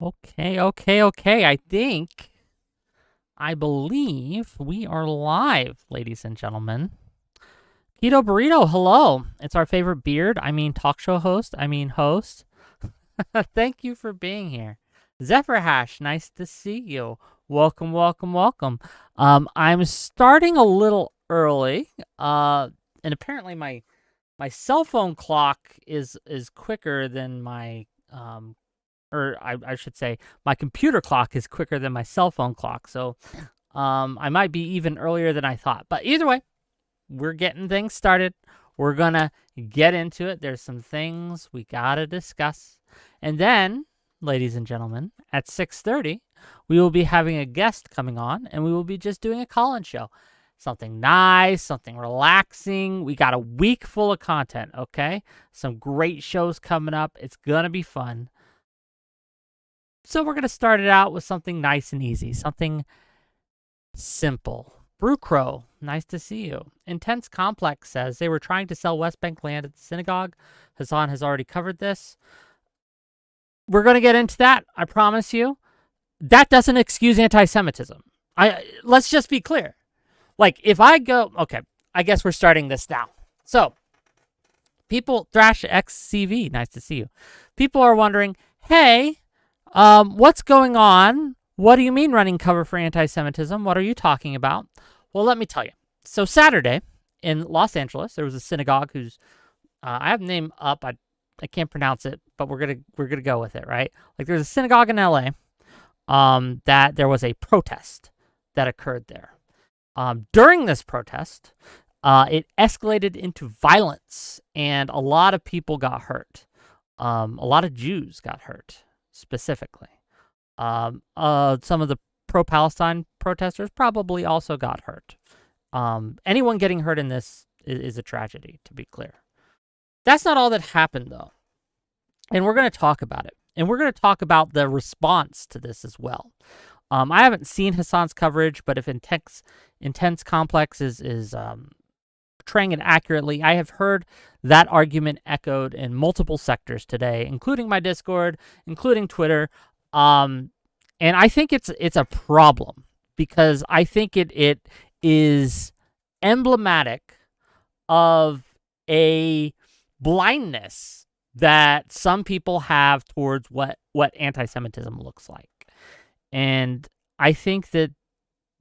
Okay. I believe we are live, ladies and gentlemen. Keto Burrito, hello. It's our favorite beard. Talk show host. Host. Thank you for being here. Zephyr Hash, nice to see you. Welcome. I'm starting a little early, and apparently my cell phone clock is quicker than my or I should say, my computer clock is quicker than my cell phone clock. So I might be even earlier than I thought. But either way, we're getting things started. We're going to get into it. There's some things we got to discuss. And then, ladies and gentlemen, at 6:30, we will be having a guest coming on, and we will be just doing a call-in show. Something nice, something relaxing. We got a week full of content, okay? Some great shows coming up. It's going to be fun. So we're going to start it out with something nice and easy, something simple. Brew Crow, nice to see you. Intense Complex says they were trying to sell West Bank land at the synagogue. Hassan has already covered this. We're going to get into that, I promise you. That doesn't excuse anti-Semitism. Let's just be clear. Like, if I go... Okay, I guess we're starting this now. So, people... Thrash XCV, nice to see you. People are wondering, hey... what's going on? What do you mean running cover for anti-Semitism? What are you talking about? Well, let me tell you. So Saturday in Los Angeles, there was a synagogue whose I have the name up. I can't pronounce it, but we're gonna go with it, right? Like there's a synagogue in LA that there was a protest that occurred there. During this protest, it escalated into violence, and a lot of people got hurt. A lot of Jews got hurt. Specifically. Some of the pro-Palestine protesters probably also got hurt. Anyone getting hurt in this is a tragedy, to be clear. That's not all that happened, though. And we're going to talk about it. And we're going to talk about the response to this as well. I haven't seen Hassan's coverage, but if Intense Complex is portraying it accurately, I have heard that argument echoed in multiple sectors today, including my Discord, including Twitter. And I think it's a problem because I think it is emblematic of a blindness that some people have towards what anti-Semitism looks like. And I think that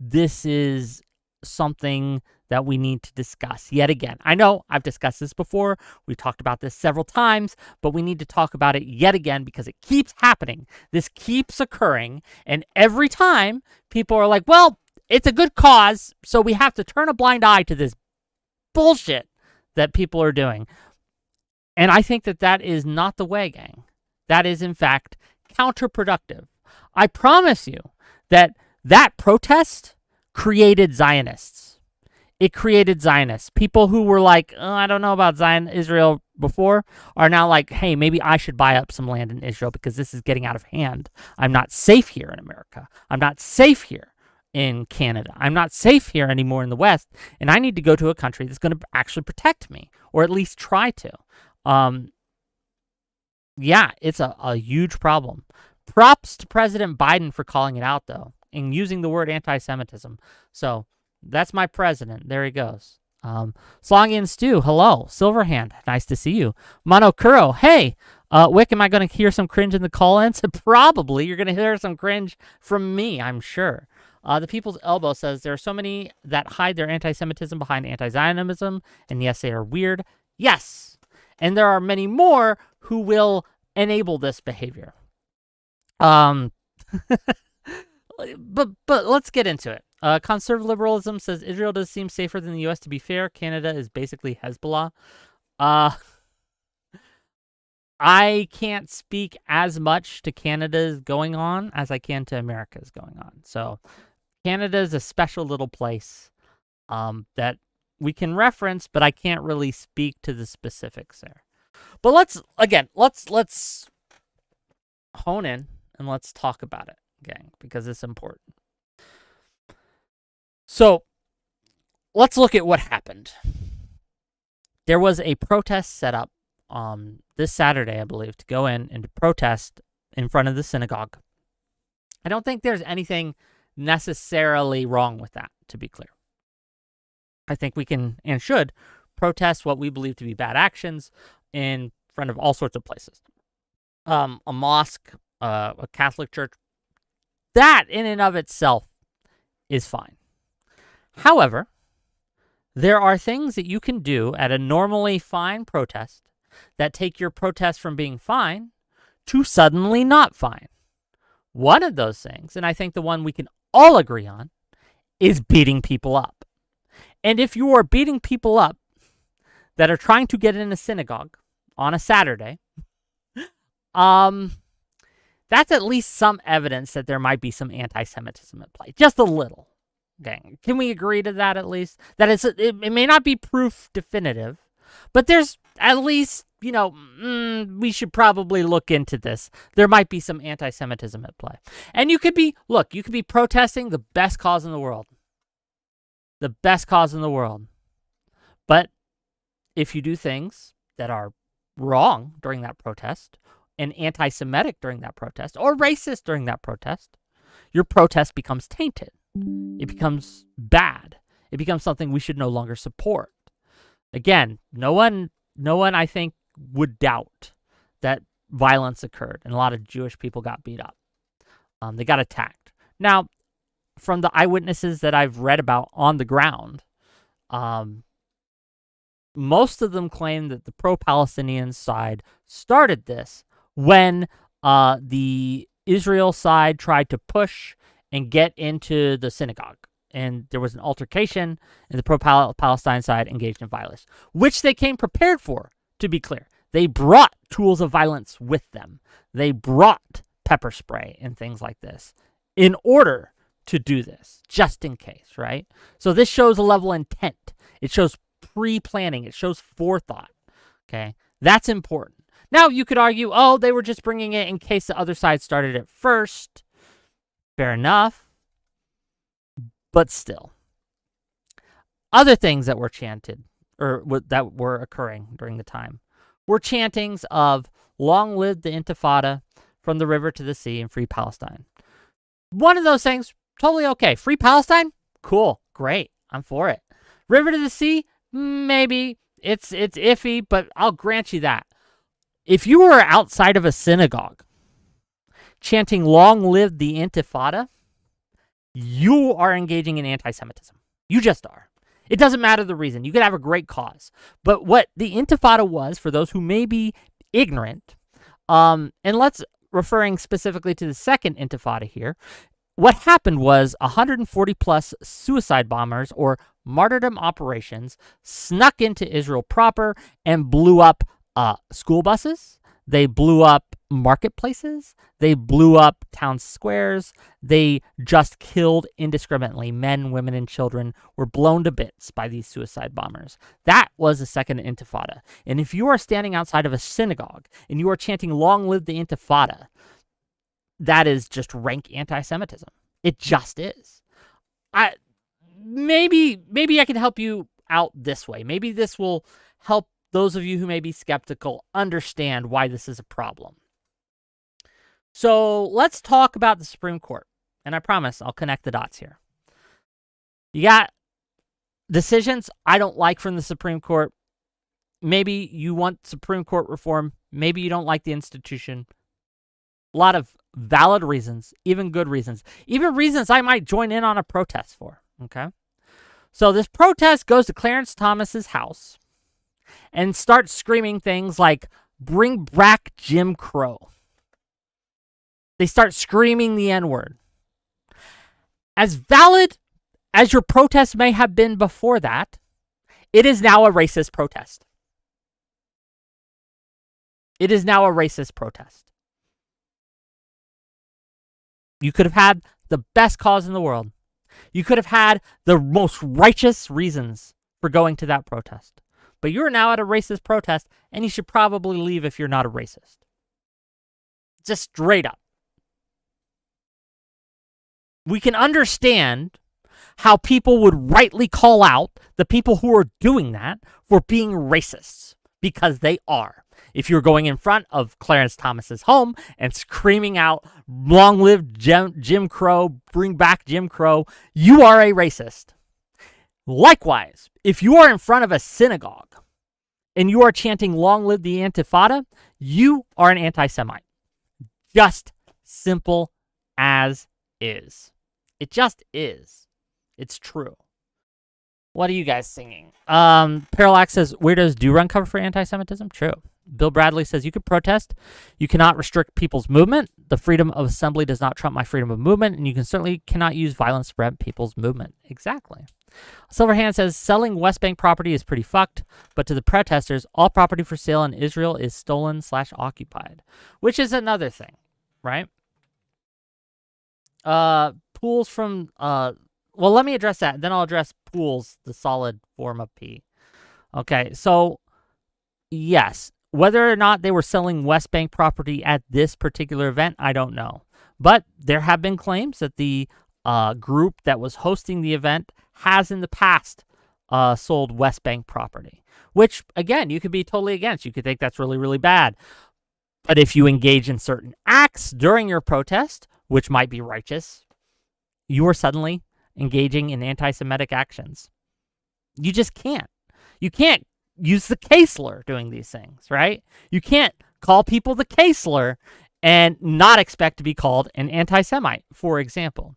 this is something that we need to discuss yet again. I know I've discussed this before. We've talked about this several times, but we need to talk about it yet again because it keeps happening. This keeps occurring. And every time people are like, well, it's a good cause, so we have to turn a blind eye to this bullshit that people are doing. And I think that is not the way, gang. That is, in fact, counterproductive. I promise you that protest created Zionists. It created Zionists. People who were like, oh, I don't know about Israel before are now like, hey, maybe I should buy up some land in Israel because this is getting out of hand. I'm not safe here in America. I'm not safe here in Canada. I'm not safe here anymore in the West, and I need to go to a country that's going to actually protect me, or at least try to. Yeah, it's a huge problem. Props to President Biden for calling it out, though, and using the word anti-Semitism. So that's my president. There he goes. Slongian Stew, hello. Silverhand, nice to see you. Monokuro, hey. Wick, am I going to hear some cringe in the call-ins? Probably. You're going to hear some cringe from me, I'm sure. The People's Elbow says there are so many that hide their anti-Semitism behind anti-Zionism, and yes, they are weird. Yes. And there are many more who will enable this behavior. But let's get into it. Conservative liberalism says Israel does seem safer than the U.S. To be fair, Canada is basically Hezbollah. I can't speak as much to Canada's going on as I can to America's going on. So Canada is a special little place that we can reference, but I can't really speak to the specifics there. But let's hone in and let's talk about it, gang, because it's important. So let's look at what happened. There was a protest set up this Saturday, I believe, to go in and to protest in front of the synagogue. I don't think there's anything necessarily wrong with that, to be clear. I think we can and should protest what we believe to be bad actions in front of all sorts of places. A mosque, a Catholic church, that in and of itself is fine. However, there are things that you can do at a normally fine protest that take your protest from being fine to suddenly not fine. One of those things, and I think the one we can all agree on, is beating people up. And if you are beating people up that are trying to get in a synagogue on a Saturday, that's at least some evidence that there might be some anti-Semitism at play. Just a little. Okay. Can we agree to that at least? That it may not be proof definitive, but there's at least, we should probably look into this. There might be some anti-Semitism at play. And you could be protesting the best cause in the world. The best cause in the world. But if you do things that are wrong during that protest, and anti-Semitic during that protest, or racist during that protest, your protest becomes tainted. It becomes bad. It becomes something we should no longer support. Again, no one I think would doubt that violence occurred and a lot of Jewish people got beat up. They got attacked. Now, from the eyewitnesses that I've read about on the ground, most of them claim that the pro-Palestinian side started this when the Israel side tried to push and get into the synagogue. And there was an altercation, and the pro-Palestine side engaged in violence, which they came prepared for, to be clear. They brought tools of violence with them. They brought pepper spray and things like this in order to do this, just in case, right? So this shows a level of intent. It shows pre-planning. It shows forethought, okay? That's important. Now, you could argue, they were just bringing it in case the other side started it first. Fair enough. But still. Other things that were chanted, or that were occurring during the time, were chantings of "Long live the Intifada, from the river to the sea, and free Palestine." One of those things, totally okay. Free Palestine? Cool. Great. I'm for it. River to the sea? Maybe. It's iffy, but I'll grant you that. If you were outside of a synagogue chanting "Long live the Intifada," you are engaging in anti-Semitism. You just are. It doesn't matter the reason. You could have a great cause. But what the Intifada was, for those who may be ignorant, and let's referring specifically to the second Intifada here, what happened was 140 plus suicide bombers or martyrdom operations snuck into Israel proper and blew up school buses. They blew up marketplaces. They blew up town squares. They just killed indiscriminately. Men, women, and children were blown to bits by these suicide bombers. That was the second Intifada. And if you are standing outside of a synagogue and you are chanting "Long live the Intifada," that is just rank anti-Semitism. It just is. Maybe I can help you out this way. Maybe this will help those of you who may be skeptical understand why this is a problem. So let's talk about the Supreme Court. And I promise I'll connect the dots here. You got decisions I don't like from the Supreme Court. Maybe you want Supreme Court reform. Maybe you don't like the institution. A lot of valid reasons, even good reasons, even reasons I might join in on a protest for. Okay. So this protest goes to Clarence Thomas's house and starts screaming things like "Bring back Jim Crow." They start screaming the N-word. As valid as your protest may have been before that, it is now a racist protest. It is now a racist protest. You could have had the best cause in the world. You could have had the most righteous reasons for going to that protest. But you're now at a racist protest, and you should probably leave if you're not a racist. Just straight up. We can understand how people would rightly call out the people who are doing that for being racists, because they are. If you're going in front of Clarence Thomas's home and screaming out, "Long live Jim Crow, bring back Jim Crow," you are a racist. Likewise, if you are in front of a synagogue and you are chanting, "Long live the Antifada," you are an anti-Semite. Just simple as is. It just is. It's true. What are you guys singing? Parallax says, Weirdos do run cover for anti-Semitism. True. Bill Bradley says, you can protest. You cannot restrict people's movement. The freedom of assembly does not trump my freedom of movement, and you certainly cannot use violence to prevent people's movement. Exactly. Silverhand says, selling West Bank property is pretty fucked, but to the protesters, all property for sale in Israel is stolen/occupied, which is another thing, right? Pools from... Well, let me address that. Then I'll address pools, the solid form of P. Okay, so yes, whether or not they were selling West Bank property at this particular event, I don't know. But there have been claims that the group that was hosting the event has in the past sold West Bank property, which, again, you could be totally against. You could think that's really, really bad. But if you engage in certain acts during your protest, which might be righteous, you are suddenly engaging in anti-Semitic actions. You just can't. You can't use the K-slur doing these things, right? You can't call people the K-slur and not expect to be called an anti-Semite, for example.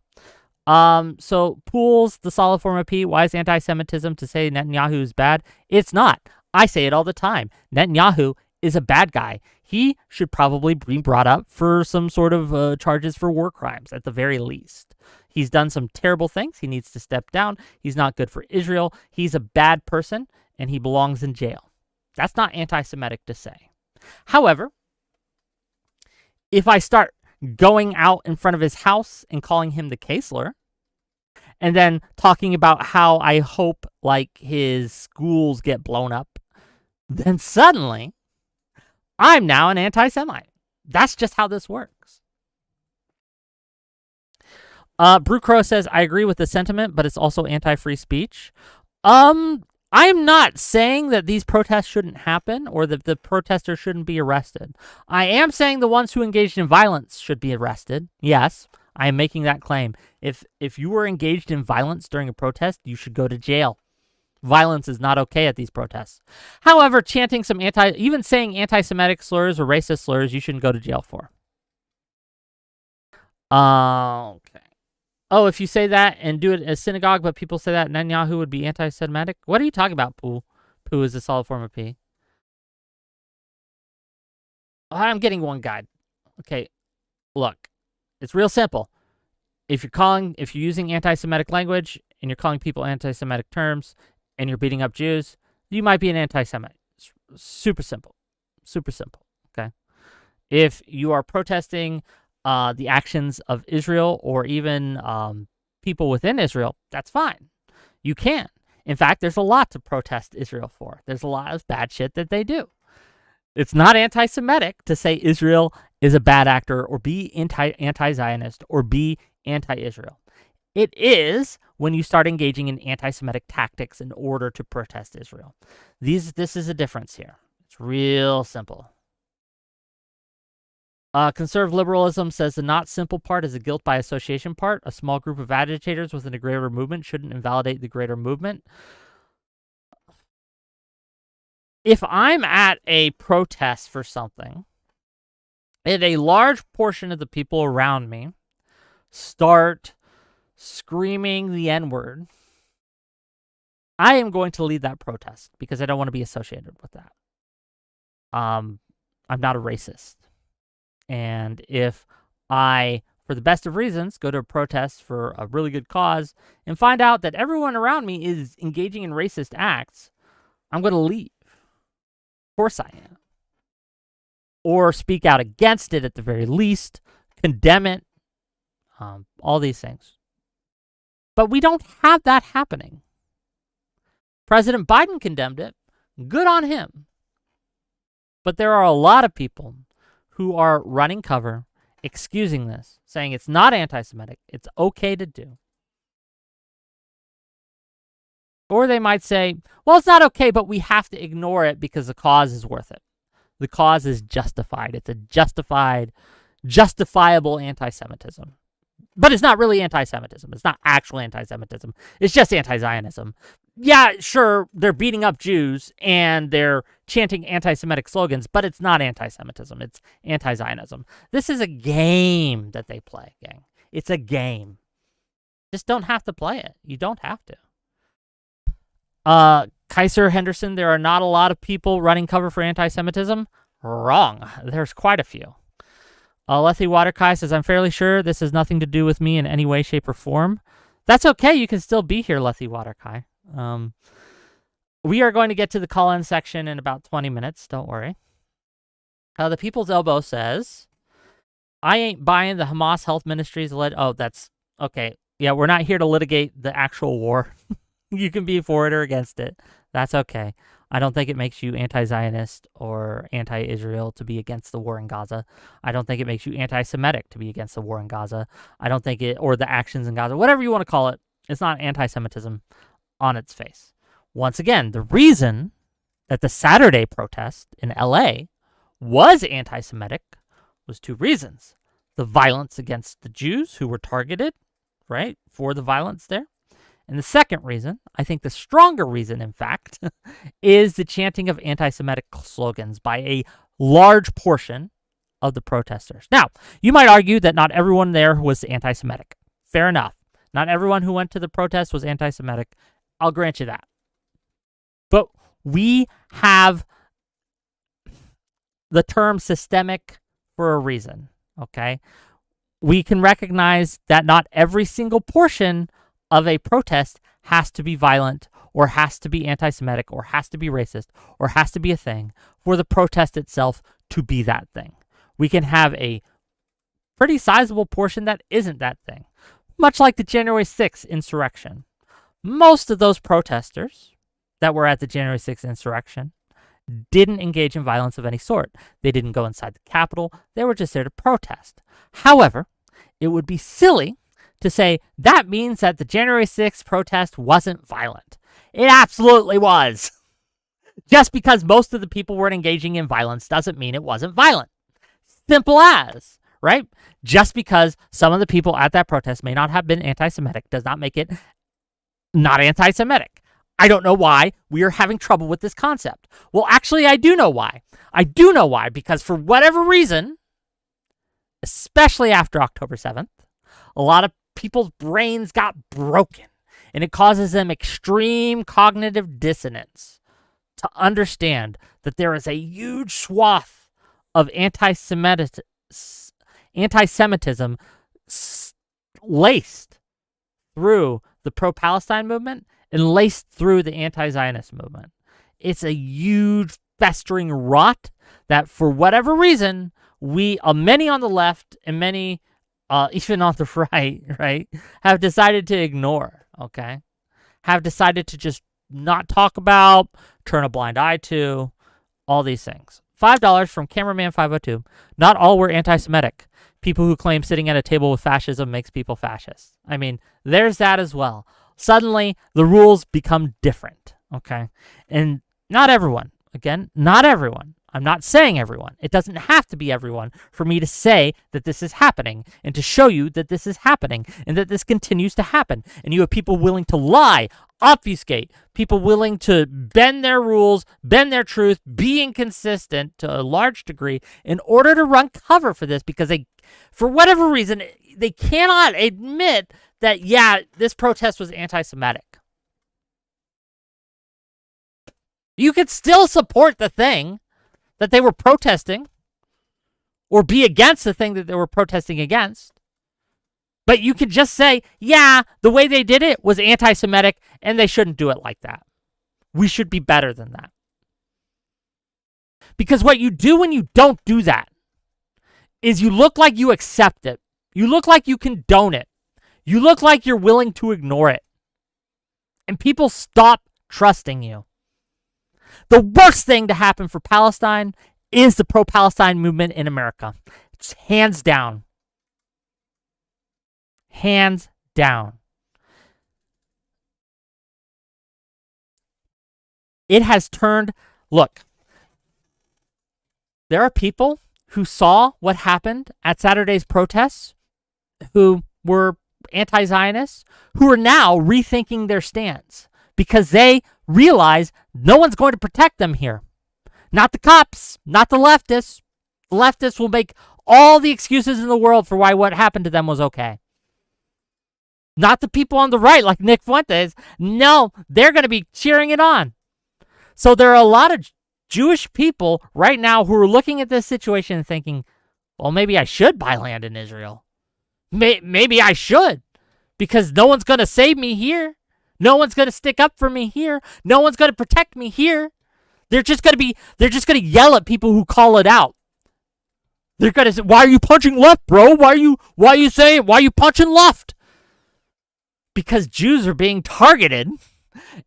So pools, the solid form of P, why is anti-Semitism to say Netanyahu is bad? It's not. I say it all the time. Netanyahu is a bad guy. He should probably be brought up for some sort of charges for war crimes, at the very least. He's done some terrible things. He needs to step down. He's not good for Israel. He's a bad person, and he belongs in jail. That's not anti-Semitic to say. However, if I start going out in front of his house and calling him the K-slur, and then talking about how I hope, like, his schools get blown up, then suddenly I'm now an anti-Semite. That's just how this works. Brew Crow says, I agree with the sentiment, but it's also anti-free speech. I'm not saying that these protests shouldn't happen or that the protesters shouldn't be arrested. I am saying the ones who engaged in violence should be arrested. Yes, I am making that claim. If you were engaged in violence during a protest, you should go to jail. Violence is not okay at these protests. However, chanting some even saying anti-Semitic slurs or racist slurs, you shouldn't go to jail for. Okay. Oh, if you say that and do it at a synagogue, but people say that Netanyahu would be anti-Semitic? What are you talking about, Pooh? Pooh is a solid form of P. I'm getting one guide. Okay, look, it's real simple. If you're using anti-Semitic language and you're calling people anti-Semitic terms and you're beating up Jews, you might be an anti-Semite. It's super simple. Super simple, okay? If you are protesting the actions of Israel or even people within Israel, that's fine. You can. In fact, there's a lot to protest Israel for. There's a lot of bad shit that they do. It's not anti-Semitic to say Israel is a bad actor or be anti-Zionist or be anti-Israel. It is when you start engaging in anti-Semitic tactics in order to protest Israel. This is a difference here. It's real simple. Conservative liberalism says the not simple part is a guilt by association part. A small group of agitators within a greater movement shouldn't invalidate the greater movement. If I'm at a protest for something, and a large portion of the people around me start screaming the N-word, I am going to lead that protest because I don't want to be associated with that. I'm not a racist. And if I, for the best of reasons, go to a protest for a really good cause and find out that everyone around me is engaging in racist acts, I'm going to leave. Of course I am. Or speak out against it at the very least, condemn it, all these things. But we don't have that happening. President Biden condemned it. Good on him. But there are a lot of people who are running cover, excusing this, saying it's not anti-Semitic, it's okay to do. Or they might say, well, it's not okay, but we have to ignore it because the cause is worth it. The cause is justified. It's a justifiable anti-Semitism. But it's not really anti-Semitism. It's not actual anti-Semitism. It's just anti-Zionism. Yeah, sure, they're beating up Jews and they're chanting anti-Semitic slogans, but it's not anti-Semitism. It's anti-Zionism. This is a game that they play, gang. It's a game. Just don't have to play it. You don't have to. Kaiser Henderson, there are not a lot of people running cover for anti-Semitism. Wrong. There's quite a few. Lethy Waterkai says, I'm fairly sure this has nothing to do with me in any way, shape, or form. That's okay. You can still be here, Lethy Waterkai. We are going to get to the call-in section in about 20 minutes. Don't worry. The People's Elbow says, I ain't buying the Hamas Health Ministry's oh, that's okay. Yeah, we're not here to litigate the actual war. You can be for it or against it. That's okay. I don't think it makes you anti-Zionist or anti-Israel to be against the war in Gaza. I don't think it makes you anti-Semitic to be against the war in Gaza. I don't think it, or the actions in Gaza, whatever you want to call it, it's not anti-Semitism on its face. Once again, the reason that the Saturday protest in LA was anti-Semitic was two reasons. The violence against the Jews who were targeted, right, for the violence there. And the second reason, I think the stronger reason, in fact, is the chanting of anti-Semitic slogans by a large portion of the protesters. Now, you might argue that not everyone there was anti-Semitic. Fair enough. Not everyone who went to the protest was anti-Semitic. I'll grant you that. But we have the term systemic for a reason, okay? We can recognize that not every single portion of a protest has to be violent or has to be anti-Semitic or has to be racist or has to be a thing for the protest itself to be that thing. We can have a pretty sizable portion that isn't that thing, much like the January 6th insurrection. Most of those protesters that were at the January 6th insurrection didn't engage in violence of any sort. They didn't go inside the Capitol. They were just there to protest. However, it would be silly to say that means that the January 6th protest wasn't violent. It absolutely was. Just because most of the people weren't engaging in violence doesn't mean it wasn't violent. Simple as, right? Just because some of the people at that protest may not have been anti-Semitic does not make it not anti-Semitic. I don't know why we are having trouble with this concept. Well, actually, I do know why. I do know why, because for whatever reason, especially after October 7th, a lot of people's brains got broken, and it causes them extreme cognitive dissonance to understand that there is a huge swath of anti-Semitism laced through the pro-Palestine movement and laced through the anti-Zionist movement. It's a huge festering rot that, for whatever reason, many on the left and many even on the right, have decided to ignore, okay? Have decided to just not talk about, turn a blind eye to, all these things. $5 from Cameraman502. Not all were anti-Semitic. People who claim sitting at a table with fascism makes people fascists. I mean, there's that as well. Suddenly, the rules become different, okay? And not everyone, again, not everyone. I'm not saying everyone. It doesn't have to be everyone for me to say that this is happening and to show you that this is happening and that this continues to happen. And you have people willing to lie, obfuscate, people willing to bend their rules, bend their truth, be inconsistent to a large degree in order to run cover for this because they, for whatever reason, they cannot admit that, yeah, this protest was anti-Semitic. You could still support the thing that they were protesting or be against the thing that they were protesting against. But you could just say, yeah, the way they did it was anti-Semitic and they shouldn't do it like that. We should be better than that. Because what you do when you don't do that is you look like you accept it. You look like you condone it. You look like you're willing to ignore it. And people stop trusting you. The worst thing to happen for Palestine is the pro-Palestine movement in America. It's hands down. Hands down. It has turned, look, there are people who saw what happened at Saturday's protests who were anti-Zionists who are now rethinking their stance because they realize no one's going to protect them here. Not the cops, not the leftists. The leftists will make all the excuses in the world for why what happened to them was okay. Not the people on the right like Nick Fuentes. No, they're going to be cheering it on. So there are a lot of Jewish people right now who are looking at this situation and thinking, well, maybe I should buy land in Israel. Maybe I should, because no one's going to save me here. No one's going to stick up for me here. No one's going to protect me here. They're just going to yell at people who call it out. They're going to say, why are you punching left, bro? Why are you punching left? Because Jews are being targeted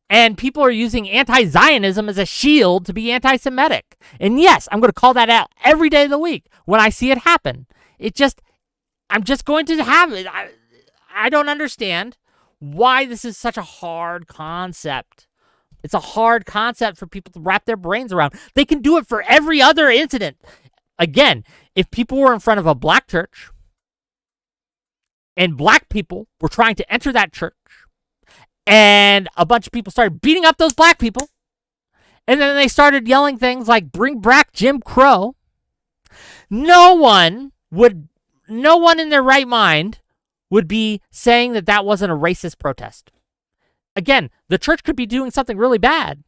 and people are using anti-Zionism as a shield to be anti-Semitic. And yes, I'm going to call that out every day of the week when I see it happen. I'm just going to have it. I don't understand why this is such a hard concept. It's a hard concept for people to wrap their brains around. They can do it for every other incident. Again, if people were in front of a black church and black people were trying to enter that church and a bunch of people started beating up those black people and then they started yelling things like, bring back Jim Crow, no one in their right mind would be saying that that wasn't a racist protest. Again, the church could be doing something really bad.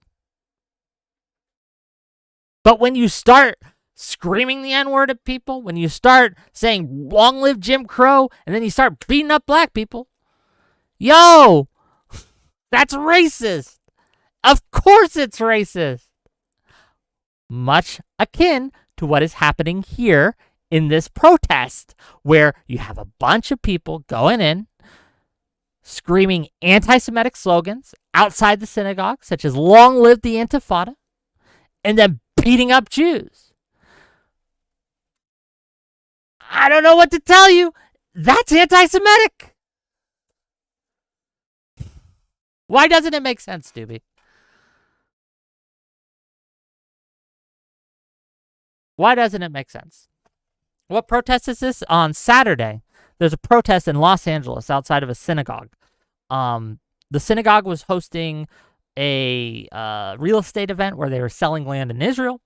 But when you start screaming the N-word at people, when you start saying, long live Jim Crow, and then you start beating up black people, yo, that's racist. Of course it's racist. Much akin to what is happening here in this protest, where you have a bunch of people going in, screaming anti-Semitic slogans outside the synagogue, such as long live the Intifada, and then beating up Jews. I don't know what to tell you. That's anti-Semitic. Why doesn't it make sense, Doobie? Why doesn't it make sense? What protest is this? On Saturday, there's a protest in Los Angeles outside of a synagogue. The synagogue was hosting a real estate event where they were selling land in Israel.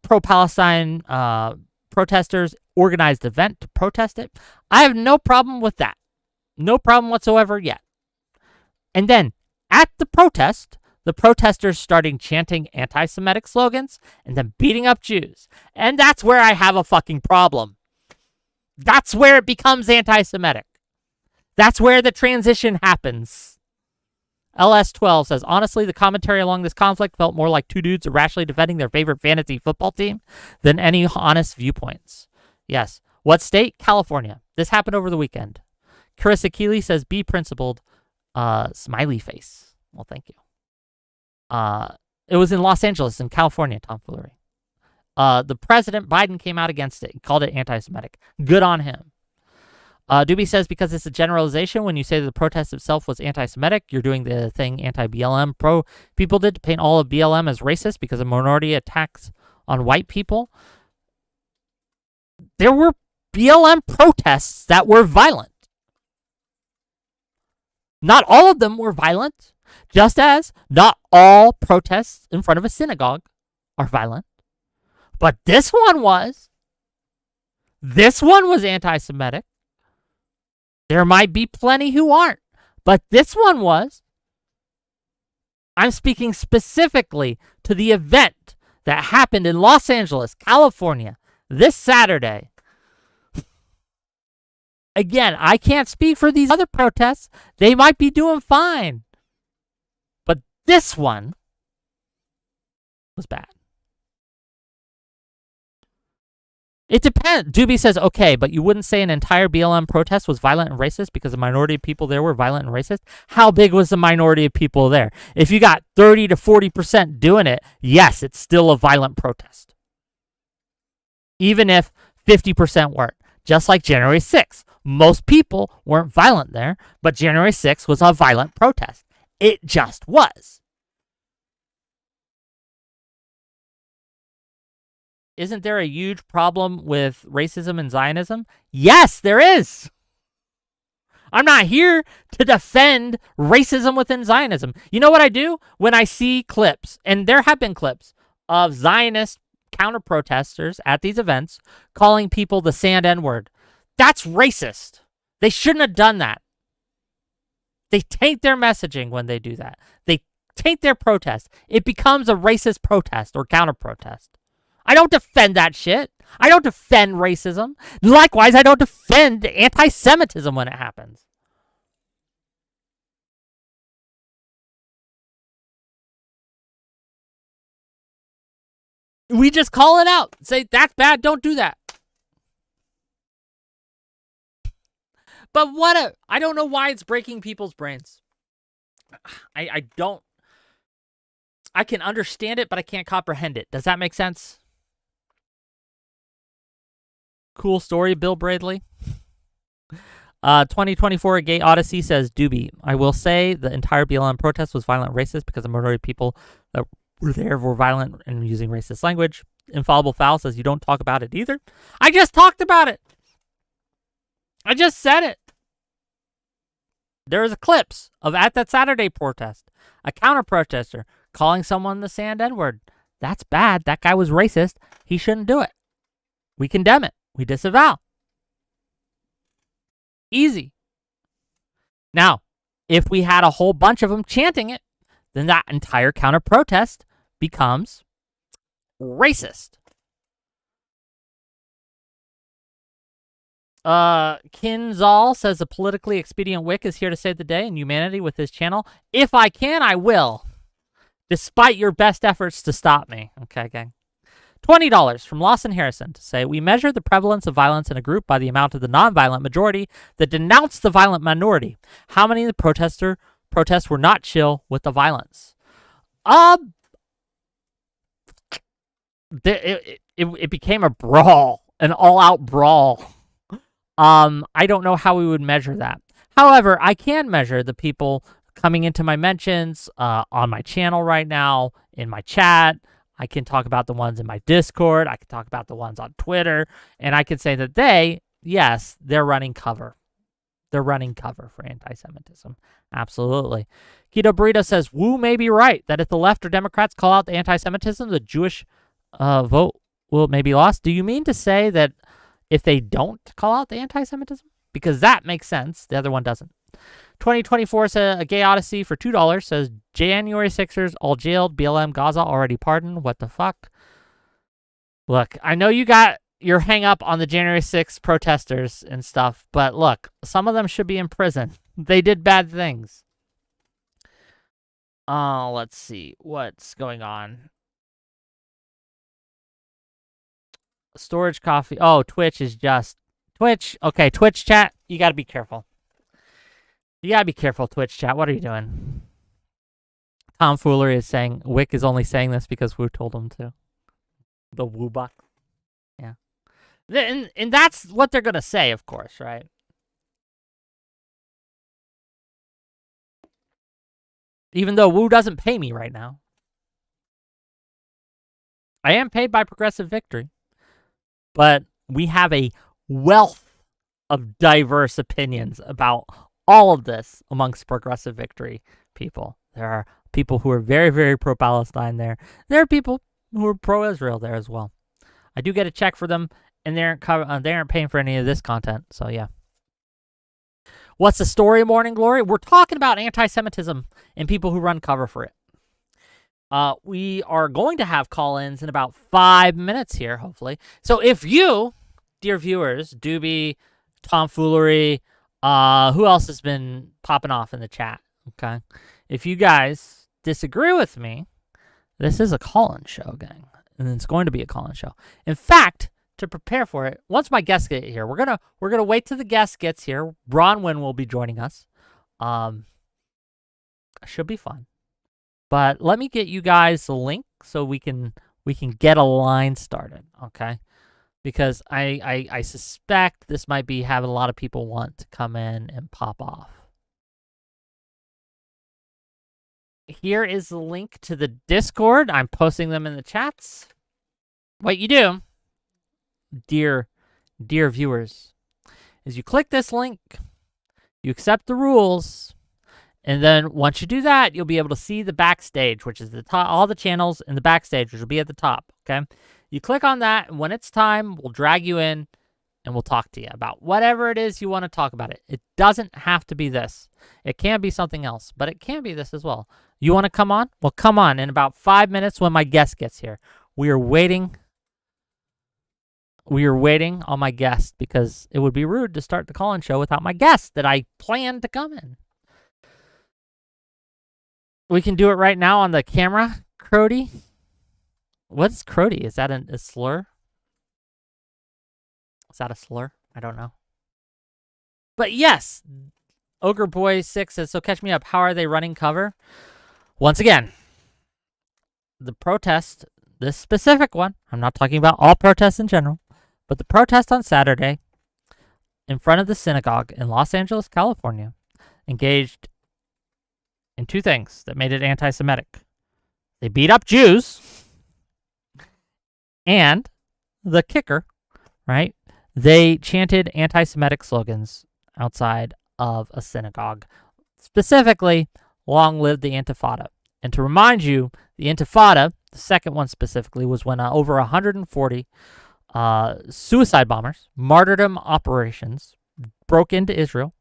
Pro-Palestine protesters organized an event to protest it. I have no problem with that. No problem whatsoever yet. And then at the protest, the protesters started chanting anti-Semitic slogans and then beating up Jews. And that's where I have a fucking problem. That's where it becomes anti-Semitic. That's where the transition happens. LS12 says, honestly, the commentary along this conflict felt more like two dudes irrationally defending their favorite fantasy football team than any honest viewpoints. Yes. What state? California. This happened over the weekend. Carissa Keeley says, be principled. Smiley face. Well, thank you. It was in Los Angeles, in California, Tom Foolery. The president, Biden, came out against it. He called it anti-Semitic. Good on him. Doobie says, because it's a generalization, when you say that the protest itself was anti-Semitic, you're doing the thing anti-BLM pro people did to paint all of BLM as racist because of minority attacks on white people. There were BLM protests that were violent. Not all of them were violent, just as not all protests in front of a synagogue are violent. But this one was. This one was anti-Semitic. There might be plenty who aren't, but this one was. I'm speaking specifically to the event that happened in Los Angeles, California, this Saturday. Again, I can't speak for these other protests. They might be doing fine. But this one was bad. It depends. Doobie says, okay, but you wouldn't say an entire BLM protest was violent and racist because the minority of people there were violent and racist? How big was the minority of people there? If you got 30 to 40% doing it, yes, it's still a violent protest. Even if 50% weren't. Just like January 6th. Most people weren't violent there, but January 6th was a violent protest. It just was. isn't there a huge problem with racism and Zionism? Yes, there is. I'm not here to defend racism within Zionism. You know what I do? When I see clips, and there have been clips of Zionist counter-protesters at these events calling people the sand N-word. That's racist. They shouldn't have done that. They taint their messaging when they do that. They taint their protest. It becomes a racist protest or counter-protest. I don't defend that shit. I don't defend racism. Likewise, I don't defend anti-Semitism when it happens. We just call it out. Say, that's bad. Don't do that. But I don't know why it's breaking people's brains. I don't. I can understand it, but I can't comprehend it. Does that make sense? Cool story, Bill Bradley. 2024 Gay Odyssey says, Doobie, I will say the entire BLM protest was violent and racist because the majority of people that were there were violent and using racist language. Infallible Foul says, you don't talk about it either. I just talked about it. I just said it. There's clips of at that Saturday protest, a counter-protester calling someone the sand N-word. That's bad. That guy was racist. He shouldn't do it. We condemn it. We disavow. Easy. Now, if we had a whole bunch of them chanting it, then that entire counter-protest becomes racist. Kinzal says a politically expedient Wick is here to save the day and humanity with his channel. If I can, I will. Despite your best efforts to stop me. Okay, gang. $20 from Lawson Harrison to say, we measure the prevalence of violence in a group by the amount of the nonviolent majority that denounced the violent minority. How many of the protests were not chill with the violence? It became a brawl, an all-out brawl. I don't know how we would measure that. However, I can measure the people coming into my mentions on my channel right now, in my chat. I can talk about the ones in my Discord. I can talk about the ones on Twitter. And I can say that they're running cover. They're running cover for anti-Semitism. Absolutely. Keto Burrito says, Wu may be right, that if the left or Democrats call out the anti-Semitism, the Jewish vote will maybe lost. Do you mean to say that if they don't call out the anti-Semitism? Because that makes sense. The other one doesn't. 2024 says a Gay Odyssey for $2 says January 6ers all jailed, BLM Gaza already pardoned. What the fuck? Look, I know you got your hang up on the January 6th protesters and stuff, but look, some of them should be in prison. They did bad things. Let's see what's going on. Storage coffee. Oh, Twitch is just Twitch. Okay, Twitch chat. You got to be careful. You got to be careful, Twitch chat. What are you doing? Tomfoolery is saying Wick is only saying this because Wu told him to. The Wu buck. Yeah. And that's what they're going to say, of course, right? Even though Wu doesn't pay me right now. I am paid by Progressive Victory. But we have a wealth of diverse opinions about all of this amongst Progressive Victory people. There are people who are very, very pro-Palestine there. There are people who are pro-Israel there as well. I do get a check for them, and they aren't paying for any of this content. So, yeah. What's the story, Morning Glory? We're talking about anti-Semitism and people who run cover for it. We are going to have call-ins in about 5 minutes here, hopefully. So if you, dear viewers, Doobie, Tomfoolery, who else has been popping off in the chat, okay? If you guys disagree with me, this is a call-in show, gang. And it's going to be a call-in show. In fact, to prepare for it, once my guests get here, we're gonna wait till the guest gets here. Bronwyn will be joining us. Should be fun. But let me get you guys the link so we can get a line started, okay? Because I suspect this might be having a lot of people want to come in and pop off. Here is the link to the Discord. I'm posting them in the chats. What you do, dear viewers, is you click this link, you accept the rules, and then once you do that, you'll be able to see the backstage, which is the top, all the channels in the backstage, which will be at the top, okay? You click on that, and when it's time, we'll drag you in, and we'll talk to you about whatever it is you want to talk about. It doesn't have to be this. It can be something else, but it can be this as well. You want to come on? Well, come on in about 5 minutes when my guest gets here. We are waiting on my guest because it would be rude to start the call-in show without my guest that I planned to come in. We can do it right now on the camera, Crody. What's Crody? Is that a slur? Is that a slur? I don't know. But yes, Ogre Boy 6 says, so catch me up. How are they running cover? Once again, the protest, this specific one, I'm not talking about all protests in general, but the protest on Saturday in front of the synagogue in Los Angeles, California, engaged in two things that made it anti-Semitic. They beat up Jews, and the kicker, right? They chanted anti-Semitic slogans outside of a synagogue. Specifically, long live the Intifada. And to remind you, the Intifada, the second one specifically, was when over 140 suicide bombers, martyrdom operations, broke into Israel,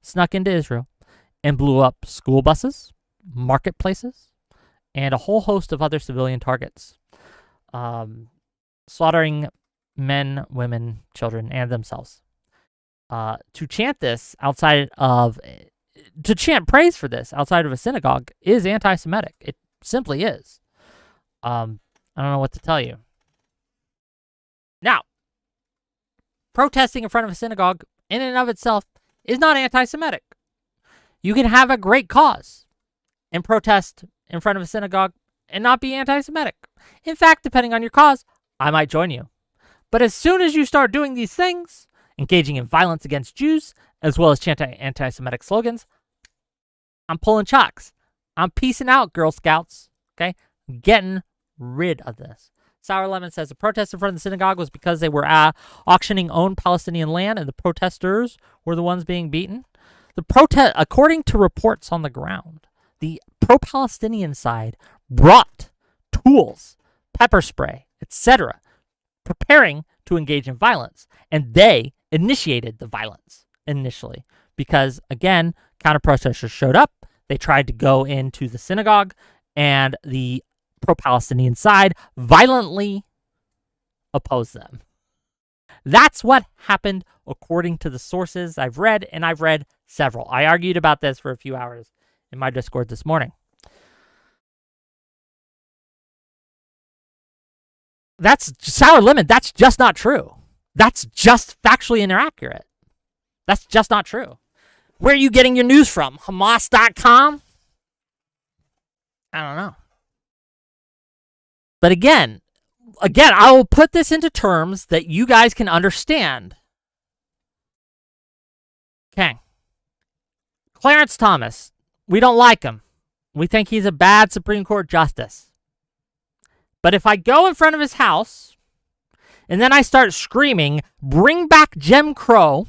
snuck into Israel, and blew up school buses, marketplaces, and a whole host of other civilian targets, slaughtering men, women, children, and themselves. To chant this to chant praise for this outside of a synagogue is anti-Semitic. It simply is. I don't know what to tell you. Now, protesting in front of a synagogue in and of itself is not anti-Semitic. You can have a great cause and protest in front of a synagogue and not be anti-Semitic. In fact, depending on your cause, I might join you. But as soon as you start doing these things, engaging in violence against Jews, as well as chanting anti-Semitic slogans, I'm pulling chocks. I'm peacing out, Girl Scouts. Okay? I'm getting rid of this. Sour Lemon says the protest in front of the synagogue was because they were auctioning owned Palestinian land and the protesters were the ones being beaten. The protest, according to reports on the ground, the pro-Palestinian side brought tools, pepper spray, etc., preparing to engage in violence. And they initiated the violence initially because, again, counter-protesters showed up. They tried to go into the synagogue, and the pro-Palestinian side violently opposed them. That's what happened according to the sources I've read, and I've read several. I argued about this for a few hours in my Discord this morning. That's Sour Lemon. That's just not true. That's just factually inaccurate. That's just not true. Where are you getting your news from? Hamas.com? I don't know. But again, I will put this into terms that you guys can understand. Okay. Clarence Thomas. We don't like him. We think he's a bad Supreme Court justice. But if I go in front of his house and then I start screaming, bring back Jim Crow,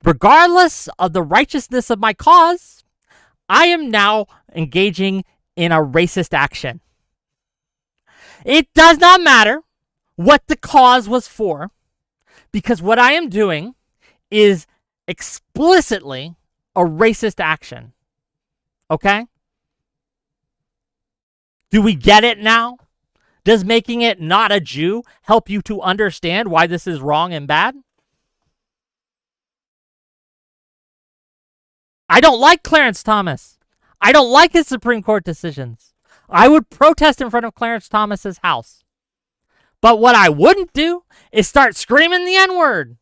regardless of the righteousness of my cause, I am now engaging in a racist action. It does not matter what the cause was for, because what I am doing is explicitly a racist action. Okay? Do we get it now? Does making it not a Jew help you to understand why this is wrong and bad? I don't like Clarence Thomas. I don't like his Supreme Court decisions. I would protest in front of Clarence Thomas's house. But what I wouldn't do is start screaming the N-word.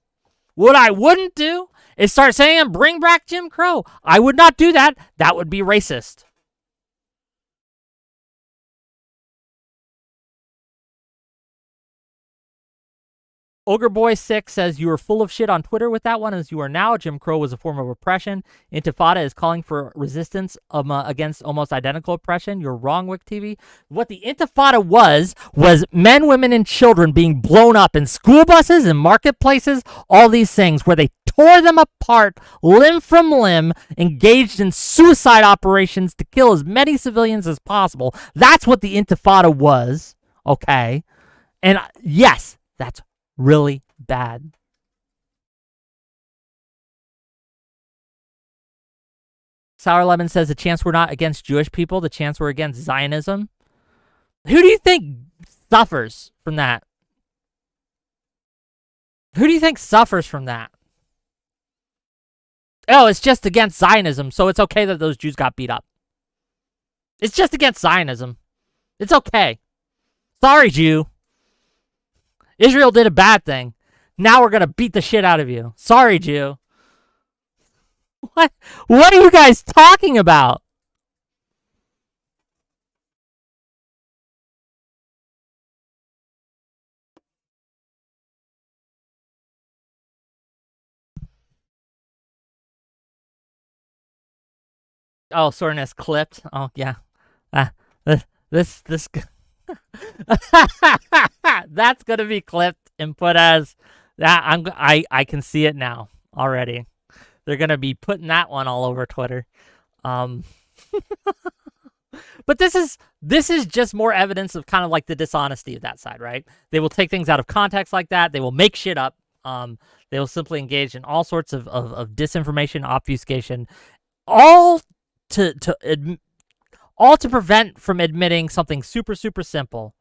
What I wouldn't do is start saying, bring back Jim Crow. I would not do that. That would be racist. Ogreboy6 says, you were full of shit on Twitter with that one, as you are now. Jim Crow was a form of oppression. Intifada is calling for resistance against almost identical oppression. You're wrong, Wick TV. What the Intifada was men, women, and children being blown up in school buses and marketplaces, all these things, where they tore them apart, limb from limb, engaged in suicide operations to kill as many civilians as possible. That's what the Intifada was, okay? And yes, that's really bad. Sour Lemon says the chance we're not against Jewish people, the chance we're against Zionism. Who do you think suffers from that? Who do you think suffers from that? Oh, it's just against Zionism, so it's okay that those Jews got beat up. It's just against Zionism. It's okay. Sorry, Jew. Israel did a bad thing. Now we're going to beat the shit out of you. Sorry, Jew. What are you guys talking about? Oh, Soreness clipped. Oh, yeah. This that's going to be clipped and put as that. I can see it now already. They're going to be putting that one all over Twitter. But this is just more evidence of kind of like the dishonesty of that side, right? They will take things out of context like that. They will make shit up. They will simply engage in all sorts of disinformation, obfuscation, all to prevent from admitting something super, super simple.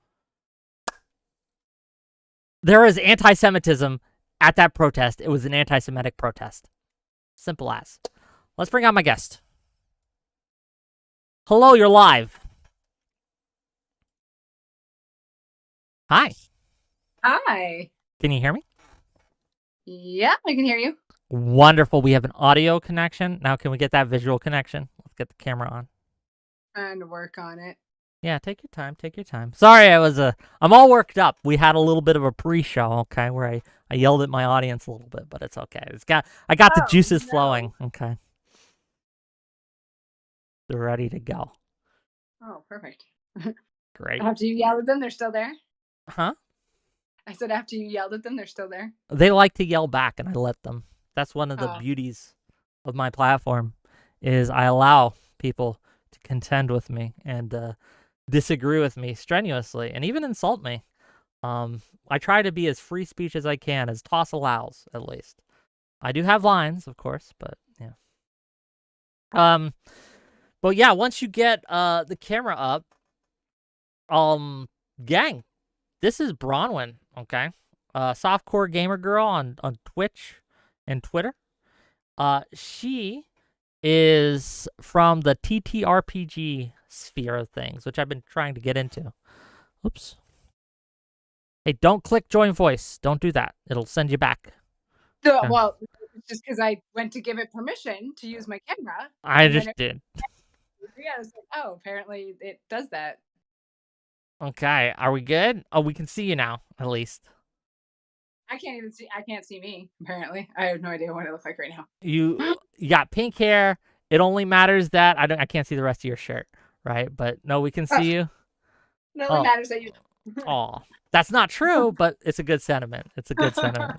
There is anti-Semitism at that protest. It was an anti-Semitic protest. Simple as. Let's bring on my guest. Hello, you're live. Hi. Hi. Can you hear me? Yeah, I can hear you. Wonderful. We have an audio connection. Now, can we get that visual connection? Let's get the camera on. Trying to work on it. Yeah, take your time. Take your time. Sorry, I'm all worked up. We had a little bit of a pre-show, okay, where I yelled at my audience a little bit, but it's okay. I got the juices flowing. Okay. They're ready to go. Oh, perfect. Great. After you yelled at them, they're still there? Huh? I said after you yelled at them, they're still there? They like to yell back, and I let them. That's one of the beauties of my platform, is I allow people to contend with me and disagree with me strenuously and even insult me. I try to be as free speech as I can, as TOS allows, at least. I do have lines, of course, but yeah. But yeah, once you get the camera up, gang, this is Bronwyn, okay? Softcore gamer girl on Twitch and Twitter. She is from the TTRPG sphere of things, which I've been trying to get into. Oops. Hey, don't click join voice. Don't do that. It'll send you back. Okay. Well, just because I went to give it permission to use my camera. I just did. Yeah, I was like, oh, apparently it does that. Okay, are we good? Oh, we can see you now, at least. I can't see me, apparently. I have no idea what I look like right now. You got pink hair. It only matters that I can't see the rest of your shirt, right? But no, we can see you. It only matters that you. Oh, that's not true, but it's a good sentiment. It's a good sentiment.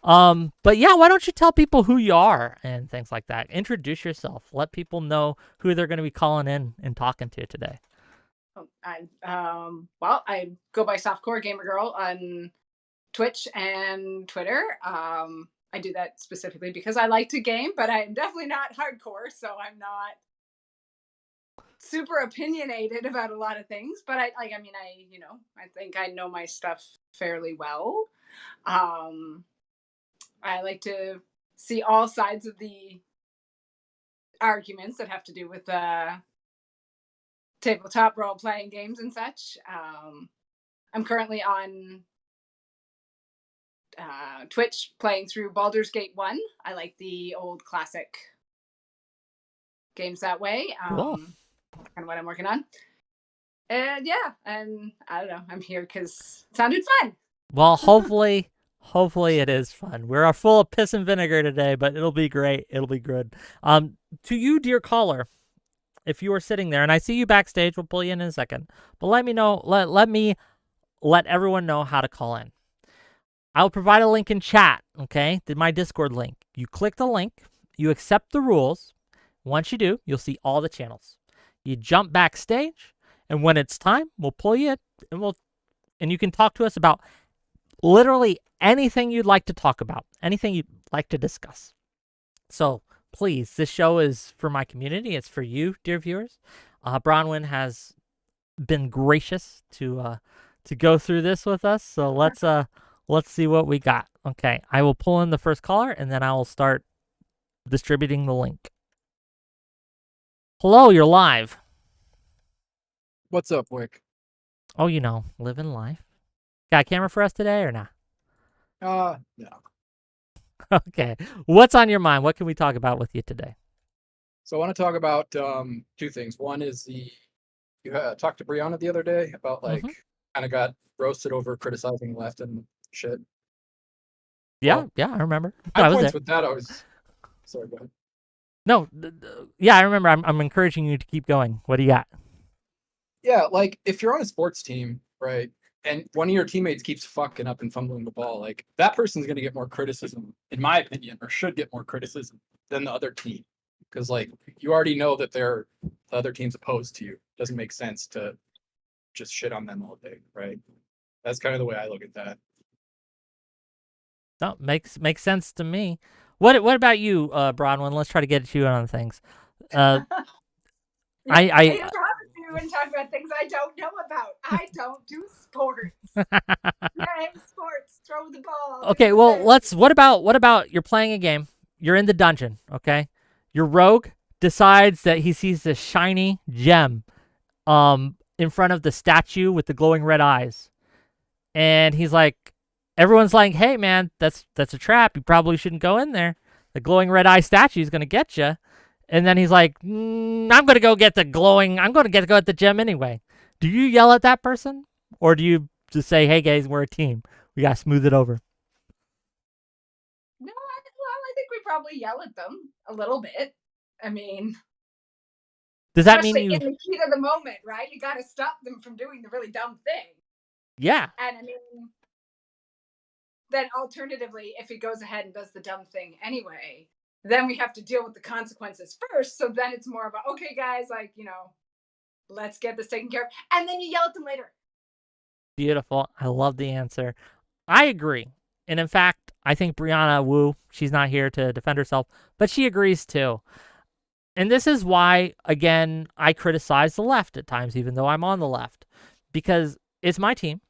But yeah, why don't you tell people who you are and things like that? Introduce yourself. Let people know who they're going to be calling in and talking to today. Well, I go by Softcore Gamer Girl on Twitch and Twitter. I do that specifically because I like to game, but I'm definitely not hardcore, so I'm not super opinionated about a lot of things. But I think I know my stuff fairly well. I like to see all sides of the arguments that have to do with tabletop role-playing games and such. I'm currently on Twitch playing through Baldur's Gate 1. I like the old classic games that way. Cool. Kind of what I'm working on. And yeah, and I don't know, I'm here because it sounded fun. Well, hopefully Hopefully it is fun. We're full of piss and vinegar today, but it'll be great. It'll be good. To you, dear caller, if you are sitting there, and I see you backstage, we'll pull you in a second. But let me know. Let everyone know how to call in. I'll provide a link in chat. Okay, my Discord link. You click the link. You accept the rules. Once you do, you'll see all the channels. You jump backstage, and when it's time, we'll pull you in, and you can talk to us about literally anything you'd like to talk about, anything you'd like to discuss. So please, this show is for my community. It's for you, dear viewers. Bronwyn has been gracious to go through this with us. So let's see what we got. Okay, I will pull in the first caller, and then I will start distributing the link. Hello, you're live. What's up, Wick? Oh, living life. Got a camera for us today or not? No. Okay. What's on your mind? What can we talk about with you today? So I want to talk about two things. One is you talked to Brianna the other day about kind of got roasted over criticizing the left and shit. Yeah, I remember. My I was points there. with that, sorry, go ahead. No, yeah, I remember. I'm encouraging you to keep going. What do you got? Yeah, like if you're on a sports team, right, and one of your teammates keeps fucking up and fumbling the ball, like that person's going to get more criticism, in my opinion, or should get more criticism than the other team, because like you already know that the other team's opposed to you. Doesn't make sense to just shit on them all day, right? That's kind of the way I look at that. No, makes sense to me. What about you, Bronwyn? Let's try to get you on things. I and talk about things I don't know about. I don't do sports. Sports. Throw the ball. Okay, well, what about you're playing a game. You're in the dungeon, okay? Your rogue decides that he sees this shiny gem in front of the statue with the glowing red eyes. And he's like, everyone's like, "Hey man, that's a trap. You probably shouldn't go in there. The glowing red eye statue is going to get you." And then he's like, I'm going to go get the go at the gem anyway. Do you yell at that person? Or do you just say, "Hey guys, we're a team. We got to smooth it over"? No, I think we probably yell at them a little bit. I mean, does that mean in the heat of the moment, right? You got to stop them from doing the really dumb thing. Yeah. And I mean, then alternatively, if he goes ahead and does the dumb thing anyway, then we have to deal with the consequences first. So then it's more about, okay, guys, like, let's get this taken care of. And then you yell at them later. Beautiful. I love the answer. I agree. And in fact, I think Brianna Wu, she's not here to defend herself, but she agrees too. And this is why, again, I criticize the left at times, even though I'm on the left, because it's my team.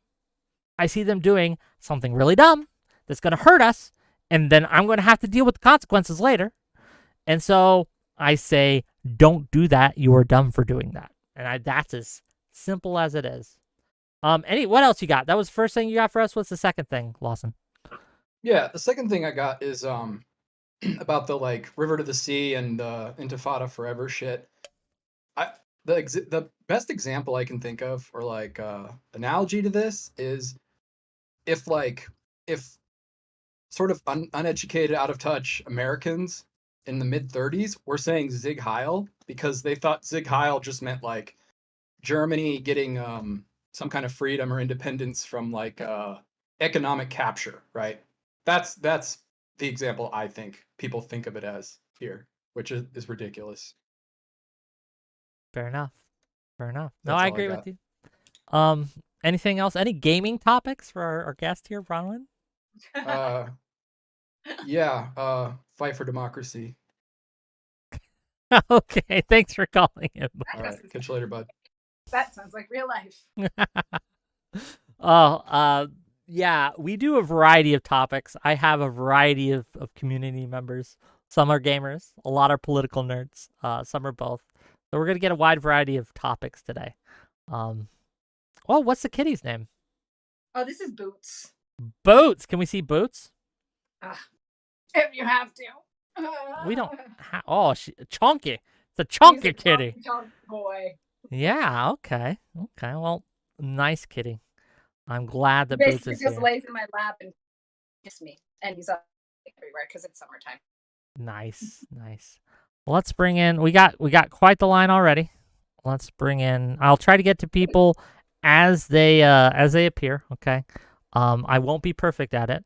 I see them doing something really dumb that's going to hurt us, and then I'm going to have to deal with the consequences later. And so I say, don't do that. You are dumb for doing that. And that's as simple as it is. What else you got? That was the first thing you got for us. What's the second thing, Lawson? Yeah, the second thing I got is about the like River to the Sea and Intifada Forever shit. The best example I can think of, or like analogy to this, is if sort of uneducated, out of touch Americans in the mid-30s were saying Sieg Heil because they thought Sieg Heil just meant like Germany getting some kind of freedom or independence from like economic capture, right? That's the example I think people think of it as here, which is ridiculous. Fair enough. No, That's I all agree got. with you. Anything else? Any gaming topics for our guest here, Bronwyn? Yeah, fight for democracy. Okay, thanks for calling in. All right, catch you later, bud. That sounds like real life. Yeah, we do a variety of topics. I have a variety of community members. Some are gamers, a lot are political nerds, some are both. So we're going to get a wide variety of topics today. What's the kitty's name? Oh, this is Boots. Boots. Can we see Boots? If you have to. We don't. Chunky. It's a chunky kitty. Chunky boy. Yeah. Okay. Well, nice kitty. I'm glad that Basically Boots is just here. lays in my lap and kiss me, and he's everywhere because it's summertime. Nice. Let's bring in. We got quite the line already. Let's bring in. I'll try to get to people as they appear. Okay. I won't be perfect at it,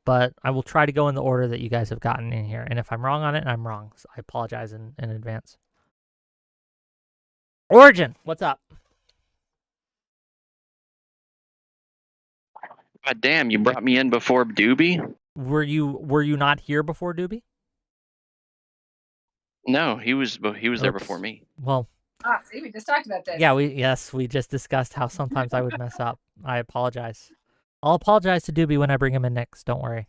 but I will try to go in the order that you guys have gotten in here. And if I'm wrong on it, I'm wrong. So I apologize in advance. Origin, what's up? God damn, you brought me in before Doobie? Were you not here before Doobie? No, he was there before me. Well, see, we just talked about this. yeah, we just discussed how sometimes I would mess up. I apologize. I'll apologize to Doobie when I bring him in next. Don't worry.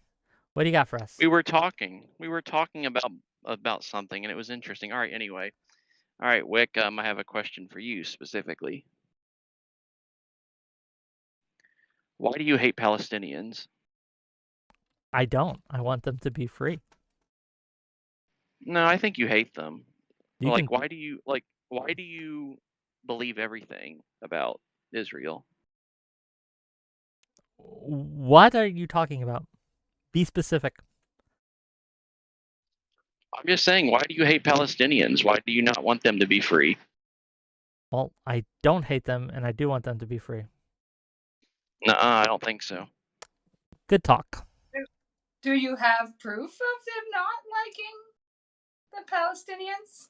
What do you got for us? We were talking about something, and it was interesting. All right, anyway. All right, Wick, I have a question for you specifically. Why do you hate Palestinians? I don't. I want them to be free. No, I think you hate them. Why why do you believe everything about Israel? What are you talking about? Be specific. I'm just saying, why do you hate Palestinians? Why do you not want them to be free? Well, I don't hate them, and I do want them to be free. Nuh-uh, I don't think so. Good talk. Do you have proof of them not liking the Palestinians?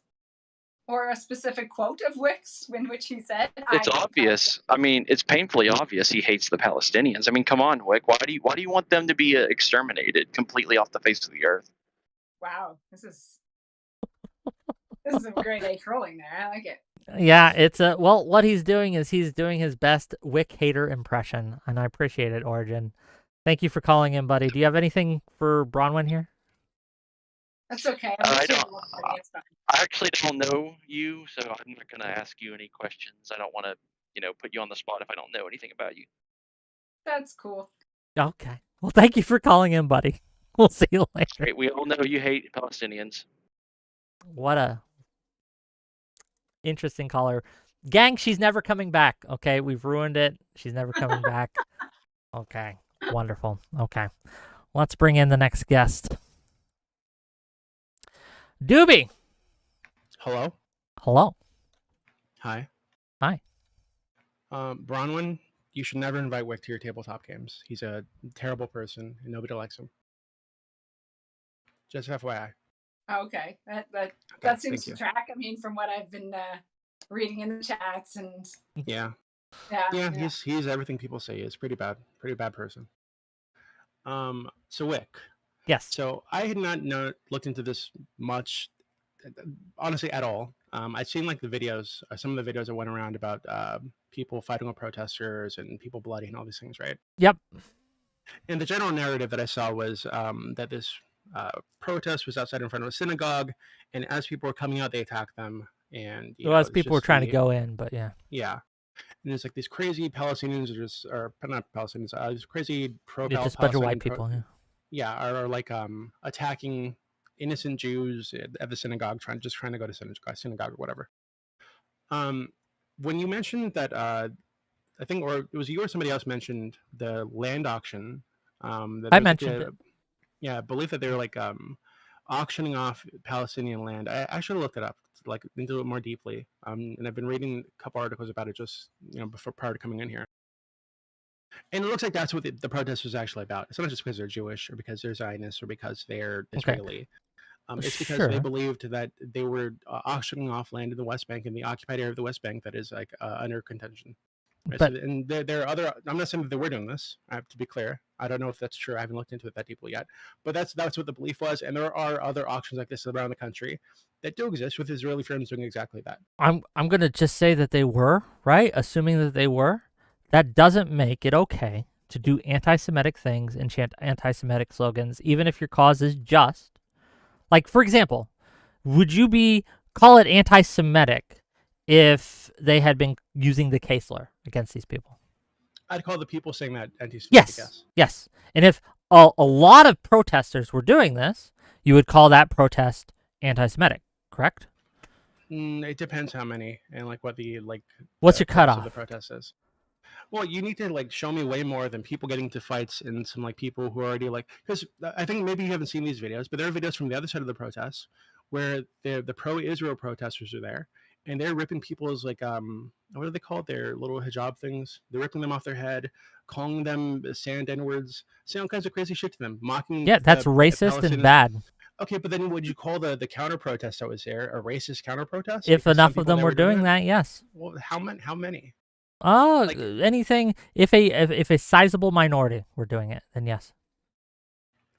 Or a specific quote of Wick's in which he said, it's obvious. I mean, it's painfully obvious he hates the Palestinians. I mean, come on, Wick. Why do you want them to be exterminated completely off the face of the earth? Wow, this is some grade A trolling there. I like it. Yeah, it's well, what he's doing is he's doing his best Wick hater impression, and I appreciate it, Origin. Thank you for calling in, buddy. Do you have anything for Bronwyn here? That's okay. I actually don't know you, so I'm not going to ask you any questions. I don't want to, put you on the spot if I don't know anything about you. That's cool. Okay. Well, thank you for calling in, buddy. We'll see you later. Great. We all know you hate Palestinians. What a interesting caller. Gang, she's never coming back. Okay, we've ruined it. She's never coming back. Okay, wonderful. Okay, let's bring in the next guest. Doobie. Hello. Hello. Hi. Hi. Bronwyn, you should never invite Wick to your tabletop games. He's a terrible person, and nobody likes him. Just FYI. Okay, that seems to track. I mean, from what I've been reading in the chats and yeah, he's everything people say. He's pretty bad person. So Wick. Yes. So I had not looked into this much, honestly, at all. I'd seen like the videos, some of the videos that went around about people fighting with protesters and people bloody and all these things, right? Yep. And the general narrative that I saw was that this protest was outside in front of a synagogue, and as people were coming out, they attacked them. And as people were trying to go in, but yeah. And there's like these crazy Palestinians, or not Palestinians, these crazy pro-Palestinian, just a bunch of white people. Are like attacking innocent Jews at the synagogue, trying to go to synagogue or whatever. When you mentioned that, I think, or it was you or somebody else mentioned the land auction. I mentioned it. Yeah, I believe that they were like auctioning off Palestinian land. I actually looked it up, like into it more deeply, and I've been reading a couple articles about it just prior to coming in here. And it looks like that's what the protest was actually about. It's not just because they're Jewish or because they're Zionists or because they're Israeli. Okay. It's because they believed that they were auctioning off land in the West Bank, in the occupied area of the West Bank that is like under contention. Right? But, and there are other. I'm not saying that they were doing this. I have to be clear. I don't know if that's true. I haven't looked into it that deeply yet. But that's what the belief was. And there are other auctions like this around the country that do exist with Israeli firms doing exactly that. I'm gonna just say that they were right, assuming that they were. That doesn't make it okay to do anti-Semitic things and chant anti-Semitic slogans, even if your cause is just. Like, for example, would you call it anti-Semitic if they had been using the case law against these people? I'd call the people saying that anti-Semitic. Yes. And if a lot of protesters were doing this, you would call that protest anti-Semitic, correct? It depends how many and like what the What's your cutoff of the protest is. Well, you need to like show me way more than people getting into fights and some like people who are already like, because I think maybe you haven't seen these videos, but there are videos from the other side of the protests where the pro-Israel protesters are there and they're ripping people's like what are they called? Their little hijab things. They're ripping them off their head, calling them sand N-words, saying all kinds of crazy shit to them, mocking. Yeah, that's racist and bad. Okay, but then would you call the counter protest that was there a racist counter protest? If enough of them were doing that, yes. Well, how many? Oh, anything. If a sizable minority were doing it, then yes.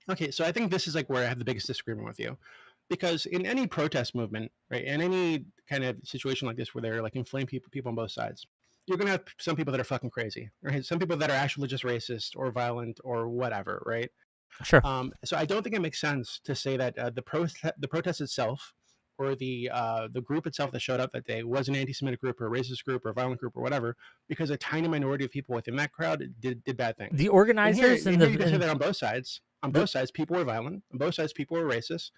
Okay, so I think this is like where I have the biggest disagreement with you, because in any protest movement, right, in any kind of situation like this where they're like inflame people on both sides, you're gonna have some people that are fucking crazy, right? Some people that are actually just racist or violent or whatever, right? Sure. So I don't think it makes sense to say that the protest itself or the group itself that showed up that day was an anti-Semitic group or a racist group or a violent group or whatever, because a tiny minority of people within that crowd did bad things. The organizers and you can say that on both sides. On both sides, people were violent. On both sides, people were racist.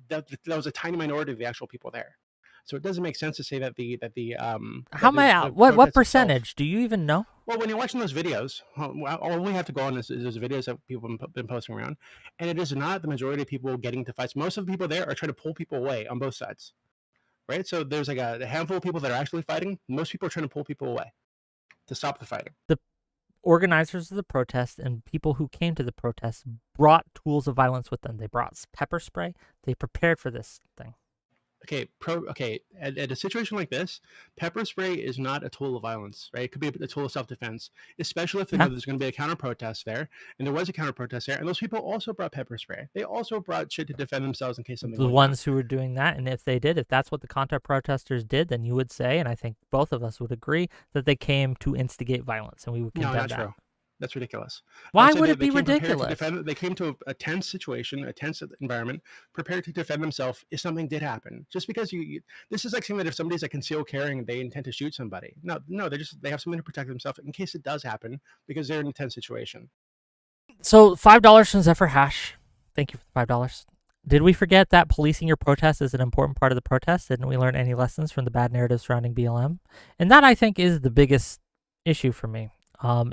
That was a tiny minority of the actual people there. So it doesn't make sense to say that what percentage? Do you even know? Well, when you're watching those videos, all we have to go on is those videos that people have been posting around, and it is not the majority of people getting into fights. Most of the people there are trying to pull people away on both sides, right? So there's like a handful of people that are actually fighting. Most people are trying to pull people away to stop the fighting. The organizers of the protest and people who came to the protest brought tools of violence with them. They brought pepper spray. They prepared for this thing. Okay. At a situation like this, pepper spray is not a tool of violence, right? It could be a tool of self-defense, especially if they know there's going to be a counter-protest there, and there was a counter-protest there, and those people also brought pepper spray. They also brought shit to defend themselves in case something. The ones who were doing that, and if that's what the counter-protesters did, then you would say, and I think both of us would agree, that they came to instigate violence, and we would condemn that. True. That's ridiculous. Why would it be ridiculous? They came to a tense situation, a tense environment, prepared to defend themselves if something did happen. Just because this is like saying that if somebody's like concealed carrying, they intend to shoot somebody. No, they have something to protect themselves in case it does happen because they're in a tense situation. So $5 from Zephyr Hash. Thank you for the $5. Did we forget that policing your protest is an important part of the protest? Didn't we learn any lessons from the bad narrative surrounding BLM? And that, I think, is the biggest issue for me.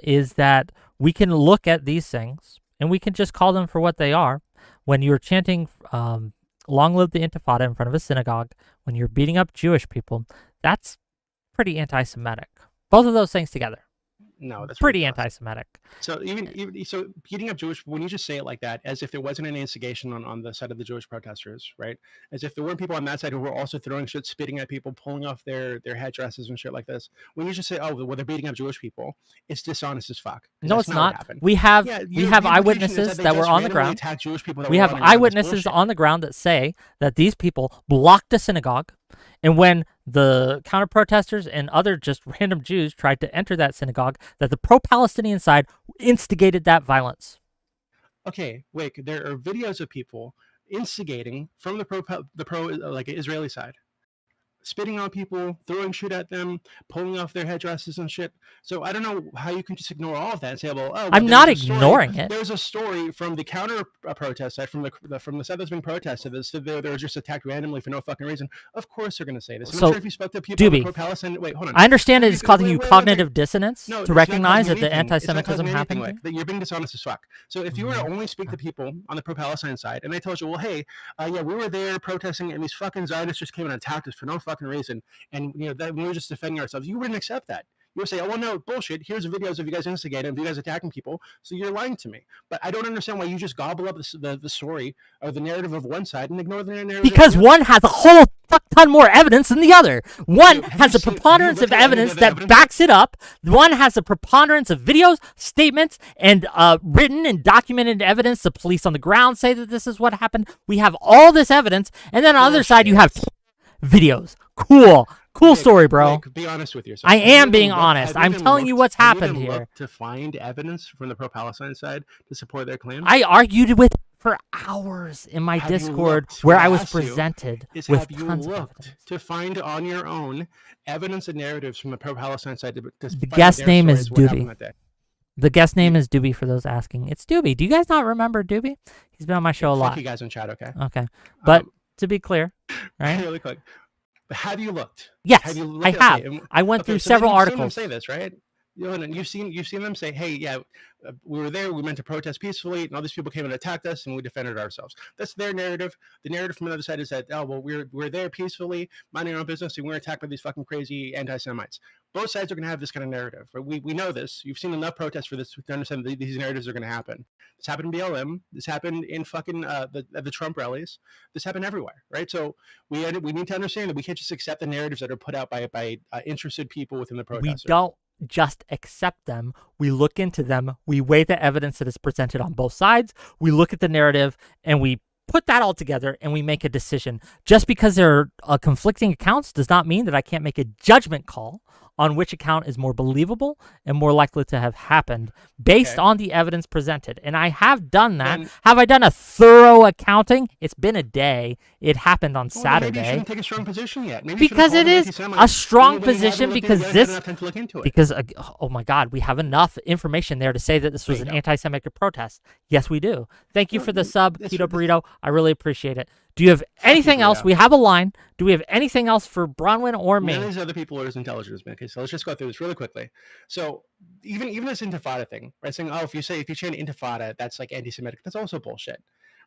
Is that we can look at these things and we can just call them for what they are. When you're chanting long live the Intifada in front of a synagogue, when you're beating up Jewish people, that's pretty anti-Semitic. Both of those things together. No, that's pretty anti-Semitic. So even beating up Jewish, when you just say it like that, as if there wasn't any instigation on the side of the Jewish protesters, right? As if there weren't people on that side who were also throwing shit, spitting at people, pulling off their headdresses and shit like this. When you just say, oh, well, they're beating up Jewish people, it's dishonest as fuck. No, it's not. We have eyewitnesses that were on the ground. We have eyewitnesses on the ground that say that these people blocked a synagogue. And when the counter-protesters and other just random Jews tried to enter that synagogue, that the pro-Palestinian side instigated that violence. Okay, wait, there are videos of people instigating from the pro Israeli side, spitting on people, throwing shit at them, pulling off their headdresses and shit. So I don't know how you can just ignore all of that and say, well, I'm not ignoring it. There's a story from the counter protest side, from the side that's being protested, that they were just attacked randomly for no fucking reason. Of course they're going to say this. I'm not sure if you spoke to people pro-Palestine. Wait, hold on. I understand it's causing you cognitive dissonance to recognize that the anti-Semitism happened. You're being dishonest as fuck. So if you were to only speak to people on the pro-Palestine side, and they told you, well, hey, we were there protesting, and these fucking Zionists just came and attacked us for no fucking reason, and that we were just defending ourselves, you wouldn't accept that. You would say, oh, well, no, bullshit. Here's videos of you guys instigating, of you guys attacking people, so you're lying to me. But I don't understand why you just gobble up the story or the narrative of one side and ignore the narrative. Because one has a whole fuck ton more evidence than the other. One has a preponderance of evidence that backs it up. One has a preponderance of videos, statements, and written and documented evidence. The police on the ground say that this is what happened. We have all this evidence. And then on the other side, you have videos. Cool story, bro. Be honest with yourself. I am being honest. I'm telling you what's happened here. To find evidence from the pro-Palestine side to support their claims? I argued with for hours in my Discord where I was presented with tons of evidence. To find on your own evidence and narratives from the pro-Palestine side to the guest name is Doobie. The guest name is Doobie for those asking. It's Doobie. Do you guys not remember Doobie? He's been on my show a lot. Fuck you guys in chat, okay? Okay. But to be clear, right? Really quick. Have you looked? Yes, I have. I went through several articles. Say this, right? And you've seen them say, "Hey, yeah, we were there. We meant to protest peacefully, and all these people came and attacked us, and we defended ourselves." That's their narrative. The narrative from the other side is that, "Oh, well, we're there peacefully, minding our own business, and we were attacked by these fucking crazy anti-Semites." Both sides are going to have this kind of narrative. But we know this. You've seen enough protests for this to understand that these narratives are going to happen. This happened in BLM. This happened in fucking the Trump rallies. This happened everywhere, right? So we need to understand that we can't just accept the narratives that are put out by interested people within the protesters. We don't just accept them. We look into them. We weigh the evidence that is presented on both sides. We look at the narrative and we put that all together and we make a decision. Just because there are conflicting accounts does not mean that I can't make a judgment call on which account is more believable and more likely to have happened based on the evidence presented. And I have done that. Have I done a thorough accounting? It's been a day. It happened on Saturday. Maybe you shouldn't take a strong position yet. Maybe because it is a strong position because oh my God, we have enough information there to say that this was an anti-Semitic protest. Yes, we do. Thank you for the sub, Keto Burrito. I really appreciate it. Do you have anything else? We have a line. Do we have anything else for Bronwyn or me? None of these other people are as intelligent as me. Okay, so let's just go through this really quickly. So even this Intifada thing, right? Saying, oh, if you chant Intifada, that's like anti-Semitic. That's also bullshit.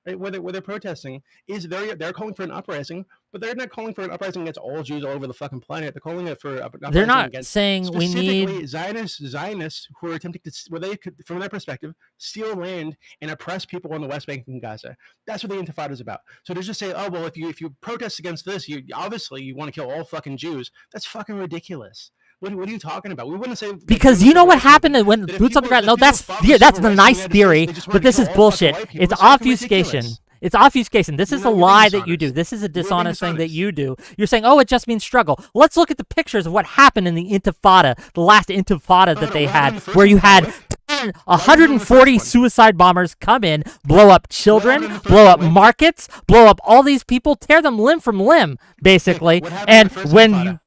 Right? Where they're protesting is they're calling for an uprising, but they're not calling for an uprising against all Jews all over the fucking planet. They're calling it for an uprising. They're not saying we need Zionists who are attempting to, where they could, from their perspective, steal land and oppress people on the West Bank and Gaza. That's what the Intifada is about. So to just say, oh well, if you protest against this, you obviously want to kill all fucking Jews. That's fucking ridiculous. What are you talking about? We wouldn't say because you know what happened when boots on the ground. No, that's the nice theory, but this is bullshit. It's obfuscation. It's obfuscation. This is a lie that you do. This is a dishonest thing that you do. You're saying, oh, it just means struggle. Let's look at the pictures of what happened in the Intifada, the last Intifada that they had, where you had 140 suicide bombers come in, blow up children, blow up markets, blow up all these people, tear them limb from limb, basically. And when you...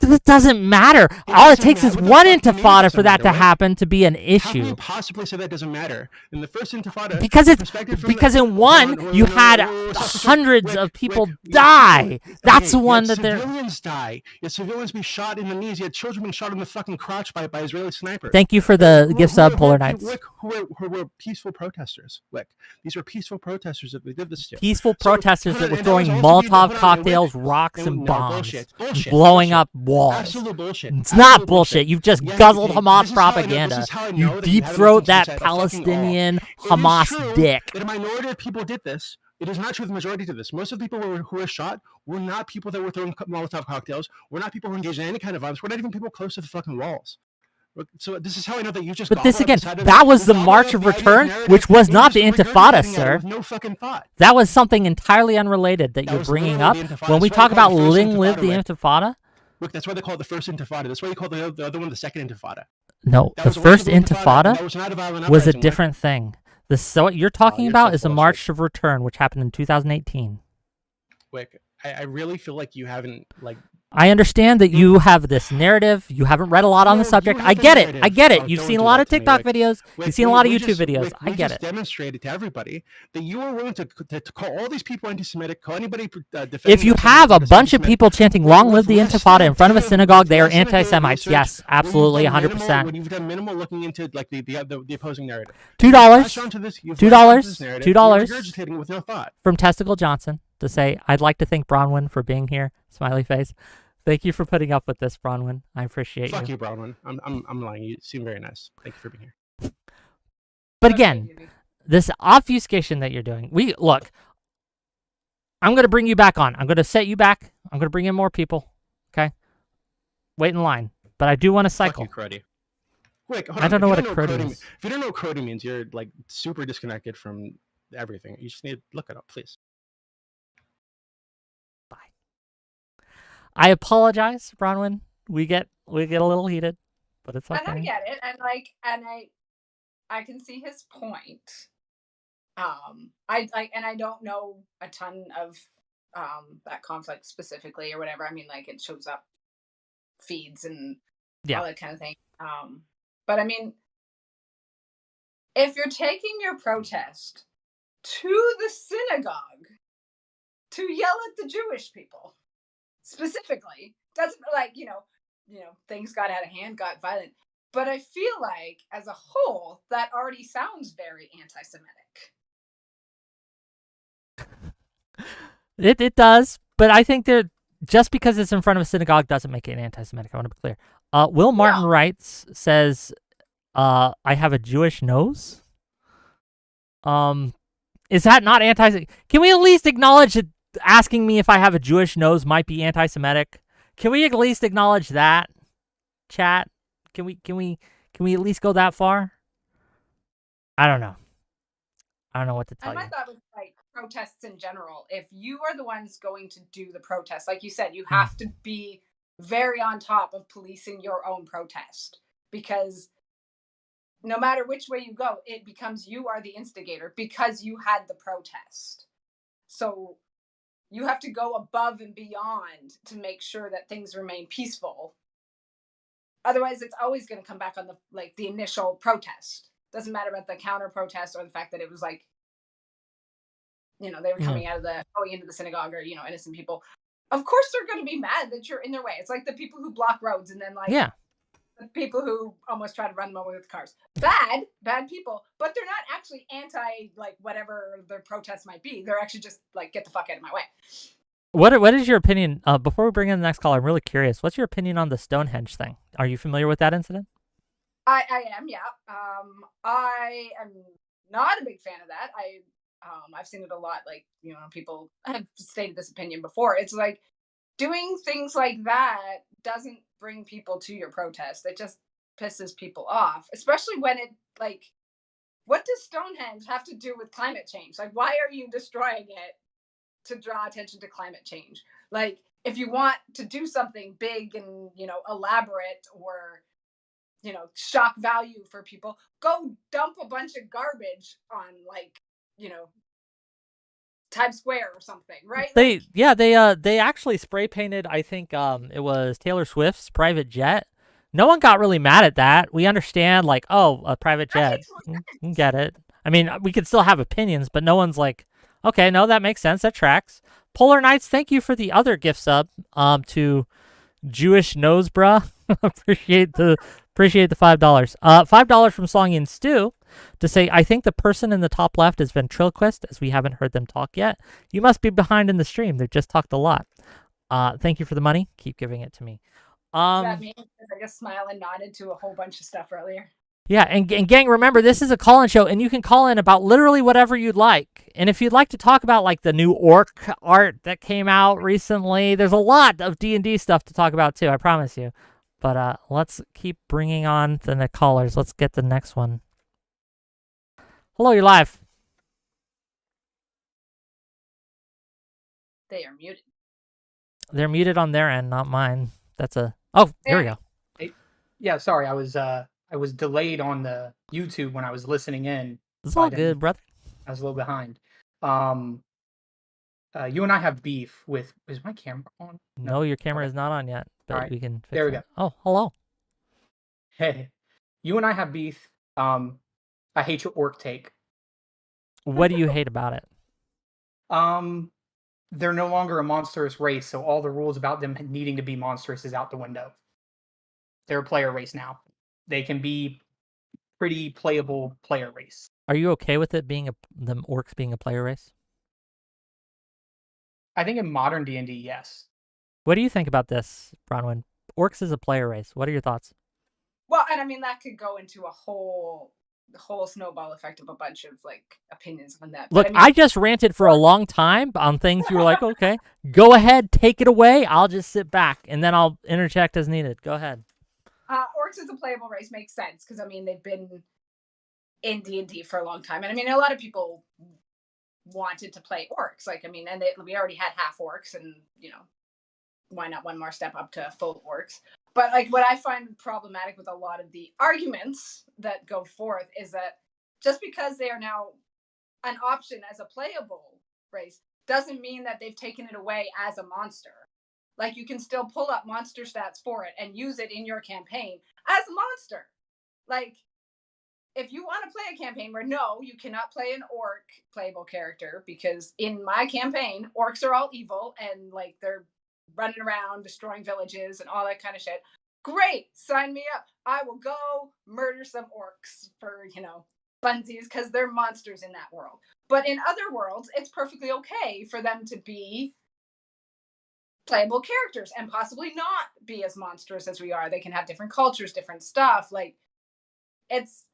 It doesn't matter. All it takes is one Intifada for that to happen to be an issue. How can you possibly say that doesn't matter? In the first Intifada, because in one you had hundreds of people die. That's the one that civilians die. You had civilians be shot in the knees. You had children being shot in the fucking crotch by Israeli snipers. Thank you for the gift sub, Polar Knights. Who were peaceful protesters. These were peaceful protesters that they did this to. Peaceful protesters that were throwing Molotov cocktails, rocks, and bombs, blowing up walls. Absolute bullshit. It's not bullshit. You've just guzzled Hamas propaganda. You deep throat that Palestinian Hamas dick. That a minority of people did this. It is not true the majority did this. Most of the people who were shot were not people that were throwing Molotov cocktails. Were not people who engaged in any kind of violence. We're not even people close to the fucking walls. So this is how I know that you just. But this again, that was the March of Return, which was not the Intifada, sir. No fucking thought. That was something entirely unrelated that you're bringing up when we talk about Ling Live the Intifada. Look, that's why they call it the first Intifada. That's why you call the other one the second Intifada. No, the first Intifada was a different thing. So what you're talking about is the March of Return, which happened in 2018. Wick, I really feel like you haven't I understand that you have this narrative. You haven't read a lot on the subject. I get it. I get it. You've seen a lot of TikTok videos. You've seen a lot of YouTube videos. I get it. Demonstrated to everybody that you are willing to call all these people anti-Semitic, call anybody if you have a bunch of people chanting "Long live the Intifada" in front of a synagogue, they are anti-Semites. Yes, absolutely, 100%. When you've done minimal looking into the opposing narrative. $2 regurgitating with no thought from Testicle Johnson to say, "I'd like to thank Bronwyn for being here." Smiley face. Thank you for putting up with this, Bronwyn. I appreciate you. Fuck you, Bronwyn. I'm lying. You seem very nice. Thank you for being here. But again, this obfuscation that you're doing. Look. I'm going to bring you back on. I'm going to set you back. I'm going to bring in more people. Okay? Wait in line. But I do want to cycle. Fuck you, Cruddy. Wait, hold on. I don't know what a Cruddy means. If you don't know what Cruddy means, you're super disconnected from everything. You just need to look it up, please. I apologize, Bronwyn. We get a little heated, but it's okay. And I get it, and I can see his point. I don't know a ton of that conflict specifically or whatever. I mean, it shows up feeds and all that kind of thing. But I mean, if you're taking your protest to the synagogue to yell at the Jewish people. Specifically, doesn't things got out of hand, got violent. But I feel like, as a whole, that already sounds very anti-Semitic. It does, but I think that just because it's in front of a synagogue doesn't make it anti-Semitic. I want to be clear. Will Martin No. writes says, "I have a Jewish nose." Is that not anti? Can we at least acknowledge that asking me if I have a Jewish nose might be anti-Semitic? Can we at least acknowledge that, chat? Can we at least go that far? I don't know. I don't know what to tell And my you. thought was like protests in general. If you are the ones going to do the protest, like you said, you have to be very on top of policing your own protest, because no matter which way you go, it becomes you are the instigator because you had the protest. So you have to go above and beyond to make sure that things remain peaceful. Otherwise, it's always going to come back on the initial protest. Doesn't matter about the counter protest or the fact that it was like, they were coming going into the synagogue, or innocent people. Of course, they're going to be mad that you're in their way. It's like the people who block roads, and then the people who almost try to run them over with cars. Bad people, but they're not actually anti whatever their protest might be. They're actually just get the fuck out of my way. What is your opinion? Before we bring in the next caller, I'm really curious. What's your opinion on the Stonehenge thing? Are you familiar with that incident? I am, yeah. I am not a big fan of that. I've seen it a lot. People have stated this opinion before. It's like doing things like that doesn't bring people to your protest. It just pisses people off, especially when what does Stonehenge have to do with climate change? Why are you destroying it to draw attention to climate change? If you want to do something big and, elaborate, or, shock value for people, go dump a bunch of garbage on Times Square or something, right? They actually spray painted, I think it was Taylor Swift's private jet. No one got really mad at that. We understand, a private jet. You get it. I mean, we could still have opinions, but no one's like, okay, no, that makes sense. That tracks. Polar Knights, thank you for the other gift sub to Jewish Nose Bruh. appreciate the $5. $5 from Songy and Stew to say, I think the person in the top left is ventriloquist, as we haven't heard them talk yet. You must be behind in the stream. They've just talked a lot. Thank you for the money. Keep giving it to me. That means I just smiled and nodded to a whole bunch of stuff earlier. Yeah, and gang, remember, this is a call-in show, and you can call in about literally whatever you'd like. And if you'd like to talk about, the new orc art that came out recently, there's a lot of D&D stuff to talk about, too, I promise you. But let's keep bringing on the callers. Let's get the next one. Hello, you're live. They are muted. They're muted on their end, not mine. Oh, here we go. Yeah, sorry, I was delayed on the YouTube when I was listening in. It's all good, brother. I was a little behind. You and I have beef with. Is my camera on? No, your camera is not on yet, but right. we can fix there we it. go. Oh, hello. Hey, you and I have beef. I hate your orc take. What do you hate about it? They're no longer a monstrous race, so all the rules about them needing to be monstrous is out the window. They're a player race now. They can be pretty playable player race. Are you okay with it being the orcs being a player race? I think in modern D&D, yes. What do you think about this, Bronwyn? Orcs is a player race. What are your thoughts? Well, and I mean, that could go into a whole snowball effect of a bunch of opinions on that. Look, I just ranted for a long time on things you were like, okay, go ahead, take it away. I'll just sit back and then I'll interject as needed. Go ahead. Orcs as a playable race makes sense because, I mean, they've been in D&D for a long time. And I mean, a lot of people wanted to play orcs. And we already had half orcs, and, why not one more step up to full orcs? But what I find problematic with a lot of the arguments that go forth is that just because they are now an option as a playable race doesn't mean that they've taken it away as a monster. You can still pull up monster stats for it and use it in your campaign as a monster. If you want to play a campaign where, no, you cannot play an orc playable character, because in my campaign, orcs are all evil and they're running around destroying villages and all that kind of shit. great, sign me up. I will go murder some orcs for, funsies, because they're monsters in that world. But in other worlds, it's perfectly okay for them to be playable characters and possibly not be as monstrous as we are. They can have different cultures, different stuff. Like, it's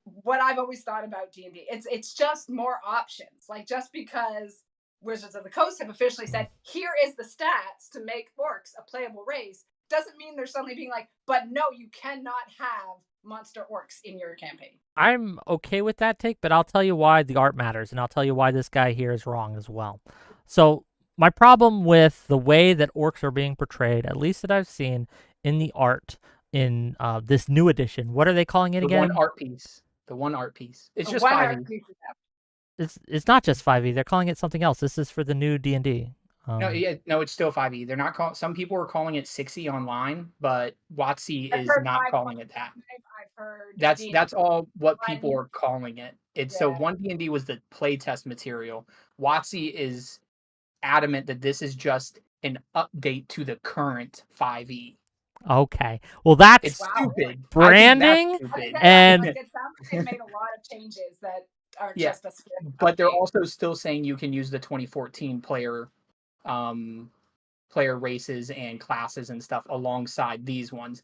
what I've always thought about D&D. It's just more options. Like, just because Wizards of the Coast have officially said, here is the stats to make orcs a playable race, doesn't mean they're suddenly being like, but no, you cannot have monster orcs in your campaign. I'm okay with that take, but I'll tell you why the art matters, and I'll tell you why this guy here is wrong as well. So my problem with the way that orcs are being portrayed, at least that I've seen in the art in this new edition, what are they calling it again? The one art piece. It's just One 5e. art piece is out. It's not just 5e. They're calling it something else. This is for the new D&D. No, it's still 5e. They're not some people are calling it 6e online, but WotC is not calling it that. I've heard that's all what people are calling it. So 1D&D was the playtest material. WotC is adamant that this is just an update to the current 5e. Okay. Well, that's It's stupid. branding, and it sounds like they made a lot of changes that are just a but they're also still saying you can use the 2014 player races and classes and stuff alongside these ones.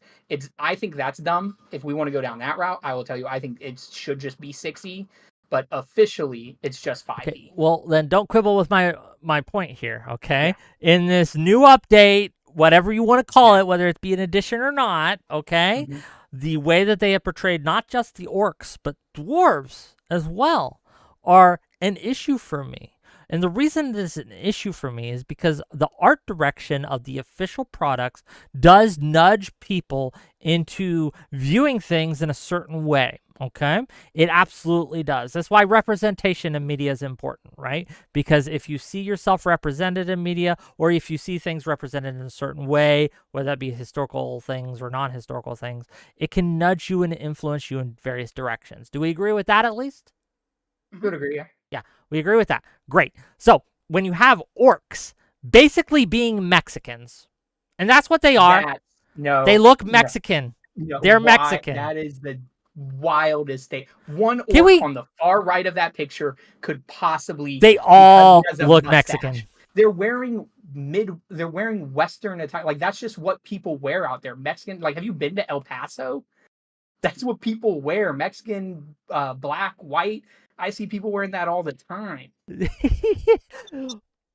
I think that's dumb. If we want to go down that route, I will tell you I think it should just be 6e, but officially it's just 5e. Okay, well, then don't quibble with my point here, okay? Yeah. In this new update, whatever you want to call it, whether it be an addition or not, okay? Mm-hmm. The way that they have portrayed not just the orcs, but dwarves as well are an issue for me. And the reason this is an issue for me is because the art direction of the official products does nudge people into viewing things in a certain way, okay? It absolutely does. That's why representation in media is important, right? Because if you see yourself represented in media, or if you see things represented in a certain way, whether that be historical things or non-historical things, it can nudge you and influence you in various directions. Do we agree with that at least? Good agree, yeah. Yeah, we agree with that. Great. So when you have orcs basically being Mexicans, and that's what they are. They look Mexican. No, they're Mexican. That is the wildest thing. One orc on the far right of that picture could possibly. They all look Mexican. They're wearing Western attire. Like, that's just what people wear out there. Mexican. Like, have you been to El Paso? That's what people wear. Mexican, black, white. I see people wearing that all the time.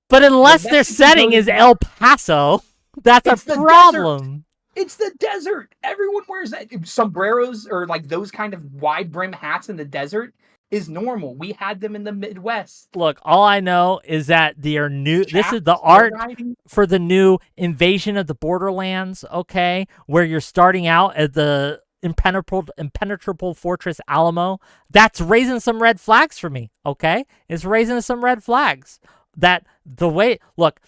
But unless their setting is El Paso, that's a problem. It's the desert. Everyone wears that. Sombreros or like those kind of wide brim hats in the desert is normal. We had them in the Midwest. Look, all I know is that they are new. This is the art for the new Invasion of the Borderlands, okay? Where you're starting out at the impenetrable fortress Alamo. That's raising some red flags for me, okay? It's raising some red flags. That the way, look,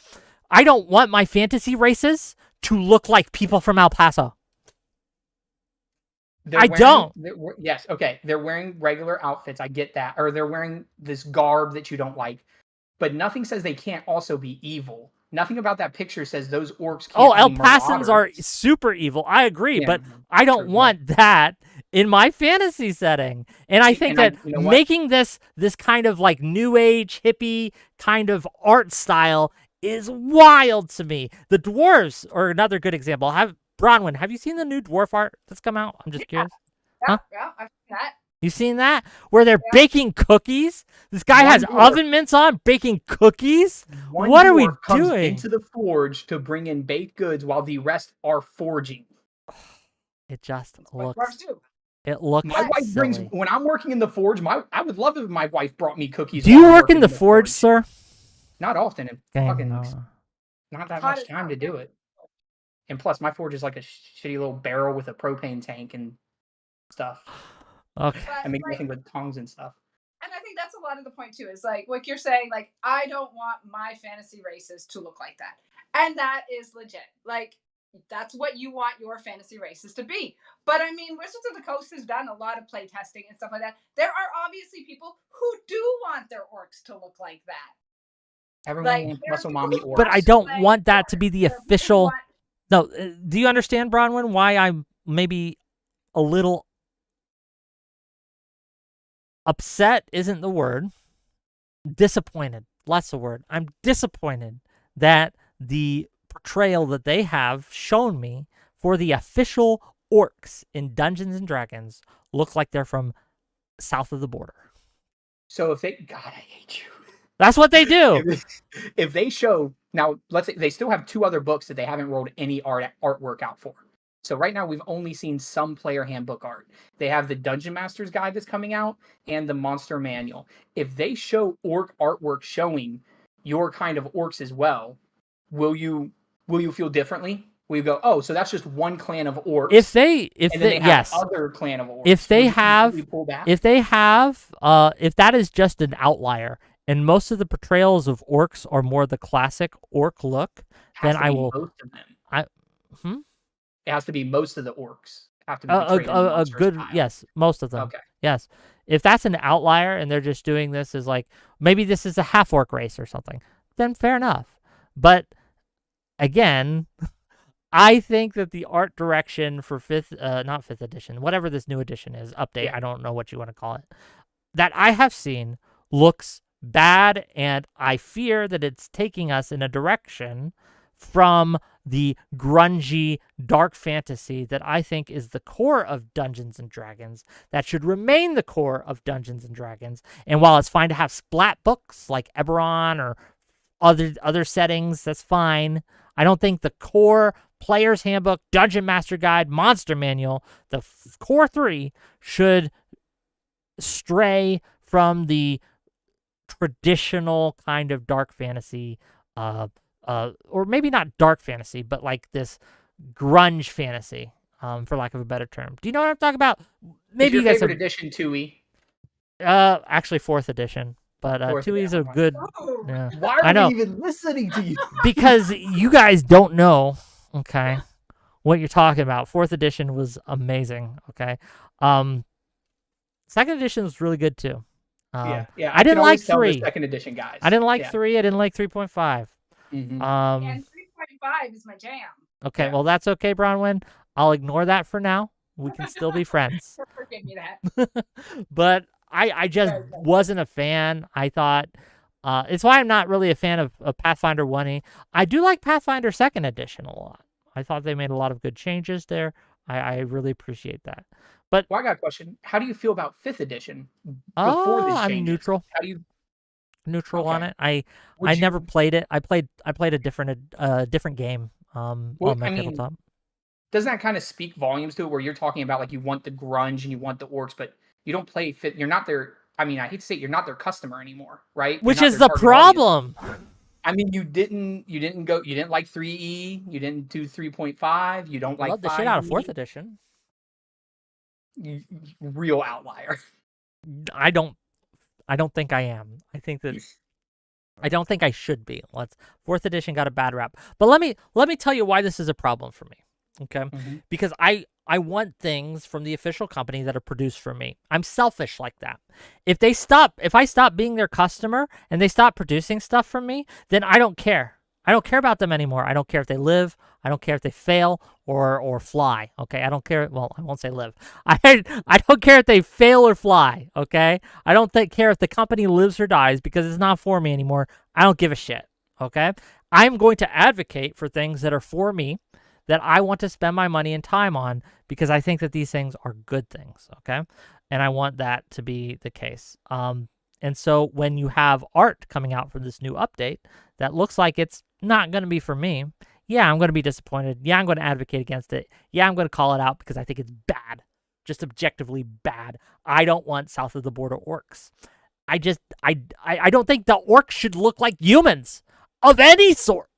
I don't want my fantasy races to look like people from El Paso. Yes, okay. They're wearing regular outfits. I get that. Or they're wearing this garb that you don't like. But nothing says they can't also be evil. Nothing about that picture says those orcs can't be El Pasans are super evil. I agree, but I don't want that in my fantasy setting. And I think that making this kind of like new age hippie kind of art style is wild to me. The dwarves are another good example. Bronwyn, have you seen the new dwarf art that's come out? I'm just curious. Yeah, I've seen that. You seen that? Where they're baking cookies? This guy has oven mitts on, baking cookies? What are we comes doing? Into the forge to bring in baked goods while the rest are forging. It just looks. It looks. My wife silly. when I'm working in the forge. I would love if my wife brought me cookies. Do you work in the forge, sir? Not often. Not that much time to do it. And plus, my forge is like a shitty little barrel with a propane tank and stuff. Okay. I make nothing but tongs and stuff. And I think that's a lot of the point too, is like what you're saying, like, I don't want my fantasy races to look like that. And that is legit. Like, that's what you want your fantasy races to be. But I mean, Wizards of the Coast has done a lot of play testing and stuff like that. There are obviously people who do want their orcs to look like that. Everyone wants muscle mommy orcs. But I don't want that to be the official No, do you understand, Bronwyn, why I'm maybe a little upset isn't the word. Disappointed. That's the word. I'm disappointed that the portrayal that they have shown me for the official orcs in Dungeons and Dragons look like they're from south of the border. So if they, God, I hate you. That's what they do. If they show, now let's say they still have 2 other books that they haven't rolled any artwork out for. So right now we've only seen some player handbook art. They have the Dungeon Master's Guide that's coming out and the Monster Manual. If they show orc artwork showing your kind of orcs as well, will you feel differently? Will you go, oh, so that's just one clan of orcs? If they have yes, other clan of orcs. if they have, if that is just an outlier, and most of the portrayals of orcs are more the classic orc look, then I will. Most of them. It has to be most of the orcs. Have to be a good style. Yes, most of them. Okay. Yes, if that's an outlier and they're just doing this as like maybe this is a half orc race or something, then fair enough. But again, I think that the art direction for not 5th edition, whatever this new edition is, update, I don't know what you want to call it, that I have seen looks bad, and I fear that it's taking us in a direction from the grungy dark fantasy that I think is the core of Dungeons and Dragons, that should remain the core of Dungeons and Dragons. And while it's fine to have splat books like Eberron or other settings, that's fine. I don't think the core Player's Handbook, Dungeon Master Guide, Monster Manual, the core 3 should stray from the traditional kind of dark fantasy, or maybe not dark fantasy, but like this grunge fantasy, for lack of a better term. Do you know what I'm talking about? Maybe your you guys favorite edition, 2E. Actually 4th edition, but 2E's a good. Yeah. Why are we even listening to you? Because you guys don't know, okay, what you're talking about. 4th edition was amazing. Okay, 2nd edition was really good too. Yeah. I didn't like 3. 2nd edition guys. I didn't like 3. I didn't like 3.5. And 3.5 is my jam. Okay, well that's okay, Bronwyn. I'll ignore that for now. We can still be friends. Forgive me that. But I just wasn't a fan. I thought it's why I'm not really a fan of Pathfinder 1E. I do like Pathfinder 2nd edition a lot. I thought they made a lot of good changes there. I really appreciate that. But I got a question. How do you feel about 5th edition before these changes? I'm neutral. How do you neutral on it? I never played it. I played a different game on my tabletop. Doesn't that kind of speak volumes to it, where you're talking about like you want the grunge and you want the orcs, but you don't play fit? You're not their. I mean, I hate to say it, you're not their customer anymore, right? Which is the problem. Audience. I mean, you didn't like 3E, you didn't do 3.5, you don't like. Love the shit out of 4th edition. Real outlier. I don't think I am. I don't think I should be. 4th edition got a bad rap. But let me tell you why this is a problem for me. Okay? Because I want things from the official company that are produced for me. I'm selfish like that. If I stop being their customer and they stop producing stuff for me, then I don't care. I don't care about them anymore. I don't care if they live. I don't care if they fail or fly. Okay, I don't care. Well, I won't say live. I don't care if they fail or fly. Okay, I don't care if the company lives or dies because it's not for me anymore. I don't give a shit. Okay, I'm going to advocate for things that are for me, that I want to spend my money and time on, because I think that these things are good things. Okay, and I want that to be the case. And so when you have art coming out from this new update that looks like it's not going to be for me, yeah, I'm going to be disappointed. Yeah, I'm going to advocate against it. Yeah, I'm going to call it out because I think it's bad, just objectively bad. I don't want south of the border orcs. I don't think the orcs should look like humans of any sort.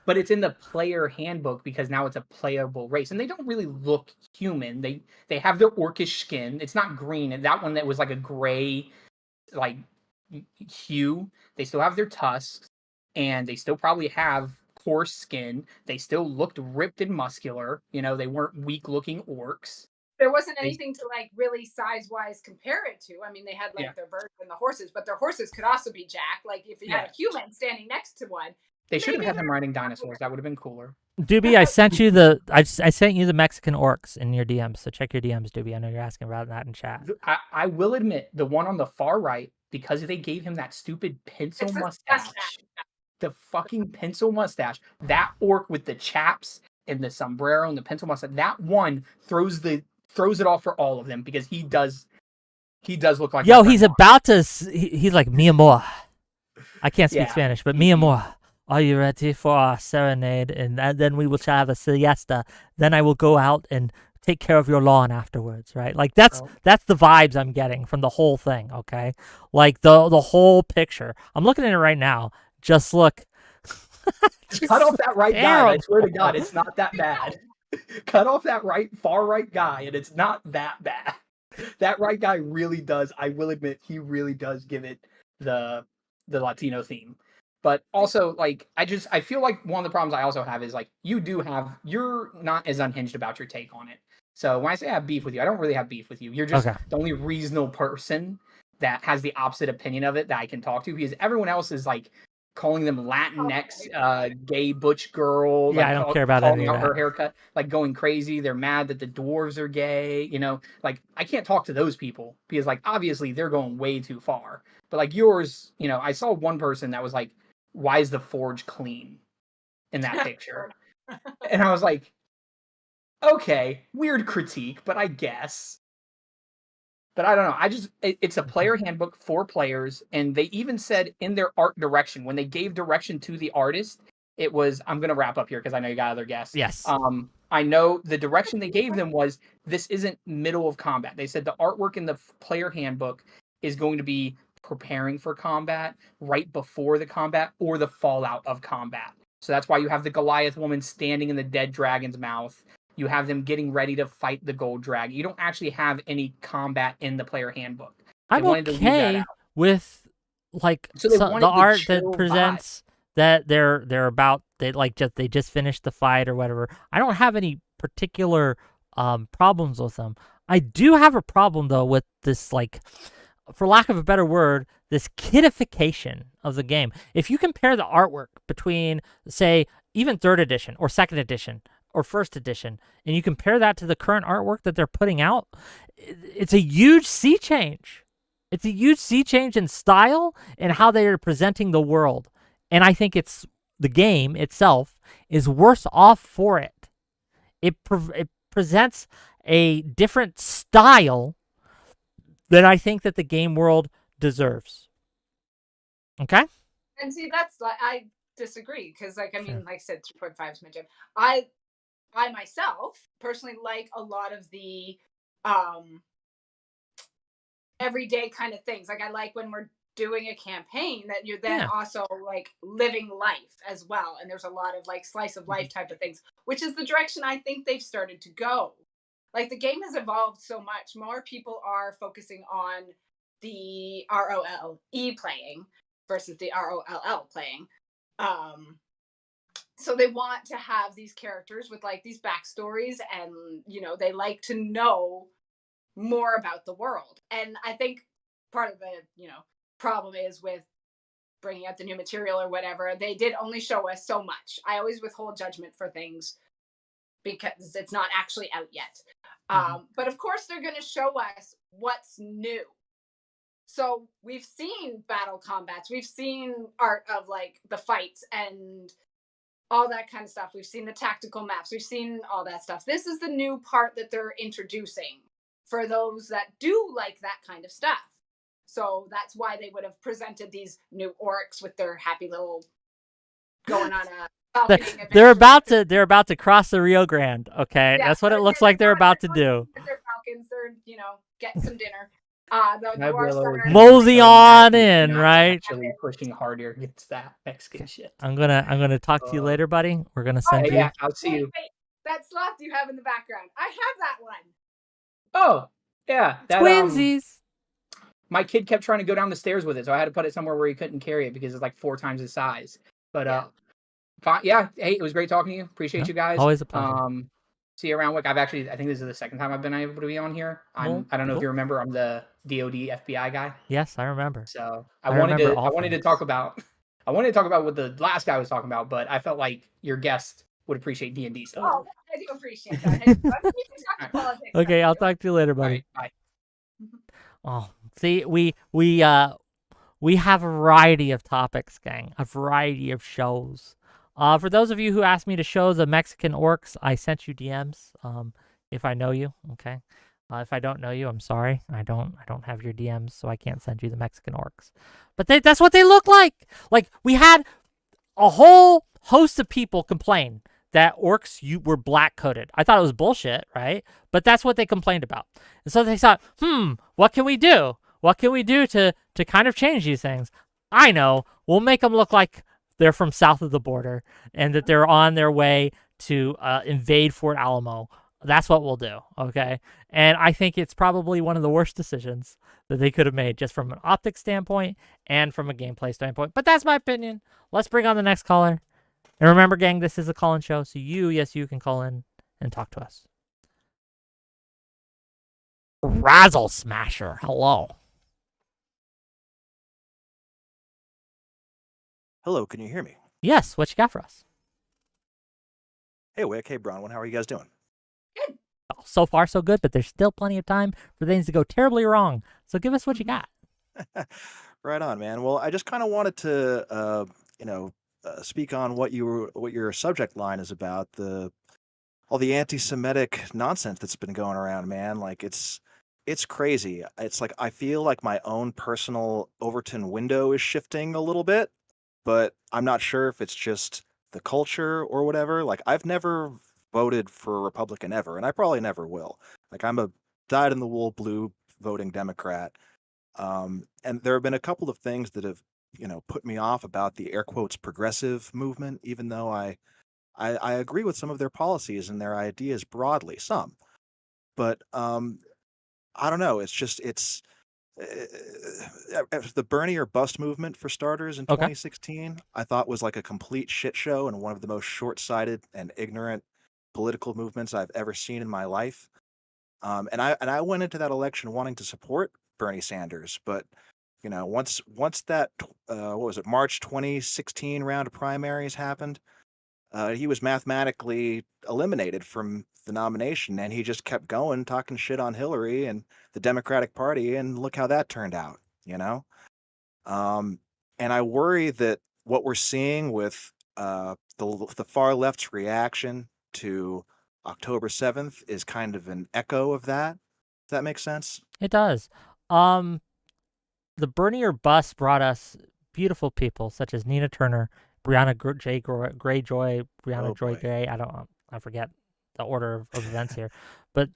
But it's in the player handbook because now it's a playable race, and they don't really look human. They have their orcish skin. It's not green, and that one that was like a gray, like hue. They still have their tusks, and they still probably have coarse skin. They still looked ripped and muscular. You know, they weren't weak-looking orcs. There wasn't anything to like really size-wise compare it to. I mean, they had like their birds and the horses, but their horses could also be jacked. Like if you had a human standing next to one. They should have had him riding dinosaurs. That would have been cooler. Doobie, I sent you the I sent you the Mexican orcs in your DMs, so check your DMs, Doobie. I know you're asking about that in chat. I will admit, the one on the far right, because they gave him that stupid pencil It's a mustache, the fucking pencil mustache, that orc with the chaps and the sombrero and the pencil mustache, that one throws it off for all of them because he does look like Yo, my he's friend Mark. about to. He's like mi amor. I can't speak Yeah. Spanish, but mi amor, are you ready for our serenade? And then we will have a siesta. Then I will go out and take care of your lawn afterwards, right? Like that's the vibes I'm getting from the whole thing. Okay, like the whole picture. I'm looking at it right now. Just look. Cut off that right guy. I swear to terrible. God, it's not that bad. Cut off that far right guy, and it's not that bad. That right guy really does. I will admit, he really does give it the Latino theme. But also, like, I feel like one of the problems I also have is like you're not as unhinged about your take on it. So when I say I have beef with you, I don't really have beef with you. You're just Okay. the only reasonable person that has the opposite opinion of it that I can talk to, because everyone else is like calling them Latinx, gay butch girl. Yeah, like, I don't care about calling any of out her that. haircut, like going crazy. They're mad that the dwarves are gay. You know, like I can't talk to those people because like obviously they're going way too far. But like yours, you know, I saw one person that was like, "Why is the forge clean?" in that picture, and I was like, "Okay, weird critique, but I guess." But I don't know. It's a player handbook for players, and they even said in their art direction, when they gave direction to the artist, it was, I'm going to wrap up here because I know you got other guests. Yes. I know the direction they gave them was, this isn't middle of combat. They said the artwork in the player handbook is going to be preparing for combat, right before the combat, or the fallout of combat. So that's why you have the Goliath woman standing in the dead dragon's mouth. You have them getting ready to fight the gold dragon. You don't actually have any combat in the player handbook. They I'm wanted to leave that okay out. with like So they the wanted the art that chill presents that they're about they just finished the fight or whatever. I don't have any particular problems with them. I do have a problem though with this, like, for lack of a better word, this kidification of the game. If you compare the artwork between, say, even 3rd edition or 2nd edition or 1st edition, and you compare that to the current artwork that they're putting out, it's a huge sea change. It's a huge sea change in style and how they are presenting the world. And I think it's the game itself is worse off for it. It presents a different style than I think that the game world deserves. Okay? And see, that's like, I disagree because, like, I mean, like I said, 3.5 is my jam. I myself personally like a lot of the everyday kind of things. Like, I like when we're doing a campaign that you're then also like living life as well, and there's a lot of like slice of life type of things, which is the direction I think they've started to go. Like, the game has evolved so much. More people are focusing on the ROLE playing versus the ROLL playing. So they want to have these characters with like these backstories, and you know, they like to know more about the world. And I think part of the, you know, problem is with bringing out the new material or whatever, they did only show us so much. I always withhold judgment for things because it's not actually out yet. But of course they're going to show us what's new. So we've seen battle combats, we've seen art of like the fights and all that kind of stuff. We've seen the tactical maps, we've seen all that stuff. This is the new part that they're introducing for those that do like that kind of stuff. So that's why they would have presented these new orcs with their happy little going on a they're about to cross the Rio Grande. Okay, that's what it looks like they're about to do. Their falcons, they're, you know, getting some dinner. Mosey on in, right? Actually pushing harder against that Mexican shit. I'm gonna talk to you later, buddy. We're gonna send you. Yeah, I'll see you. Wait, that sloth you have in the background, I have that one. Oh, yeah, that, twinsies. My kid kept trying to go down the stairs with it, so I had to put it somewhere where he couldn't carry it because it's like 4 times his size. But yeah, hey, it was great talking to you. Appreciate you guys. Always a pleasure. See you around. Like, I think this is the second time I've been able to be on here. I don't know if you remember, I'm the DoD FBI guy. Yes, I remember. So I wanted to talk about what the last guy was talking about, but I felt like your guest would appreciate D&D stuff. Oh, I do appreciate that. Hey, we can talk politics. Okay, I'll talk to you later, All buddy. right, bye. Oh, see, we have a variety of topics, gang. A variety of shows. For those of you who asked me to show the Mexican orcs, I sent you DMs. If I know you, okay. If I don't know you, I'm sorry. I don't have your DMs, so I can't send you the Mexican orcs. But that's what they look like. Like, we had a whole host of people complain that orcs were black coated. I thought it was bullshit, right? But that's what they complained about. And so they thought, what can we do? What can we do to kind of change these things? I know. We'll make them look like they're from south of the border and that they're on their way to invade Fort Alamo. That's what we'll do, okay? And I think it's probably one of the worst decisions that they could have made just from an optics standpoint and from a gameplay standpoint. But that's my opinion. Let's bring on the next caller. And remember, gang, this is a call-in show, so you can call in and talk to us. Razzle Smasher, hello. Hello, can you hear me? Yes, what you got for us? Hey, Wick. Hey, Bronwyn. How are you guys doing? Oh, so far, so good, but there's still plenty of time for things to go terribly wrong. So give us what you got. Right on, man. Well, I just kind of wanted to, speak on what your subject line is about, all the anti-Semitic nonsense that's been going around, man. Like it's crazy. It's like I feel like my own personal Overton window is shifting a little bit, but I'm not sure if it's just the culture or whatever. Like I've never voted for a Republican ever, and I probably never will. Like I'm a dyed-in-the-wool blue voting Democrat. And there have been a couple of things that have, put me off about the air quotes progressive movement, even though I agree with some of their policies and their ideas broadly, some. But I don't know. It's the Bernie or bust movement for starters in Okay. 2016. I thought was like a complete shit show and one of the most short-sighted and ignorant political movements I've ever seen in my life. And I went into that election wanting to support Bernie Sanders, but once that what was it, March 2016 round of primaries happened, he was mathematically eliminated from the nomination, and he just kept going talking shit on Hillary and the Democratic Party, and look how that turned out. And I worry that what we're seeing with the far left's reaction to October 7th is kind of an echo of that. Does that make sense? It does. The Bernie or bust brought us beautiful people such as Nina Turner, Brianna Greyjoy, Brianna Joy boy. Gray. I forget the order of events here, but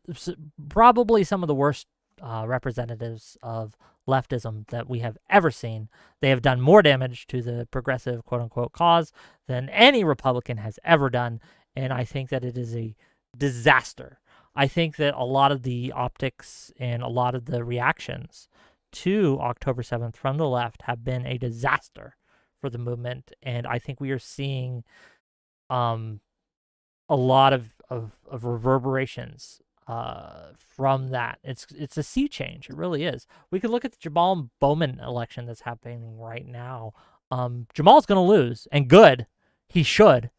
probably some of the worst representatives of leftism that we have ever seen. They have done more damage to the progressive quote-unquote cause than any Republican has ever done, and I think that it is a disaster. I think that a lot of the optics and a lot of the reactions to October 7th from the left have been a disaster for the movement, and I think we are seeing a lot of reverberations from that. It's a sea change. It really is. We could look at the Jamal Bowman election that's happening right now. Jamal's going to lose, and good. He should,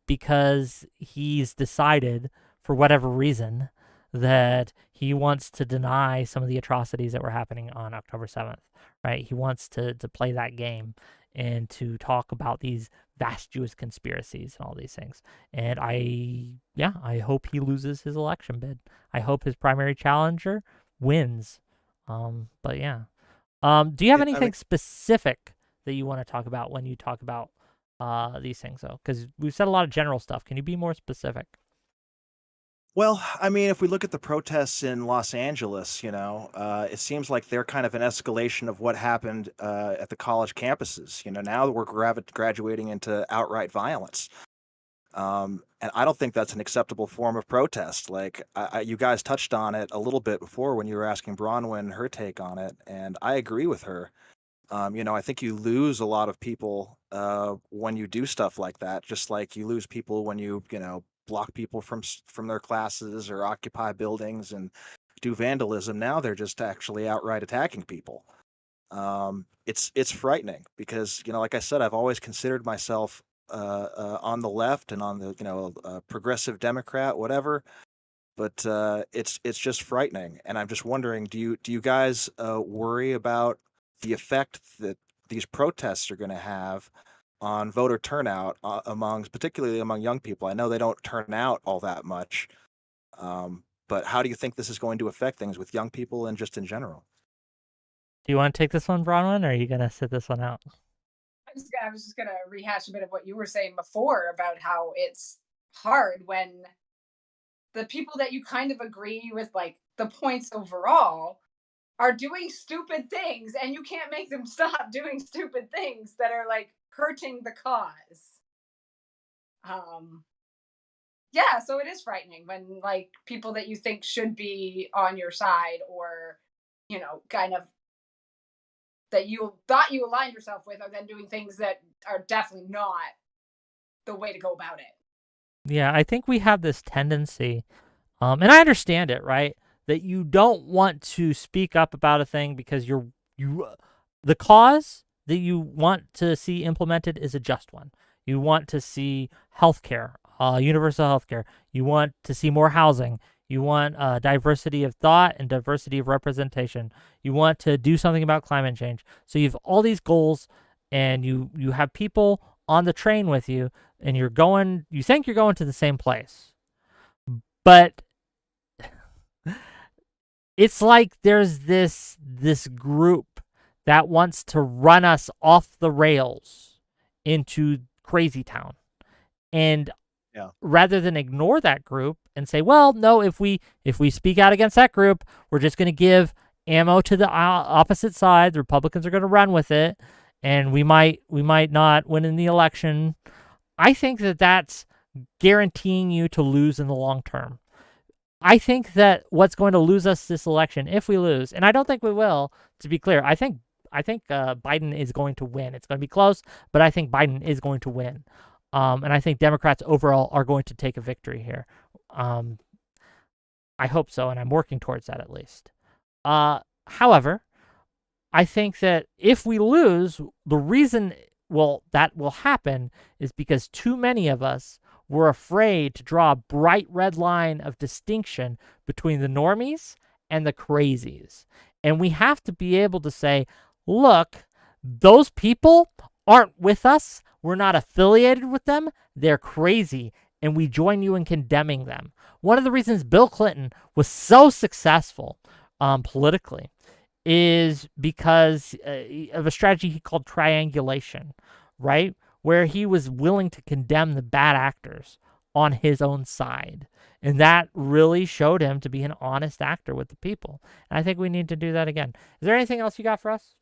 because he's decided, for whatever reason, that he wants to deny some of the atrocities that were happening on October 7th, right? He wants to play that game and to talk about these vast Jewish conspiracies and all these things. And I hope he loses his election bid. I hope his primary challenger wins. But yeah. Do you have anything specific that you want to talk about when you talk about these things, though? Because we've said a lot of general stuff. Can you be more specific? Well, I mean, if we look at the protests in Los Angeles, it seems like they're kind of an escalation of what happened at the college campuses. Now that we're graduating into outright violence. And I don't think that's an acceptable form of protest. Like, you guys touched on it a little bit before when you were asking Bronwyn her take on it, and I agree with her. I think you lose a lot of people when you do stuff like that, just like you lose people when you block people from their classes or occupy buildings and do vandalism. Now they're just actually outright attacking people. It's frightening because, like I said, I've always considered myself on the left and on the progressive Democrat, whatever. But it's just frightening, and I'm just wondering, do you guys worry about the effect that these protests are going to have on voter turnout particularly among young people? I know they don't turn out all that much, but how do you think this is going to affect things with young people and just in general? Do you want to take this one, Bronwyn, or are you gonna sit this one out? I was just gonna rehash a bit of what you were saying before about how it's hard when the people that you kind of agree with, like the points overall, are doing stupid things, and you can't make them stop doing stupid things that are like hurting the cause. Yeah, so it is frightening when like people that you think should be on your side, or kind of that you thought you aligned yourself with, are then doing things that are definitely not the way to go about it. Yeah, I think we have this tendency, and I understand it, right? That you don't want to speak up about a thing because the cause that you want to see implemented is a just one. You want to see healthcare, universal healthcare. You want to see more housing. You want diversity of thought and diversity of representation. You want to do something about climate change. So you have all these goals, and you have people on the train with you, and you think you're going to the same place. But it's like there's this group that wants to run us off the rails into crazy town. And rather than ignore that group and say, well, no, if we speak out against that group, we're just going to give ammo to the opposite side. The Republicans are going to run with it, and we might not win in the election. I think that that's guaranteeing you to lose in the long term. I think that what's going to lose us this election, if we lose, and I don't think we will, to be clear, I think Biden is going to win. It's going to be close, but I think Biden is going to win. And I think Democrats overall are going to take a victory here. I hope so, and I'm working towards that at least. However, I think that if we lose, the reason that will happen is because too many of us were afraid to draw a bright red line of distinction between the normies and the crazies. And we have to be able to say, look, those people aren't with us. We're not affiliated with them. They're crazy, and we join you in condemning them. One of the reasons Bill Clinton was so successful politically is because of a strategy he called triangulation, right? Where he was willing to condemn the bad actors on his own side. And that really showed him to be an honest actor with the people. And I think we need to do that again. Is there anything else you got for us?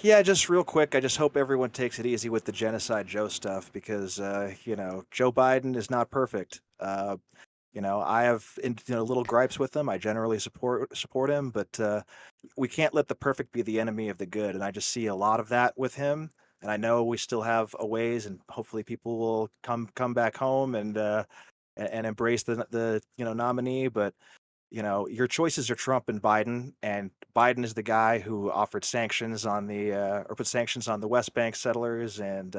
Yeah, just real quick. I just hope everyone takes it easy with the Genocide Joe stuff because, Joe Biden is not perfect. I have little gripes with him. I generally support him, but we can't let the perfect be the enemy of the good. And I just see a lot of that with him. And I know we still have a ways, and hopefully people will come back home and embrace the nominee. But your choices are Trump and Biden is the guy who offered sanctions on or put sanctions on the West Bank settlers and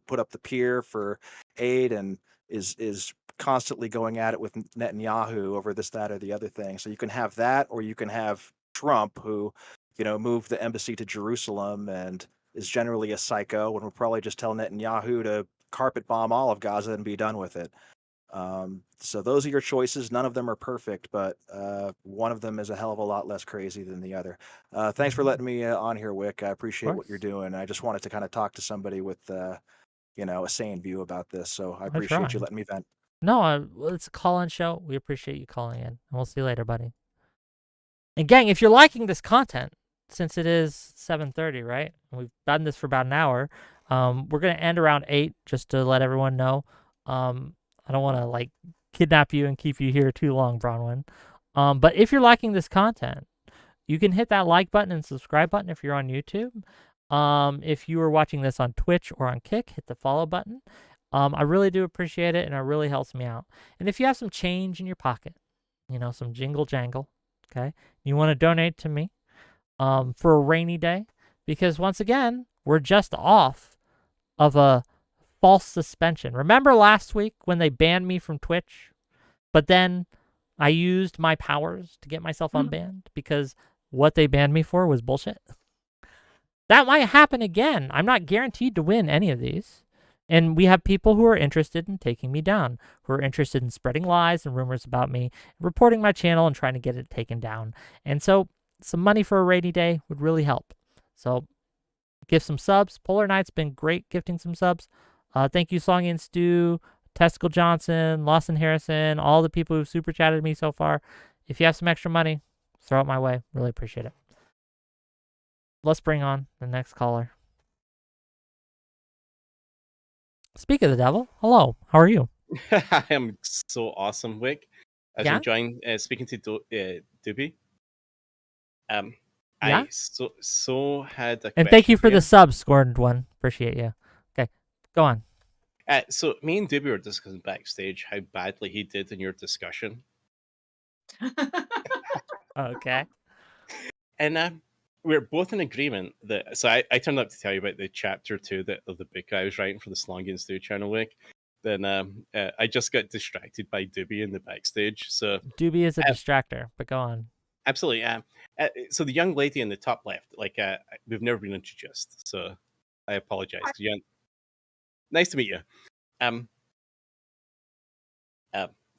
put up the pier for aid, and is constantly going at it with Netanyahu over this, that, or the other thing. So you can have that, or you can have Trump, who moved the embassy to Jerusalem and is generally a psycho, and will probably just tell Netanyahu to carpet bomb all of Gaza and be done with it. So those are your choices. None of them are perfect, but one of them is a hell of a lot less crazy than the other. Thanks for letting me on here, Wick. I appreciate what you're doing. I just wanted to kind of talk to somebody with a sane view about this. So I appreciate you letting me vent. No, it's a call-in show. We appreciate you calling in, and we'll see you later, buddy. And gang, if you're liking this content, since it is 7:30, right? We've done this for about an hour. We're gonna end around 8, just to let everyone know. I don't want to kidnap you and keep you here too long, Bronwyn. But if you're liking this content, you can hit that like button and subscribe button if you're on YouTube. If you are watching this on Twitch or on Kick, hit the follow button. I really do appreciate it, and it really helps me out. And if you have some change in your pocket, some jingle jangle, okay, you want to donate to me for a rainy day, because once again, we're just off of a false suspension. Remember last week when they banned me from Twitch, but then I used my powers to get myself unbanned because what they banned me for was bullshit? That might happen again. I'm not guaranteed to win any of these. And we have people who are interested in taking me down, who are interested in spreading lies and rumors about me, reporting my channel and trying to get it taken down. And so some money for a rainy day would really help. So give some subs. Polar Knight's been great gifting some subs. Thank you, Songy and Stu, Testicle Johnson, Lawson Harrison, all the people who've super chatted me so far. If you have some extra money, throw it my way. Really appreciate it. Let's bring on the next caller. Speak of the devil. Hello. How are you? I am so awesome, Wick. I was Yeah? enjoying speaking to Doobie. Yeah? I so had a And thank you for question the sub, Scorned One. Appreciate you. Okay, go on. So me and Doobie were discussing backstage how badly he did in your discussion, Okay. and we're both in agreement that. So I turned up to tell you about the chapter 2 of the book I was writing for the Slongy and Stew channel, Wick. Then I just got distracted by Doobie in the backstage. So Doobie is a distractor, but go on. absolutely. So the young lady in the top left, we've never been introduced, so I apologize. Nice to meet you.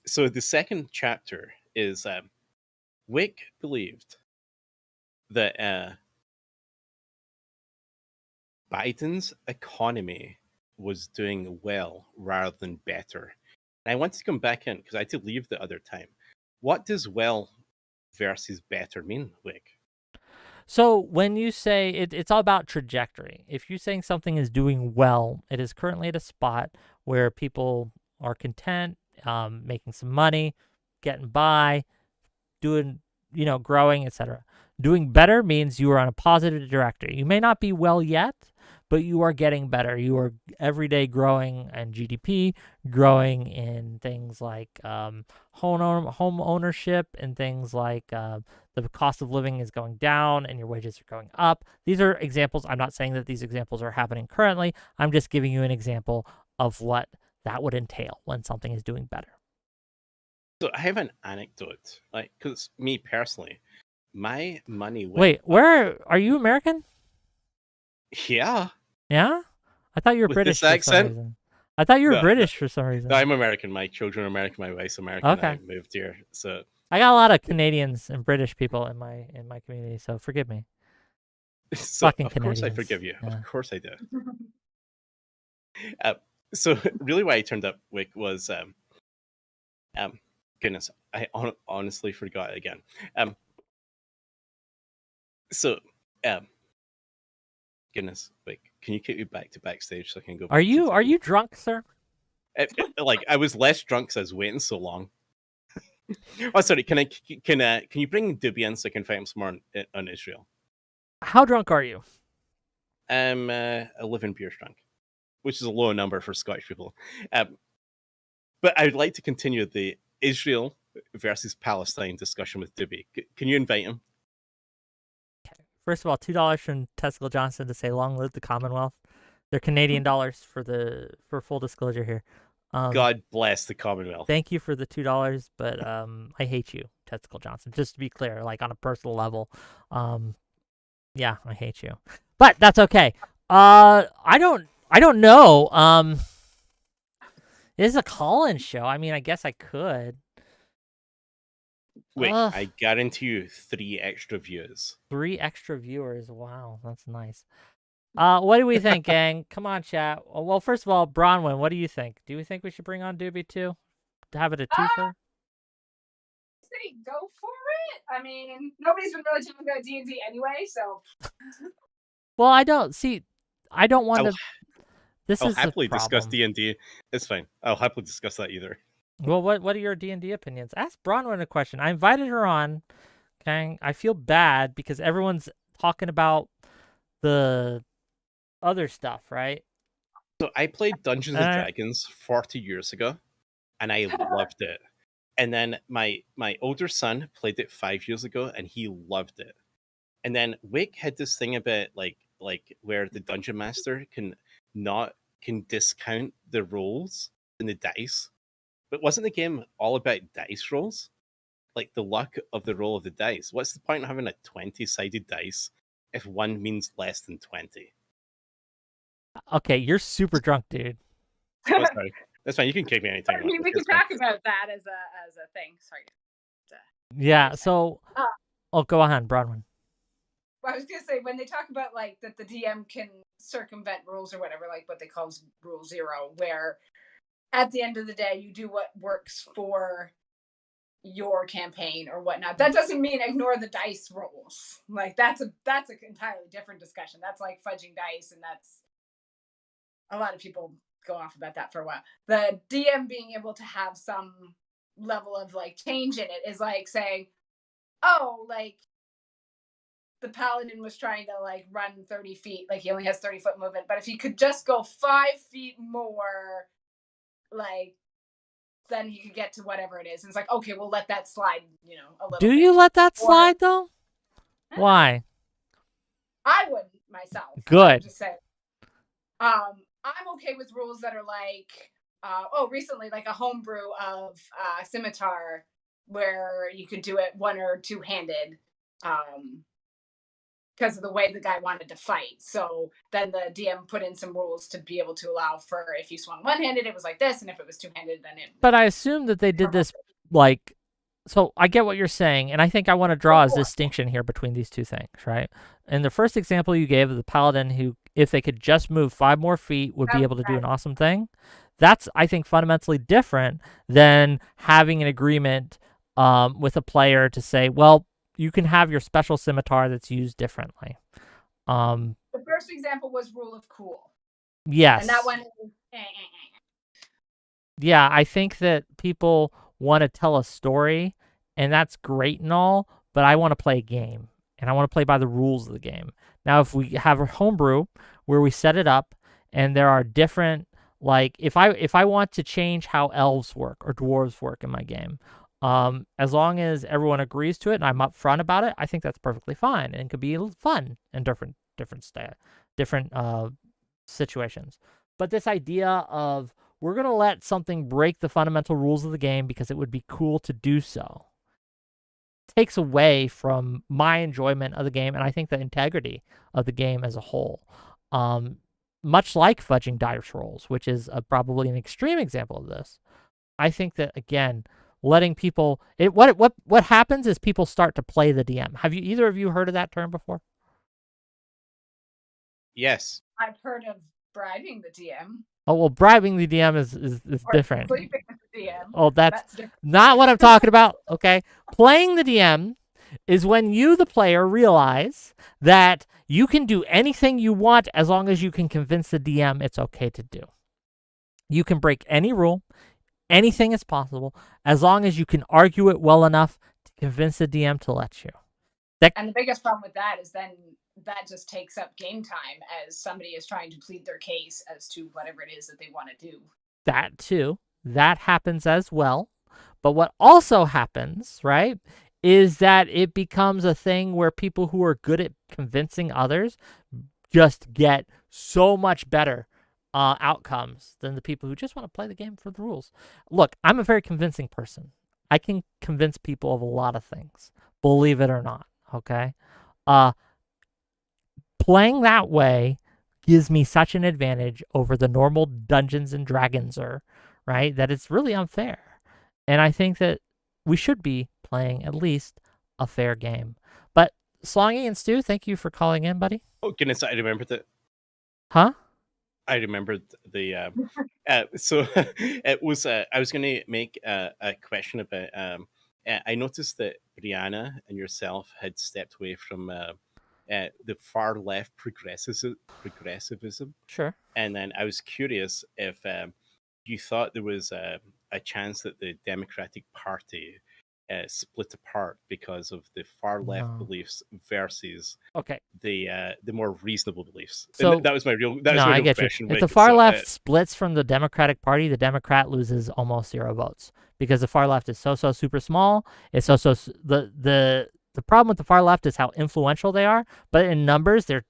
So the second chapter is Wick believed that Biden's economy was doing well rather than better. And I wanted to come back in because I had to leave the other time. What does well versus better mean, Wick? So when you say it's all about trajectory. If you're saying something is doing well, it is currently at a spot where people are content, making some money, getting by, doing, growing, etc. Doing better means you are on a positive trajectory. You may not be well yet, but you are getting better. You are every day growing in GDP, growing in things like home ownership, and things like the cost of living is going down and your wages are going up. These are examples. I'm not saying that these examples are happening currently. I'm just giving you an example of what that would entail when something is doing better. So I have an anecdote, because me personally, my money went Wait, where are you American? Yeah. Yeah? I thought you were With British this for accent? some reason. I thought you were No, British for some reason. No, I'm American. My children are American. My wife's American. Okay. I moved here, so I got a lot of Canadians and British people in my community, so forgive me. Fucking of course I Canadians. forgive you. Yeah. Of course I do. So really, why I turned up, Wick, was goodness, I honestly forgot again. Goodness, Wick, can you keep me back to backstage so I can go? Are you drunk, sir? I was less drunk because I was waiting so long. Oh, sorry. Can you bring Doobie in so I can find him some more on Israel? How drunk are you? I'm 11 beers drunk, which is a low number for Scottish people. But I would like to continue the Israel versus Palestine discussion with Doobie. Can you invite him? First of all, $2 from Testicle Johnson to say long live the Commonwealth. They're Canadian dollars for full disclosure here. God bless the Commonwealth. Thank you for the $2, but I hate you, Testicle Johnson. Just to be clear, like on a personal level, yeah, I hate you. But that's okay. I don't know. It is a call-in show. I mean, I guess I could. Wait, I guarantee you 3 extra views. 3 extra viewers. Wow, that's nice. What do we think, gang? Come on, chat. Well, first of all, Bronwyn, what do you think? Do you think we should bring on Doobie too? To have it a twofer? Say go for it. I mean, nobody's been really talking about D&D anyway, so. Well, I don't want to. I'll happily discuss D&D. It's fine. I'll happily discuss that either. Well, what are your D&D opinions? Ask Bronwyn a question. I invited her on. Okay, I feel bad because everyone's talking about the other stuff, right? So I played Dungeons and Dragons 40 years ago, and I loved it. And then my older son played it 5 years ago, and he loved it. And then Wick had this thing about like where the dungeon master can not can discount the rolls in the dice. But wasn't the game all about dice rolls? Like the luck of the roll of the dice. What's the point of having a 20-sided dice if one means less than 20? Okay, you're super drunk, dude. Oh, sorry. That's fine. You can kick me anytime. I mean, we can talk about that as a thing. Sorry. Yeah. So, go ahead, Bronwyn. I was gonna say, when they talk about like that the DM can circumvent rules or whatever, like what they call Rule 0, where at the end of the day you do what works for your campaign or whatnot. That doesn't mean ignore the dice rolls. Like that's an entirely different discussion. That's like fudging dice, and that's a lot of people go off about that for a while. The DM being able to have some level of like change in it is like saying, oh, like the paladin was trying to like run 30 feet, like he only has 30-foot movement, but if he could just go 5 feet more, like then he could get to whatever it is. And it's like, okay, we'll let that slide, a little Do bit. you let that slide though? Why? I wouldn't myself. Good. I'm just saying. I'm okay with rules that are like, recently, like a homebrew of Scimitar, where you could do it one or two-handed, because of the way the guy wanted to fight. So then the DM put in some rules to be able to allow for if you swung one-handed, it was like this, and if it was two-handed, then it. But I assume that they did this like. So I get what you're saying, and I think I want to draw a distinction here between these two things, right? In the first example you gave of the paladin who, if they could just move 5 more feet, would be able to do an awesome thing. That's, I think, fundamentally different than having an agreement with a player to say, well, you can have your special scimitar that's used differently. The first example was Rule of Cool. Yes. And that one is... Yeah, I think that people want to tell a story, and that's great and all, but I want to play a game, and I want to play by the rules of the game. Now, if we have a homebrew where we set it up, and there are different, like, if I want to change how elves work or dwarves work in my game, as long as everyone agrees to it and I'm upfront about it, I think that's perfectly fine, and it could be fun in different situations. But this idea of we're going to let something break the fundamental rules of the game because it would be cool to do so takes away from my enjoyment of the game, and I think the integrity of the game as a whole. Much like fudging dice rolls, which is probably an extreme example of this. I think that, again, letting people... What happens is people start to play the DM. Have you either of you heard of that term before? Yes. I've heard of bribing the DM. Oh, well, bribing the DM is different. Sleeping with the DM. Oh, that's not what I'm talking about, okay? Playing the DM is when you, the player, realize that you can do anything you want as long as you can convince the DM it's okay to do. You can break any rule. Anything is possible as long as you can argue it well enough to convince the DM to let you. And the biggest problem with that is then that just takes up game time as somebody is trying to plead their case as to whatever it is that they want to do. That too. That happens as well. But what also happens, right, is that it becomes a thing where people who are good at convincing others just get so much better outcomes than the people who just want to play the game for the rules. Look, I'm a very convincing person. I can convince people of a lot of things, believe it or not, okay? Playing that way gives me such an advantage over the normal Dungeons and Dragonser, right, that it's really unfair. And I think that we should be playing at least a fair game. But Slongy and Stu, thank you for calling in, buddy. Oh, goodness, I remembered that. Huh? I remembered the... so it was... I was going to make a question about... I noticed that Brianna and yourself had stepped away from... the far left progressivism. Sure. And then I was curious if you thought there was a chance that the Democratic Party split apart because of the far left beliefs versus the more reasonable beliefs. So and that was my real question. If right? the far left splits from the Democratic Party, the Democrat loses almost 0 votes because the far left is so super small. It's the problem with the far left is how influential they are, but in numbers they're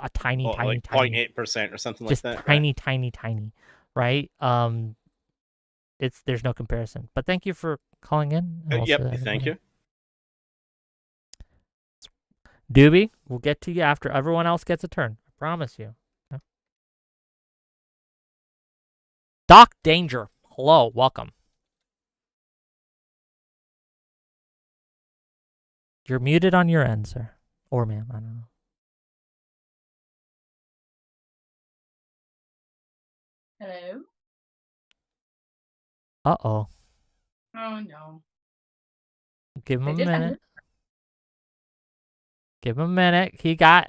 a tiny, What, tiny, like tiny, 0.8% or something just like that. tiny, tiny, tiny, right? There's no comparison. But thank you for calling in. And we'll see Yep, that thank everybody. you. Doobie, we'll get to you after everyone else gets a turn. I promise you. Okay. Doc Danger, hello, welcome. You're muted on your end, sir. Or ma'am, I don't know. Hello? Uh-oh. Oh, no. Give him I a did minute. Give him a minute.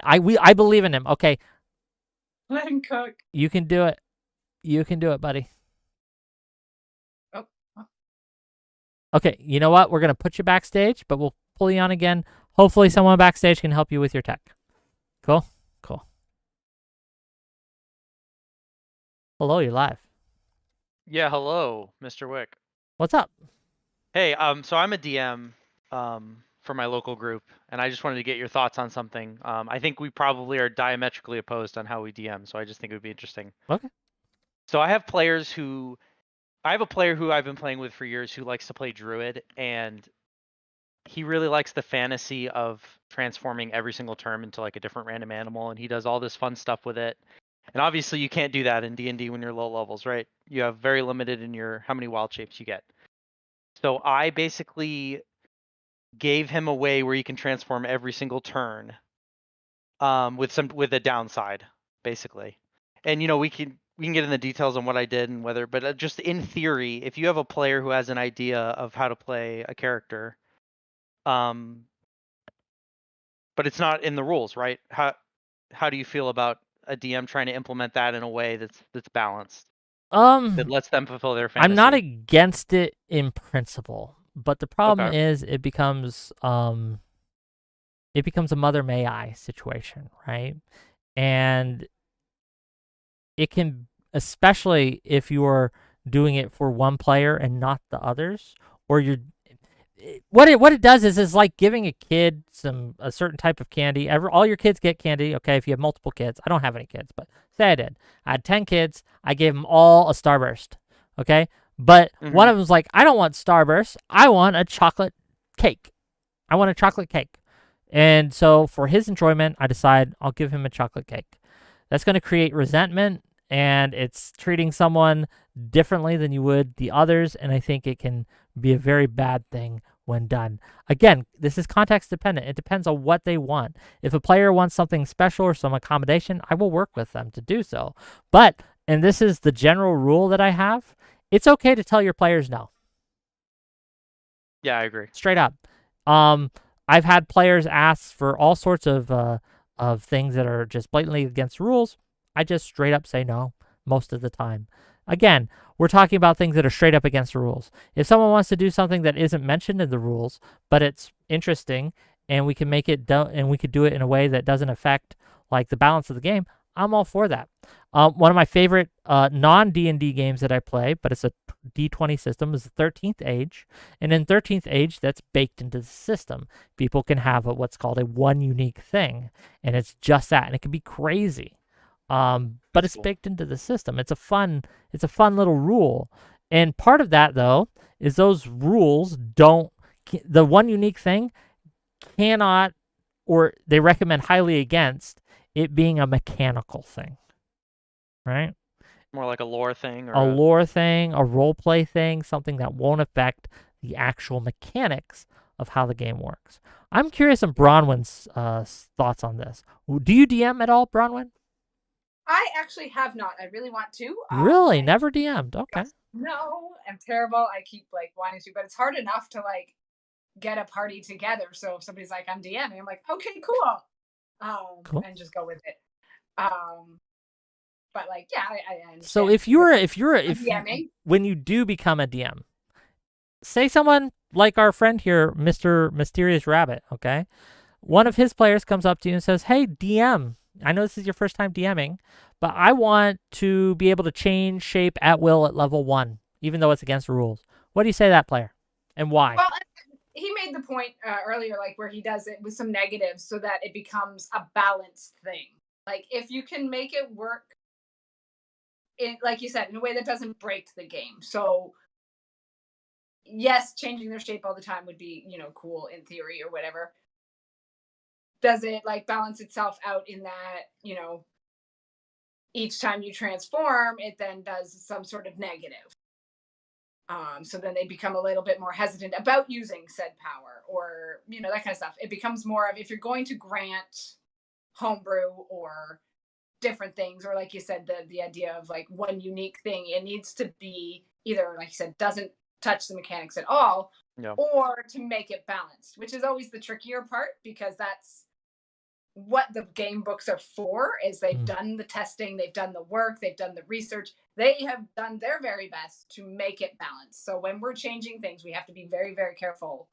I believe in him. Okay, Let him cook. you can do it. You can do it, buddy. Oh. Okay, you know what? We're going to put you backstage, but we'll pull you on again. Hopefully someone backstage can help you with your tech. Cool? Cool. Hello, you're live. Yeah, hello, Mr. Wick. What's up? Hey, so I'm a DM for my local group, and I just wanted to get your thoughts on something. I think we probably are diametrically opposed on how we DM, so I just think it would be interesting. Okay. So I have a player who I've been playing with for years who likes to play Druid, and he really likes the fantasy of transforming every single term into like a different random animal, and he does all this fun stuff with it. And obviously you can't do that in D&D when you're low levels, right? You have very limited in your how many wild shapes you get. So I basically gave him a way where he can transform every single turn, with a downside, basically. And we can get in the details on what I did and whether, but just in theory, if you have a player who has an idea of how to play a character, but it's not in the rules, right? How do you feel about a DM trying to implement that in a way that's balanced, that lets them fulfill their fantasy? I'm not against it in principle, but the problem Okay. is it becomes a Mother May I situation, right? And it can, especially if you're doing it for one player and not the others, or what it does is like giving a kid a certain type of candy. All your kids get candy, okay? If you have multiple kids, I don't have any kids, but say I did. I had 10 kids. I gave them all a Starburst, okay? But one of them's like, I don't want Starburst. I want a chocolate cake. I want a chocolate cake. And so for his enjoyment, I decide I'll give him a chocolate cake. That's going to create resentment, and it's treating someone differently than you would the others, and I think it can be a very bad thing when done. Again, this is context dependent. It depends on what they want. If a player wants something special or some accommodation, I will work with them to do so. But, and this is the general rule that I have, it's okay to tell your players no. Yeah, I agree. Straight up. I've had players ask for all sorts of things that are just blatantly against rules. I just straight up say no most of the time. Again, we're talking about things that are straight up against the rules. If someone wants to do something that isn't mentioned in the rules, but it's interesting, and we can make it and we could do it in a way that doesn't affect like the balance of the game, I'm all for that. One of my favorite non-D&D games that I play, but it's a D20 system, is the 13th Age. And in 13th Age, that's baked into the system. People can have what's called a one unique thing, and it's just that, and it can be crazy. But it's baked into the system. It's a fun little rule. And part of that, though, is those rules the one unique thing cannot, or they recommend highly against it being a mechanical thing, right? More like a lore thing, or a lore thing, a role play thing, something that won't affect the actual mechanics of how the game works. I'm curious on Bronwyn's thoughts on this. Do you DM at all, Bronwyn? I actually have not. I really want to. Really? Never DM'd? Okay. No, I'm terrible. I keep like wanting to, but it's hard enough to like get a party together. So if somebody's like, I'm DMing, I'm like, okay, cool. Cool. And just go with it. But like, yeah, I understand. So when you do become a DM, say someone like our friend here, Mr. Mysterious Rabbit, okay? One of his players comes up to you and says, hey, DM, I know this is your first time DMing, but I want to be able to change shape at will at level 1, even though it's against the rules. What do you say to that player, and why? Well, he made the point earlier, like where he does it with some negatives so that it becomes a balanced thing. Like, if you can make it work, like you said, in a way that doesn't break the game. So, yes, changing their shape all the time would be, cool in theory or whatever. Does it, like, balance itself out in that, each time you transform, it then does some sort of negative. So then they become a little bit more hesitant about using said power, or that kind of stuff. It becomes more of, if you're going to grant homebrew or different things, or like you said, the idea of like one unique thing, it needs to be either, like you said, doesn't touch the mechanics at all, or to make it balanced, which is always the trickier part, because that's what the game books are for. Is they've done the testing, they've done the work, they've done the research, they have done their very best to make it balanced. So when we're changing things, we have to be very, very careful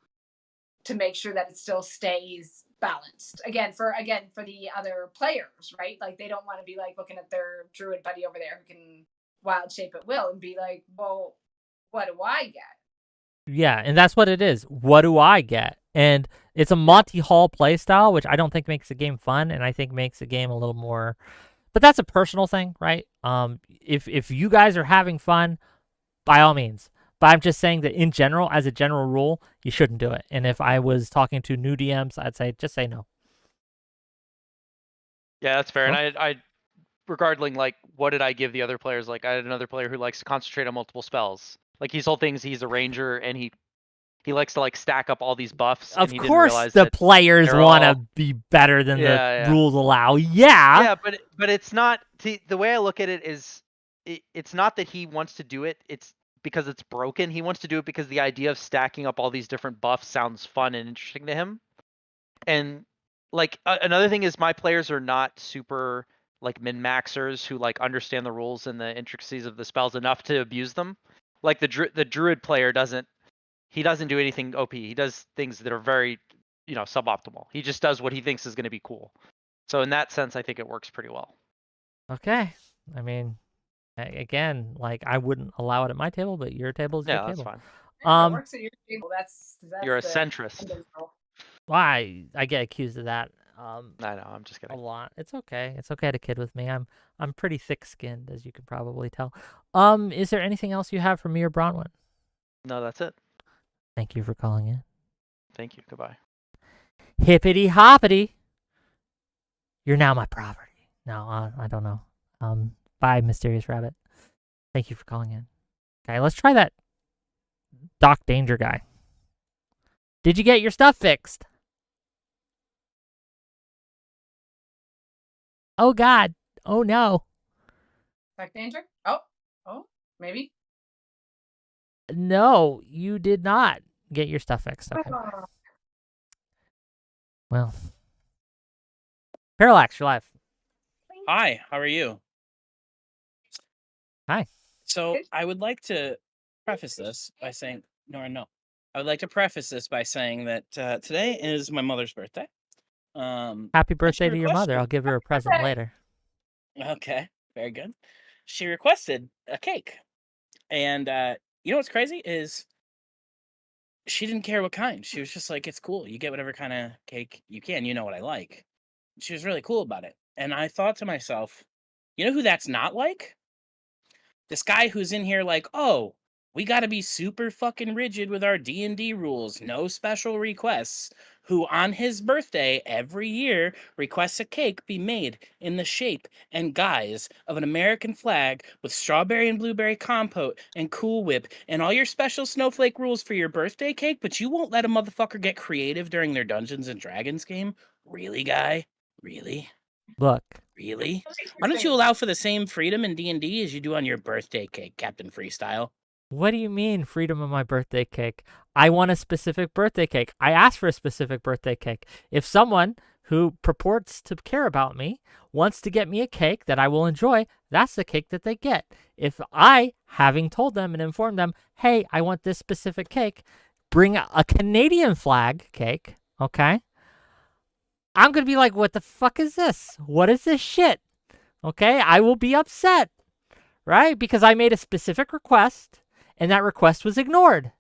to make sure that it still stays balanced. Again, for the other players, right? Like, they don't want to be like looking at their druid buddy over there who can wild shape at will and be like, well, what do I get? Yeah, and that's what it is. What do I get? And it's a Monty Hall playstyle, which I don't think makes the game fun, and I think makes the game a little more. But that's a personal thing, right? If you guys are having fun, by all means. But I'm just saying that in general, as a general rule, you shouldn't do it. And if I was talking to new DMs, I'd say just say no. Yeah, that's fair. And I regarding like what did I give the other players? Like, I had another player who likes to concentrate on multiple spells. Like, his whole thing is he's a ranger and he likes to like stack up all these buffs. Of and he course, didn't realize the players want to all... be better than the rules allow. Yeah. Yeah, but it's not. The way I look at it is, it's not that he wants to do it. It's because it's broken. He wants to do it because the idea of stacking up all these different buffs sounds fun and interesting to him. And like another thing is, my players are not super like min-maxers who like understand the rules and the intricacies of the spells enough to abuse them. Like the druid player doesn't do anything OP. He does things that are very, suboptimal. He just does what he thinks is going to be cool. So in that sense, I think it works pretty well. Okay. I mean, again, like, I wouldn't allow it at my table, but your table is your table. Yeah, that's fine. If it works at your table, that's you're a centrist. Why? I get accused of that. I know. I'm just kidding. A lot. It's okay. It's okay to kid with me. I'm pretty thick-skinned, as you can probably tell. Is there anything else you have for me or Bronwyn? No, that's it. Thank you for calling in. Thank you. Goodbye. Hippity hoppity. You're now my property. No, I don't know. Bye, Mysterious Rabbit. Thank you for calling in. Okay, let's try that Doc Danger guy. Did you get your stuff fixed? Oh, God. Oh, no. Doc Danger? Oh, maybe. No, you did not get your stuff fixed. Okay. Well. Parallax, you're live. Hi, how are you? Hi. So I would like to preface this by saying, I would like to preface this by saying that today is my mother's birthday. Happy birthday to your mother. I'll give her a present later. Okay, very good. She requested a cake. And you know what's crazy is she didn't care what kind. She was just like, it's cool. You get whatever kind of cake you can. You know what I like. She was really cool about it. And I thought to myself, you know who that's not like? This guy who's in here like, oh, we got to be super fucking rigid with our D&D rules. No special requests. Who on his birthday every year requests a cake be made in the shape and guise of an American flag with strawberry and blueberry compote and Cool Whip and all your special snowflake rules for your birthday cake, but you won't let a motherfucker get creative during their Dungeons and Dragons game? Really, guy? Really? Look. Really? Why don't you allow for the same freedom in D&D as you do on your birthday cake, Captain Freestyle? What do you mean, freedom of my birthday cake? I want a specific birthday cake. I asked for a specific birthday cake. If someone who purports to care about me wants to get me a cake that I will enjoy, that's the cake that they get. If I, having told them and informed them, hey, I want this specific cake, bring a Canadian flag cake, okay? I'm going to be like, what the fuck is this? What is this shit? Okay, I will be upset, right? Because I made a specific request, and that request was ignored.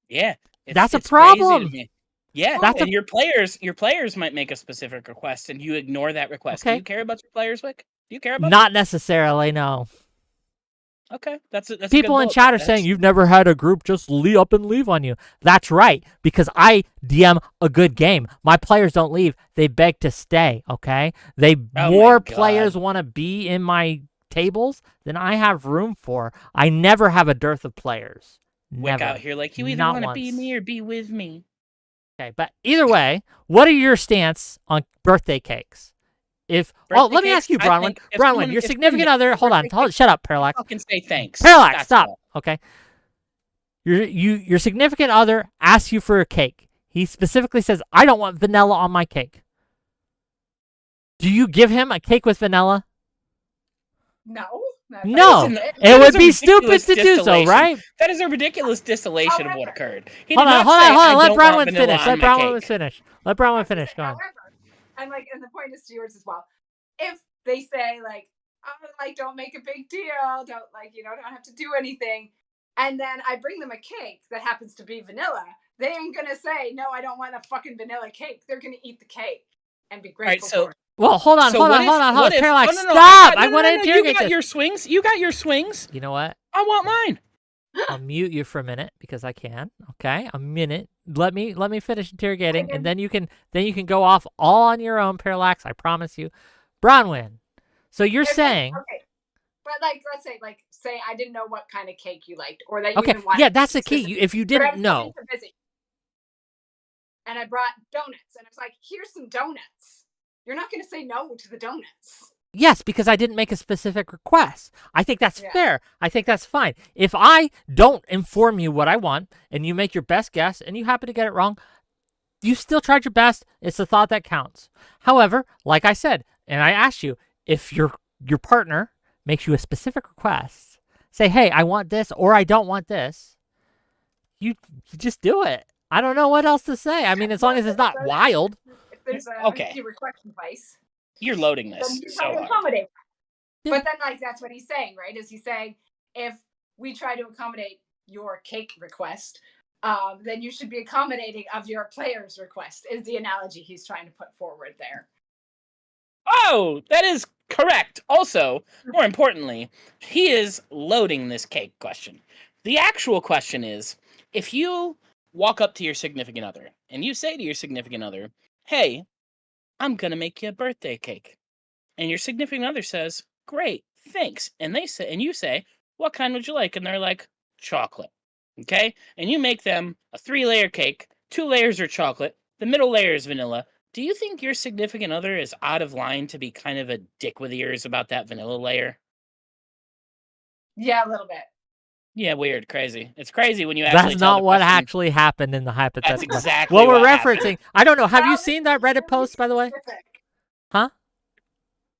Yeah. That's a problem. Yeah, That's and your players might make a specific request, and you ignore that request. Okay. Do you care about your players, Wick? Do you care about Not necessarily, no. them? Okay, that's a People good in bullet chat point. are saying you've never had a group just up and leave on you. That's right, because I DM a good game. My players don't leave; they beg to stay. Okay, Oh more my players God. want to be in my tables than I have room for. I never have a dearth of players. Wick Never. out here like you either Not want to be once. me or be with me. Okay, but either way, what are your stance on birthday cakes? Let me ask you, I Bronwyn. think if Bronwyn, someone- your if someone significant makes other. a Hold on. birthday cake, Shut up, Parallax. fucking say thanks. Parallax, That's stop. all. Okay. Your significant other asks you for a cake. He specifically says, "I don't want vanilla on my cake." Do you give him a cake with vanilla? No. No. That It would is a be stupid ridiculous to do so, distillation. right? That is a ridiculous distillation of what occurred. He Hold did on, not hold say, on, hold "I on. Let don't want Bronwyn vanilla finish. on Let my Bronwyn cake." finish. Let Bronwyn finish. Go on. However, and the point is to yours as well. If they say like, oh, like don't make a big deal, don't don't have to do anything, and then I bring them a cake that happens to be vanilla, they ain't gonna say no, I don't want a fucking vanilla cake. They're gonna eat the cake and be grateful for it. Well, hold on. Parallax, no, stop! I want to interrogate You got this. your swings. You got your swings. You know what? I want mine. I'll mute you for a minute because I can. Okay, a minute. Let me finish interrogating, and then you can go off all on your own, Parallax. I promise you, Bronwyn. So you're saying, okay, but let's say I didn't know what kind of cake you liked, or that you okay, even wanted. yeah, that's the key. If you But I didn't was know, super busy. And I brought donuts, and I was like, "Here's some donuts." You're not going to say no to the donuts. yes, because I didn't make a specific request. I think that's Yeah. fair. I think that's fine. If I don't inform you what I want, and you make your best guess, and you happen to get it wrong, you still tried your best. It's the thought that counts. However, like I said, and I asked you, if your partner makes you a specific request, say, "Hey, I want this," or "I don't want this," you just do it. I don't know what else to say. I mean, as long as it's not wild. If there's a Okay. request device, You're loading then this you so try to hard. accommodate. Yeah. But then, that's what he's saying, right? Is he saying if we try to accommodate your cake request, then you should be accommodating of your player's request? Is the analogy he's trying to put forward there? Oh, that is correct. Also, more importantly, he is loading this cake question. The actual question is, if you walk up to your significant other and you say to your significant other, "Hey, I'm going to make you a birthday cake." And your significant other says, "Great, thanks." And you say, "What kind would you like?" And they're like, "Chocolate." Okay? And you make them a 3-layer cake. 2 layers are chocolate. The middle layer is vanilla. Do you think your significant other is out of line to be kind of a dick with ears about that vanilla layer? Yeah, a little bit. Yeah, weird, crazy. It's crazy when you actually That's tell not the what question. actually happened in the hypothetical. That's exactly what we're what referencing. happened. I don't know. Have you Well, seen that Reddit post, by the way? Specific. Huh?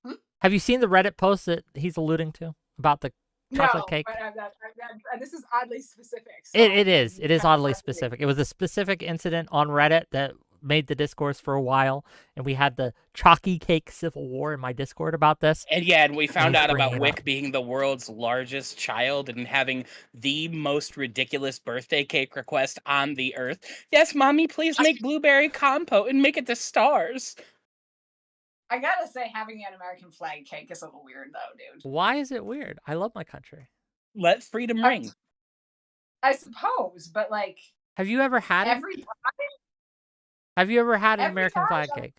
Hmm? Have you seen the Reddit post that he's alluding to about the chocolate No, cake? but this is oddly specific. So It is. It is kind of oddly hard to read. specific. It was a specific incident on Reddit that made the discourse for a while, and we had the chalky cake civil war in my Discord about this. And yeah, and we found he's out bringing about it Wick up. being the world's largest child and having the most ridiculous birthday cake request on the earth. "Yes, mommy, please make blueberry compote and make it to stars." I gotta say, having an American flag cake is a little weird, though, dude. Why is it weird? I love my country. Let freedom ring. I suppose, but Have you ever had it? every time, Have you ever had an every American time, flag I'm- cake?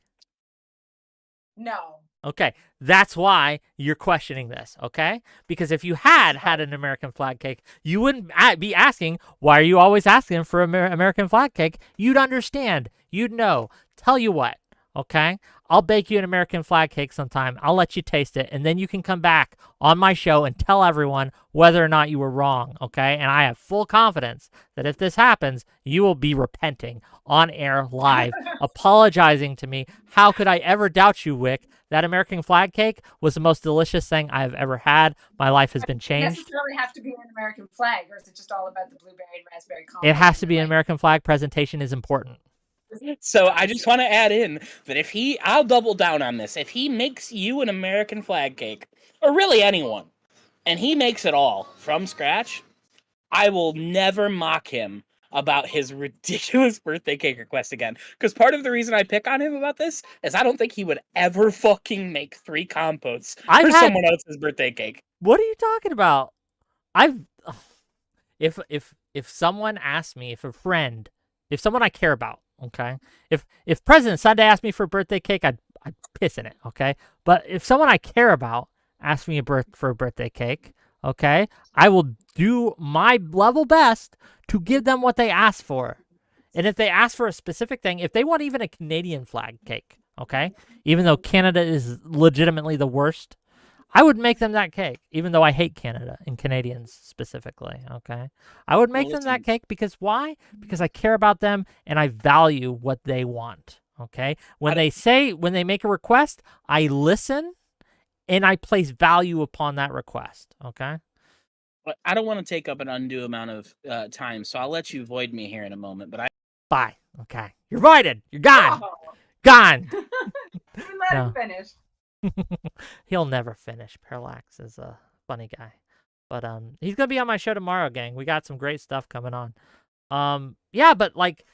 no. Okay, that's why you're questioning this, okay? Because if you had an American flag cake, you wouldn't be asking, "Why are you always asking for American flag cake?" You'd understand. You'd know. Tell you what, okay? I'll bake you an American flag cake sometime. I'll let you taste it, and then you can come back on my show and tell everyone whether or not you were wrong, okay? And I have full confidence that if this happens, you will be repenting on air live, apologizing to me. How could I ever doubt you, Wick? That American flag cake was the most delicious thing I've ever had. My life has been Does it changed. necessarily have to be an American flag, or is it just all about the blueberry and raspberry combo? It has to be an American flag. Presentation is important. So I just want to add in that I'll double down on this. If he makes you an American flag cake, or really anyone, and he makes it all from scratch, I will never mock him about his ridiculous birthday cake request again. Because part of the reason I pick on him about this is I don't think he would ever fucking make 3 compotes for someone else's birthday cake. What are you talking about? If someone asks me, if a friend, if someone I care about, okay, if President Sunday asked me for a birthday cake, I'd piss in it, okay. But if someone I care about asks me for a birthday cake, okay, I will do my level best to give them what they ask for. And if they ask for a specific thing, if they want even a Canadian flag cake, okay, even though Canada is legitimately the worst, I would make them that cake, even though I hate Canada and Canadians specifically, okay? I would make them that cake because why? Because I care about them and I value what they want, okay? When they make a request, I listen and I place value upon that request, okay? But I don't want to take up an undue amount of time, so I'll let you void me here in a moment, but Bye. Okay. You're voided. You're gone. Oh. Gone. Let him finish. He'll never finish. Parallax is a funny guy. But he's gonna be on my show tomorrow, gang. We got some great stuff coming on. Yeah, but like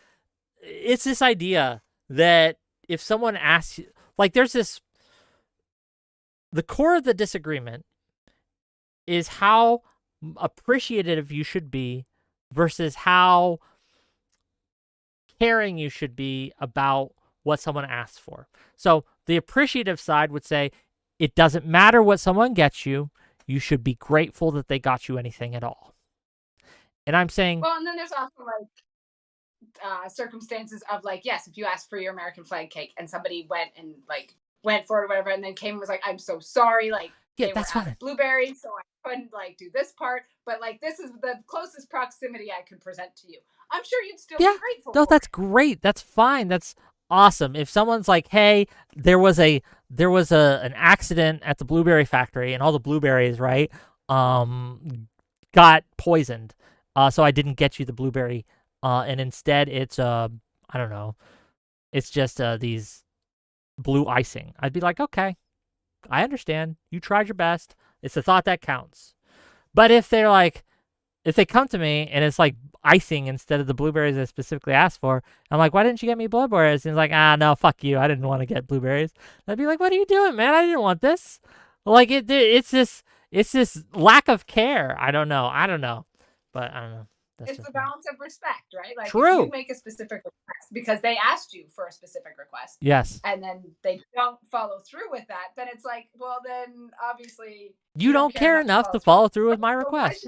it's this idea that if someone asks you, like there's this, the core of the disagreement is how appreciative you should be versus how caring you should be about what someone asks for. So the appreciative side would say, it doesn't matter what someone gets you, you should be grateful that they got you anything at all. And I'm saying, well, and then there's also like circumstances of like, yes, if you asked for your American flag cake and somebody went for it or whatever, and then came and was like, I'm so sorry, like yeah, they that's were out fine. of blueberries, so I couldn't like do this part, but like this is the closest proximity I could present to you. I'm sure you'd still be grateful. No, that's great. That's fine. That's awesome. If someone's like, hey, there was an accident at the blueberry factory and all the blueberries, right, got poisoned. So I didn't get you the blueberry. And instead it's I don't know, it's just these blue icing. I'd be like, okay, I understand. You tried your best. It's the thought that counts. But if they come to me and it's like icing instead of the blueberries I specifically asked for, I'm like, why didn't you get me blueberries? And he's like, no, fuck you. I didn't want to get blueberries. I'd be like, what are you doing, man? I didn't want this. Like it's this lack of care. I don't know. But I don't know. It's the balance of respect, right? Like True. if you make a specific request because they asked you for a specific request. Yes. And then they don't follow through with that, then it's like, well, then obviously you don't care enough to follow through with my request.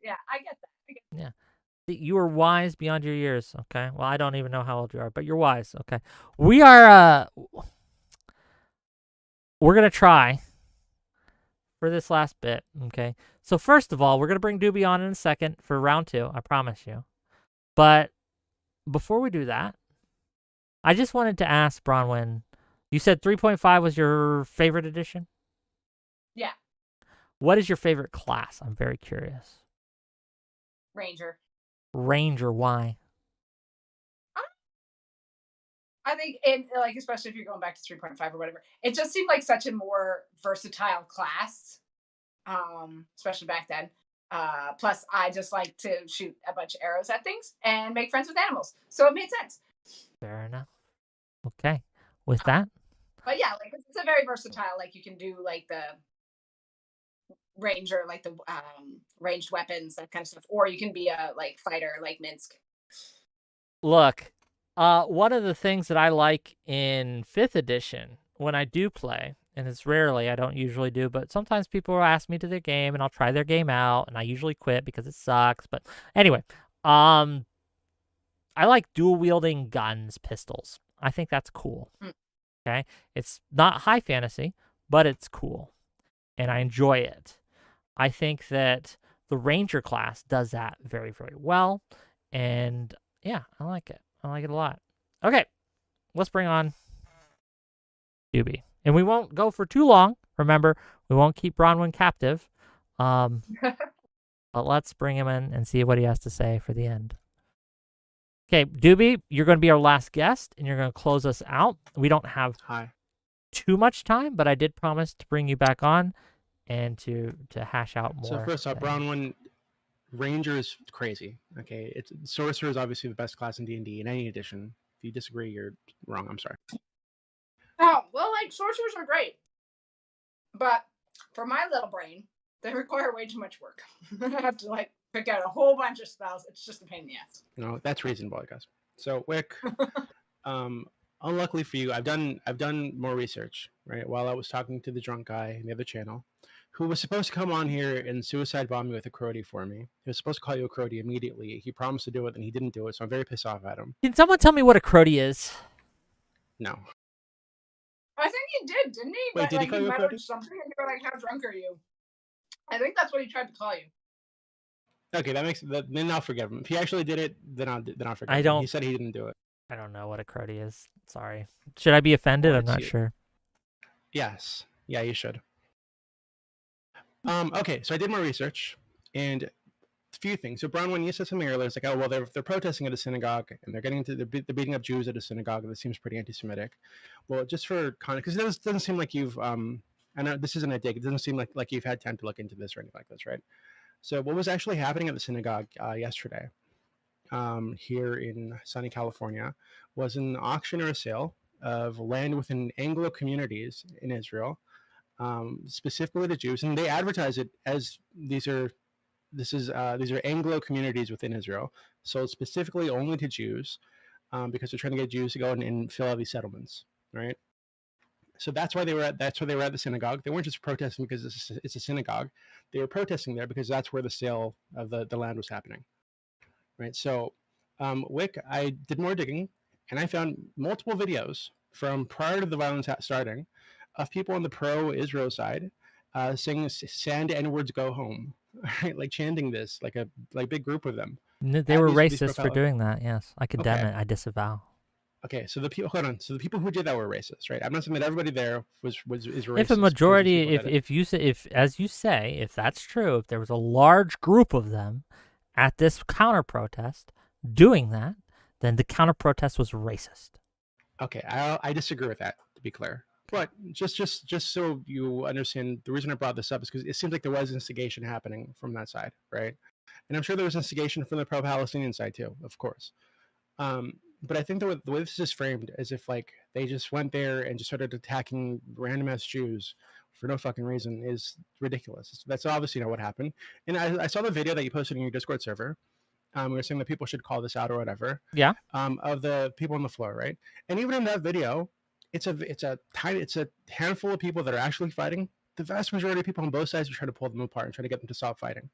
Yeah, I get that. Yeah. You are wise beyond your years, okay? Well, I don't even know how old you are, but you're wise, okay? We are we're going to try for this last bit, okay? So first of all, we're going to bring Doobie on in a second for round 2, I promise you. But before we do that, I just wanted to ask Bronwyn, you said 3.5 was your favorite edition? Yeah. What is your favorite class? I'm very curious. Ranger, why? I think like especially if you're going back to 3.5 or whatever, it just seemed like such a more versatile class, especially back then. Plus, I just like to shoot a bunch of arrows at things and make friends with animals, so it made sense. Fair enough. Okay, with that. But yeah, like it's a very versatile. Like you can do like the ranger, like the ranged weapons, that kind of stuff, or you can be a like fighter, like Minsk. Look, one of the things that I like in 5th edition when I do play, and it's rarely, I don't usually do, but sometimes people will ask me to their game and I'll try their game out and I usually quit because it sucks. But anyway, I like dual wielding guns, pistols. I think that's cool. Okay. It's not high fantasy, but it's cool and I enjoy it. I think that the Ranger class does that very, very well. And yeah, I like it. I like it a lot. Okay, let's bring on Doobie. And we won't go for too long. Remember, we won't keep Bronwyn captive. But let's bring him in and see what he has to say for the end. Okay, Doobie, you're going to be our last guest, and you're going to close us out. We don't have too much time, but I did promise to bring you back on and to hash out more. So first off, Bronwyn, Ranger is crazy. Okay, Sorcerer is obviously the best class in D&D in any edition. If you disagree, you're wrong. I'm sorry. Oh, well, like, sorcerers are great. But for my little brain, they require way too much work. I have to, like, pick out a whole bunch of spells. It's just a pain in the ass. No, that's reasonable, I guess. So, Wick, unluckily for you, I've done more research, right? While I was talking to the drunk guy in the other channel, who was supposed to come on here and suicide bomb me with a Crody for me. He was supposed to call you a Crody immediately. He promised to do it, and he didn't do it, so I'm very pissed off at him. Can someone tell me what a Crody is? No. I think he did, didn't he? Wait, But, did he like, call you a muttered Crody? something, and you were like, how drunk are you? I think that's what he tried to call you. Okay, then I'll forgive him. If he actually did it, then I'll forgive him. don't- He said he didn't do it. I don't know what a Crody is. Sorry. Should I be offended? Well, I'm not it's- sure. Yes. Yeah, you should. Okay, so I did more research, and a few things. So, Bronwyn, you said something earlier. It's like, oh, well, they're protesting at a synagogue, and they're beating up Jews at a synagogue, and that seems pretty anti-Semitic. Well, just for context, because it doesn't seem like you've, I know this isn't a dig. It doesn't seem like you've had time to look into this or anything like this, right? So, what was actually happening at the synagogue yesterday, here in sunny California, was an auction or a sale of land within Anglo communities in Israel, specifically to Jews, and they advertise it as these are Anglo communities within Israel, sold specifically only to Jews, because they're trying to get Jews to go and fill out these settlements, right? So that's why they were at the synagogue. They weren't just protesting because it's a synagogue. They were protesting there because that's where the sale of the land was happening, right? So, Wick, I did more digging, and I found multiple videos from prior to the violence starting of people on the pro-Israel side saying "Sand N-words go home," right? Like chanting this, like big group of them. They were racist for doing that. Yes, I condemn it. I disavow. Okay, so the people So the people who did that were racist, right? I'm not saying that everybody there is racist. If a majority, if as you say, if that's true, if there was a large group of them at this counter protest doing that, then the counter protest was racist. Okay, I disagree with that, to be clear. But just so you understand, the reason I brought this up is because it seems like there was instigation happening from that side, right? And I'm sure there was instigation from the pro-Palestinian side too, of course. But I think the way this is framed is if like they just went there and just started attacking random ass Jews for no fucking reason is ridiculous. That's obviously not what happened. And I saw the video that you posted in your Discord server. We were saying that people should call this out or whatever. Yeah. Of the people on the floor, right? And even in that video, it's a handful of people that are actually fighting. The vast majority of people on both sides are trying to pull them apart and try to get them to stop fighting.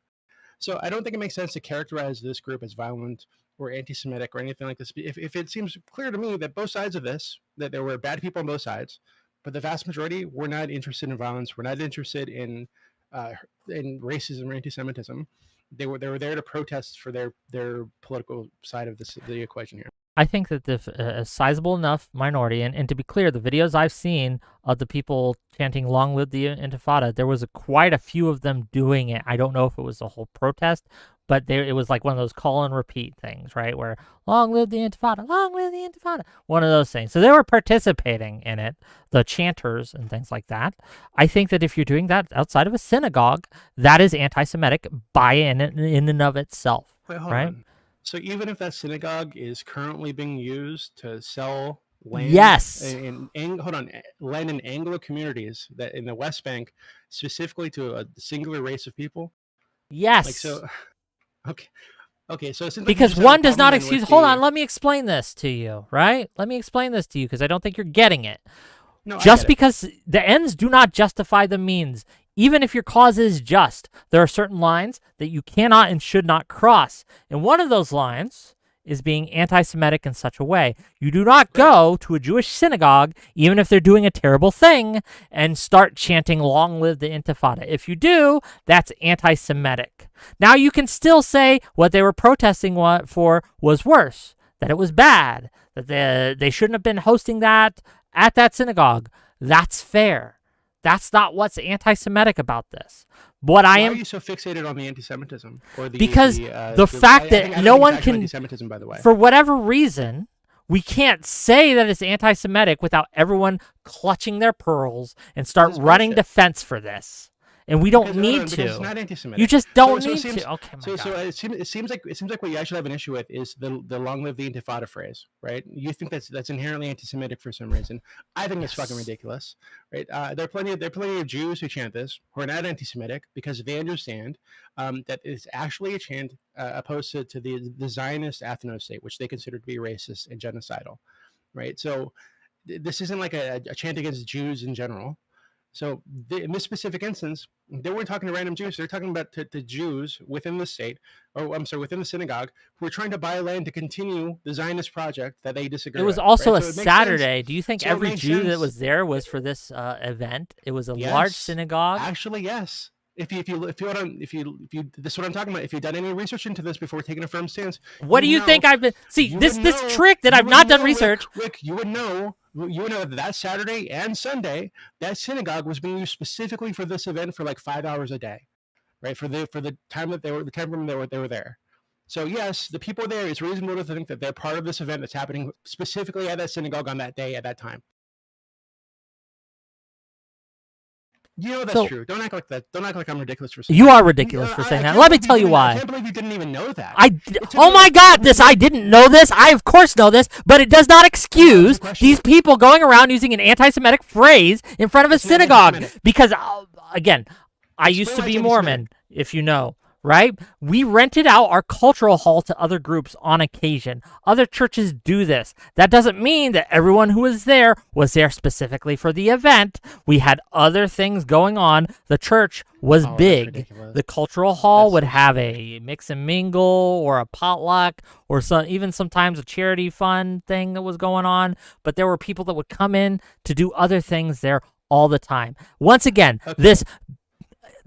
So I don't think it makes sense to characterize this group as violent or anti-Semitic or anything like this. If it seems clear to me that both sides of this, that there were bad people on both sides, but the vast majority were not interested in violence, were not interested in racism or anti-Semitism. They were there to protest for their political side of the equation here. I think that a sizable enough minority, and to be clear, the videos I've seen of the people chanting "Long live the Intifada," there was quite a few of them doing it. I don't know if it was a whole protest, but it was like one of those call and repeat things, right? Where "Long live the Intifada, long live the Intifada," one of those things. So they were participating in it, the chanters and things like that. I think that if you're doing that outside of a synagogue, that is anti-Semitic by in and of itself. Wait, hold right? on. So even if that synagogue is currently being used to sell land, yes, land in Anglo communities that in the West Bank, specifically to a singular race of people. Yes. Like so. Okay. So it seems like because one does not excuse. Hold on, let me explain this to you. Right? Let me explain this to you because I don't think you're getting it. No, just because the ends do not justify the means. Even if your cause is just, there are certain lines that you cannot and should not cross. And one of those lines is being anti-Semitic in such a way. You do not go to a Jewish synagogue, even if they're doing a terrible thing, and start chanting, "Long live the Intifada." If you do, that's anti-Semitic. Now you can still say what they were protesting for was worse, that it was bad, that they shouldn't have been hosting that at that synagogue. That's fair. That's not what's anti-Semitic about this. Why are you so fixated on the anti-Semitism? Because the fact that no one can, anti-Semitism, by the way, for whatever reason, we can't say that it's anti-Semitic without everyone clutching their pearls and start running defense for this. and we don't Because- no, need because to. it's not anti-Semitic. You just don't So it need seems- to. Okay, my So, God. so it seems like what you actually have an issue with is the "Long live the Intifada" phrase, right? You think that's inherently anti-Semitic for some reason. I think it's fucking ridiculous, right? There are plenty of Jews who chant this who are not anti-Semitic because they understand that it's actually a chant opposed to the Zionist ethno state, which they consider to be racist and genocidal, right? So this isn't like a chant against Jews in general. So in this specific instance, they weren't talking to random Jews. They're talking about to Jews within the state, within the synagogue, who are trying to buy land to continue the Zionist project that they disagree It was with, also right? a So it makes Saturday. sense. Do you think So it every makes Jew that sense. was there was for this event? It was a large Yes. synagogue. Actually, yes. If you this is what I'm talking about. If you've done any research into this before taking a firm stance, What do you know- think I've been? See, you this would this know- trick that you I've would not done know, research. Rick, you would know that Saturday and Sunday that synagogue was being used specifically for this event for like 5 hours a day, right? For the time that they were there. So yes, the people there, it's reasonable to think that they're part of this event that's happening specifically at that synagogue on that day at that time. You know that's So- true. Don't act like that. Don't act like I'm ridiculous for saying You that. are ridiculous for I saying that. can't Let me believe tell you I why. can't believe you didn't even know that. took Oh me my like- God, this I didn't know this. I of course know this, but it does not excuse question. these people going around using an anti-Semitic phrase in front of a It's not synagogue. anti-Semitic. Because again, I used to why be it's Mormon, if you know, right? We rented out our cultural hall to other groups on occasion. Other churches do this. That doesn't mean that everyone who was there specifically for the event. We had other things going on. The church was Oh, that's big. ridiculous. The cultural hall That's would so have a mix and mingle or a potluck or even sometimes a charity fund thing that was going on. But there were people that would come in to do other things there all the time. Once again, Okay.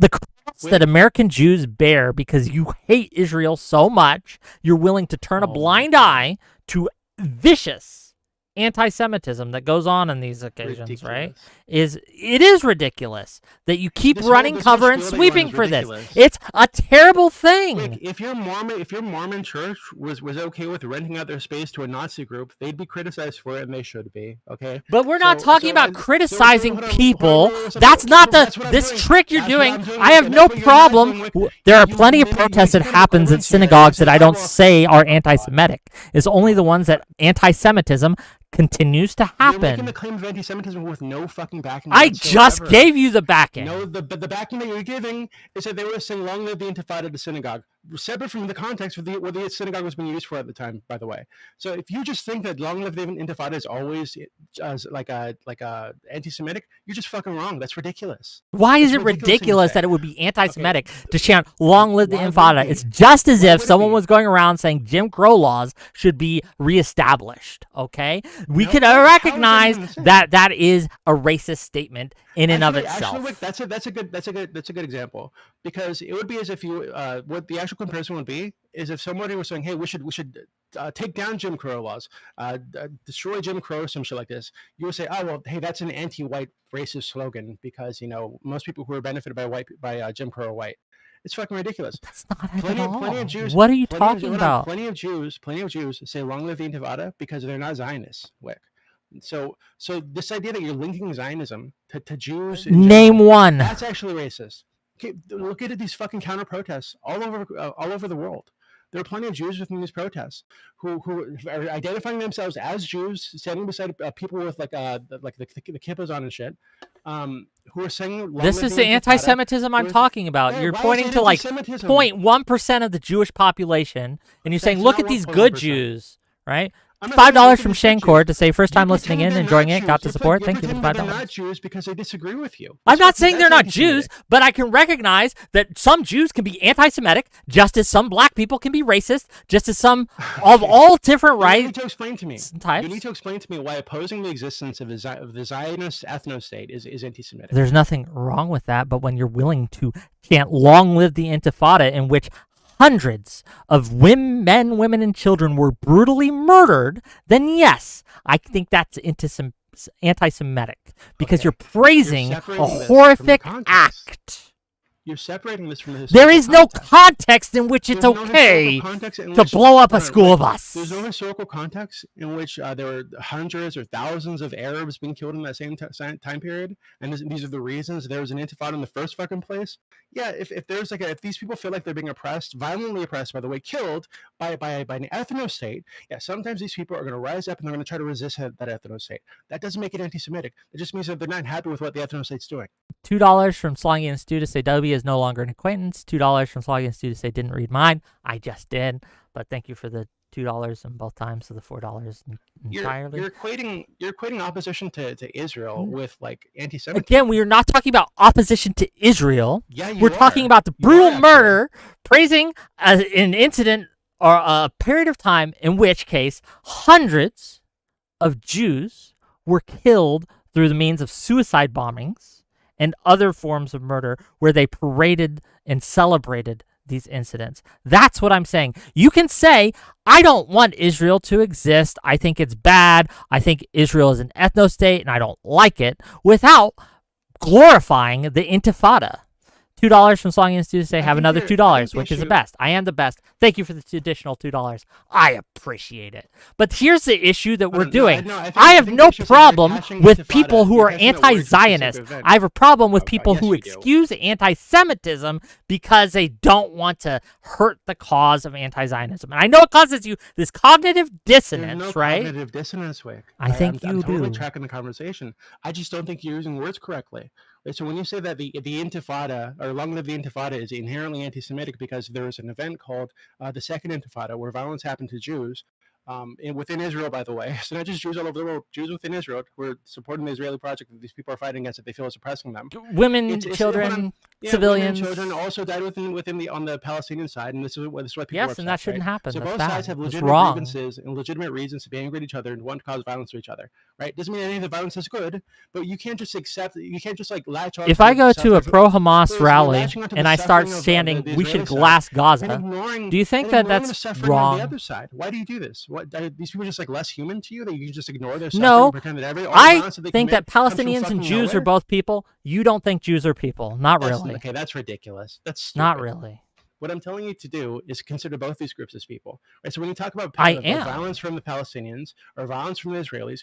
the cross that American Jews bear because you hate Israel so much, you're willing to turn a Oh my blind God. eye to vicious anti-Semitism that goes on in these occasions, right? It is ridiculous that you keep This whole- running this whole cover and spiel that you're on sweeping is for this. ridiculous. It's a terrible thing. Look, if your Mormon church was okay with renting out their space to a Nazi group, they'd be criticized for it, and they should be. Okay. But we're not So- talking so about I- so- criticizing hold on, people. hold on, so That's not that's what I'm this doing. trick you're That's what doing. I'm doing, I have and no that's what you're not problem. doing with- There are you- plenty of you- protests you that claim happens at equivalency, synagogues that I don't Bible. say are anti-Semitic. It's only the ones that anti-Semitism continues to You're making happen. the claim of anti-Semitism with no fucking backing. I just whatsoever. gave you the backing. No, the backing that you're giving is that they were saying "Long live the Intifada" at the synagogue, separate from the context of what the synagogue was being used for at the time. By the way, so if you just think that "Long live the Intifada" is always like a anti-Semitic, you're just fucking wrong. That's ridiculous. Why is It's it ridiculous thing to ridiculous say. that it would be anti-Semitic to chant "Long live the Why would it Intifada"? be? It's just as Why if would it someone be? was going around saying Jim Crow laws should be reestablished. Okay, we No, could how is that recognize even the same? that is a racist statement in and of itself. Actually, Wick, that's a good example, because it would be as if you what the actual comparison would be is if somebody was saying, hey, we should take down Jim Crow laws, destroy Jim Crow, some shit like this. You would say, oh well, hey, that's an anti-white racist slogan because most people who are benefited by Jim Crow are white. It's fucking ridiculous. That's not it Plenty at of all. Jews. What are you plenty of- talking hold on, about? Plenty of Jews say "Long live the Intifada" because they're not Zionists. Wick. So this idea that you're linking Zionism to Jews, in Name general, one. that's actually racist. Okay, look at these fucking counter protests all over the world. There are plenty of Jews within these protests who are identifying themselves as Jews, standing beside people with like the kippas on and shit, who are saying "Long This live is the Intifada," anti-Semitism I'm who is- talking about. Yeah, You're why is pointing it to like anti-Semitism? 0.1% of the Jewish population, and you're saying, That's look not at these 1.1%. good Jews, right? I'm not saying $5 look at from these good Shankor Jews. to say first time You're listening in, pretending enjoying they're it, not got the Jews. support. You're Thank you for the pretending $5. they're not Jews because they disagree with you. I'm That's not saying they're not anti-Semitic. Jews, but I can recognize that some Jews can be anti-Semitic, just as some black people can be racist, just as some of all different You need rights to explain to me. types. You need to explain to me why opposing the existence of the Zionist ethno-state is anti-Semitic. There's nothing wrong with that, but when you're willing to chant "Long live the Intifada," in which hundreds of men, women, and children were brutally murdered, then yes, I think that's anti-Semitic because Okay. you're praising separating a this from the horrific context. act. You're separating this from the There historical is no context. context in which it's There's no historical okay context in to which- blow up a hold on, school wait. bus. There's no historical context in which there were hundreds or thousands of Arabs being killed in that same time period, and these are the reasons there was an intifada in the first fucking place. Yeah, if there's like if these people feel like they're being oppressed, violently oppressed, by the way, killed by an ethno-state, yeah, sometimes these people are going to rise up and they're going to try to resist that ethno-state. That doesn't make it anti-Semitic. It just means that they're not happy with what the ethno-state's doing. $2 from Sloggy and Stu to say W is no longer an acquaintance. $2 from Sloggy and Stu to say didn't read mine. I just did, but thank you for the $2 in both times, so the $4 entirely. You're equating opposition to Israel with like anti-Semitism. Again, we are not talking about opposition to Israel. Yeah, you We're talking are. about the You are, brutal actually. murder, praising an incident or a period of time in which case hundreds of Jews were killed through the means of suicide bombings and other forms of murder where they paraded and celebrated these incidents. That's what I'm saying. You can say, I don't want Israel to exist. I think it's bad. I think Israel is an ethno-state and I don't like it, without glorifying the Intifada. $2 from Sloggy and Stu to say, have think another you're- I $2, think the which is the issue- best. I am the best. Thank you for the additional $2. I appreciate it. But here's the issue that we're doing. I have no problem with people who are anti-Zionist. I have a problem with people who excuse anti-Semitism because they don't want to hurt the cause of anti-Zionism. And I know it causes you this cognitive dissonance, There's no right? cognitive dissonance, Wick. I think I'm you totally do. tracking the conversation. I just don't think you're using words correctly. Right, so when you say that the Intifada, or Long Live the Intifada, is inherently anti-Semitic because there is an event called the Second Intifada where violence happened to Jews, within Israel, by the way. So not just Jews all over the world, Jews within Israel who are supporting the Israeli project that these people are fighting against that they feel is oppressing them. Women, children, civilians. Women, children also died on the Palestinian side, and this is what people are Yes, and that upset, shouldn't right? happen. So That's both bad. sides have That's legitimate wrong. grievances and legitimate reasons to be angry at each other and want to cause violence to each other, right? Doesn't mean any of the violence is good, but you can't just accept. You can't just like latch on. If I go to a pro-Hamas you're rally latching onto the and I start suffering of chanting, the we should Israeli side glass and Gaza, ignoring- do you think and that ignoring the that's suffering on wrong? the other side. Why do you do this? What are these people just like less human to you that you can just ignore their suffering No, and pretend that all the I violence that they think that commit comes from Palestinians and fucking Jews are nowhere? both people. You don't think Jews are people. Not That's- really. Okay, that's ridiculous. That's Not stupid. really. What I'm telling you to do is consider both these groups as people. Right? So when you talk about I the am. violence from the Palestinians or violence from the Israelis,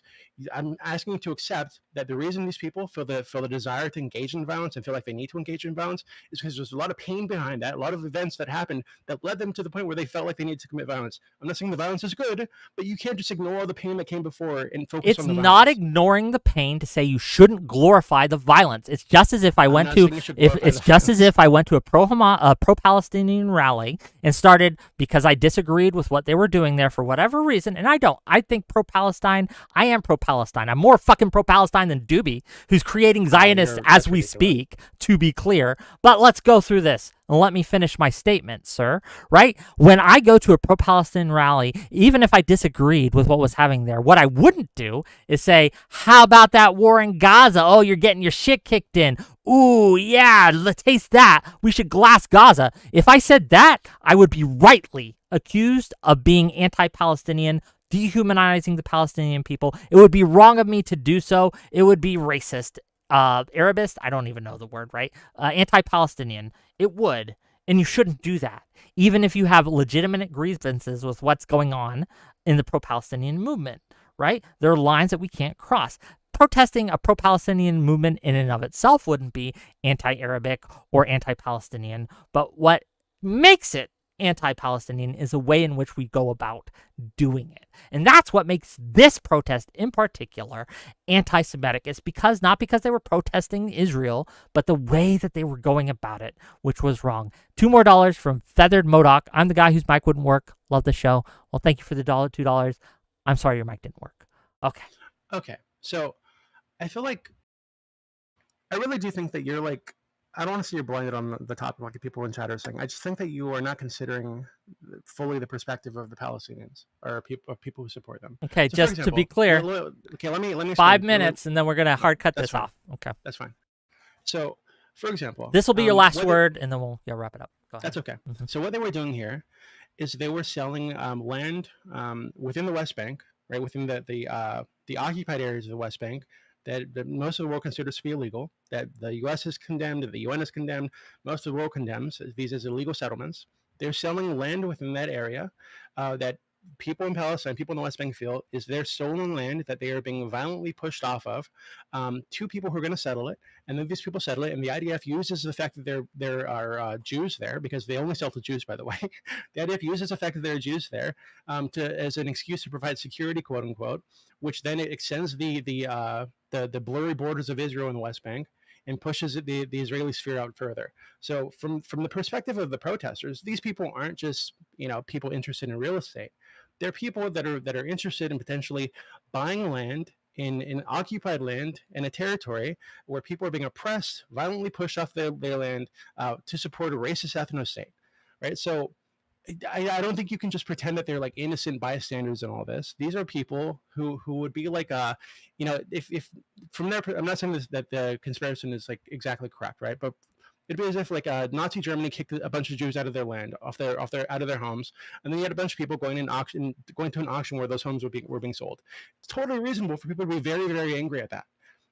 I'm asking you to accept that the reason these people feel the desire to engage in violence and feel like they need to engage in violence is because there's a lot of pain behind that, a lot of events that happened that led them to the point where they felt like they needed to commit violence. I'm not saying the violence is good, but you can't just ignore all the pain that came before and focus It's on the not violence. ignoring the pain to say you shouldn't glorify the violence. It's just as if I went not to saying you should glorify it's the just as if I went to a pro-Palestinian rally and started because I disagreed with what they were doing there for whatever reason. And I don't. I think pro-Palestine. I am pro-Palestine. I'm more fucking pro-Palestine than Doobie, who's creating Zionists as that's we ridiculous. speak, to be clear. But let's go through this and let me finish my statement, sir. Right? When I go to a pro-Palestinian rally, even if I disagreed with what was happening there, what I wouldn't do is say, how about that war in Gaza? Oh, you're getting your shit kicked in. Ooh, yeah, let's taste that. We should glass Gaza. If I said that, I would be rightly accused of being anti-Palestinian, dehumanizing the Palestinian people. It would be wrong of me to do so. It would be racist. Arabist, I don't even know the word, right? Anti-Palestinian. It would. And you shouldn't do that, even if you have legitimate grievances with what's going on in the pro-Palestinian movement, right? There are lines that we can't cross. Protesting a pro-Palestinian movement in and of itself wouldn't be anti-Arabic or anti-Palestinian, but what makes it anti-Palestinian is the way in which we go about doing it. And that's what makes this protest in particular anti-Semitic. It's because, not because they were protesting Israel, but the way that they were going about it, which was wrong. $2 more from Feathered Modoc. I'm the guy whose mic wouldn't work. Love the show. Well, thank you for the $2. I'm sorry your mic didn't work. Okay. Okay, so I feel like I really do think that you're like, I don't want to say you're blinded on the topic like the people in chat are saying. I just think that you are not considering fully the perspective of the Palestinians or people who support them. Okay, So, for just to be example, clear, okay, let me 5 explain. minutes and then we're going to hard cut That's this fine. off. Okay. That's fine. So, for example, This will be your last whether- word and then we'll wrap it up. Go ahead. That's okay. Mhm. So what they were doing here is they were selling land within the West Bank, right, within the occupied areas of the West Bank, that most of the world considers to be illegal, that the U.S. has condemned, that the UN has condemned, most of the world condemns these as illegal settlements. They're selling land within that area that people in Palestine, people in the West Bank feel is their stolen land that they are being violently pushed off of to people who are going to settle it. And then these people settle it, and the IDF uses the fact that there are Jews there, because they only sell to Jews, by the way. The IDF uses the fact that there are Jews there as an excuse to provide security, quote unquote, which then it extends the blurry borders of Israel and the West Bank and pushes the Israeli sphere out further. So from the perspective of the protesters, these people aren't just people interested in real estate. They're people that are interested in potentially buying land in occupied land in a territory where people are being oppressed, violently pushed off their land to support a racist ethno-state, right? So I don't think you can just pretend that they're like innocent bystanders in all this. These are people who would be like if from their, I'm not saying that the comparison is like exactly correct, right? But it'd be as if like Nazi Germany kicked a bunch of Jews out of their land, out of their homes, and then you had a bunch of people going to an auction where those homes were being sold. It's totally reasonable for people to be very, very angry at that.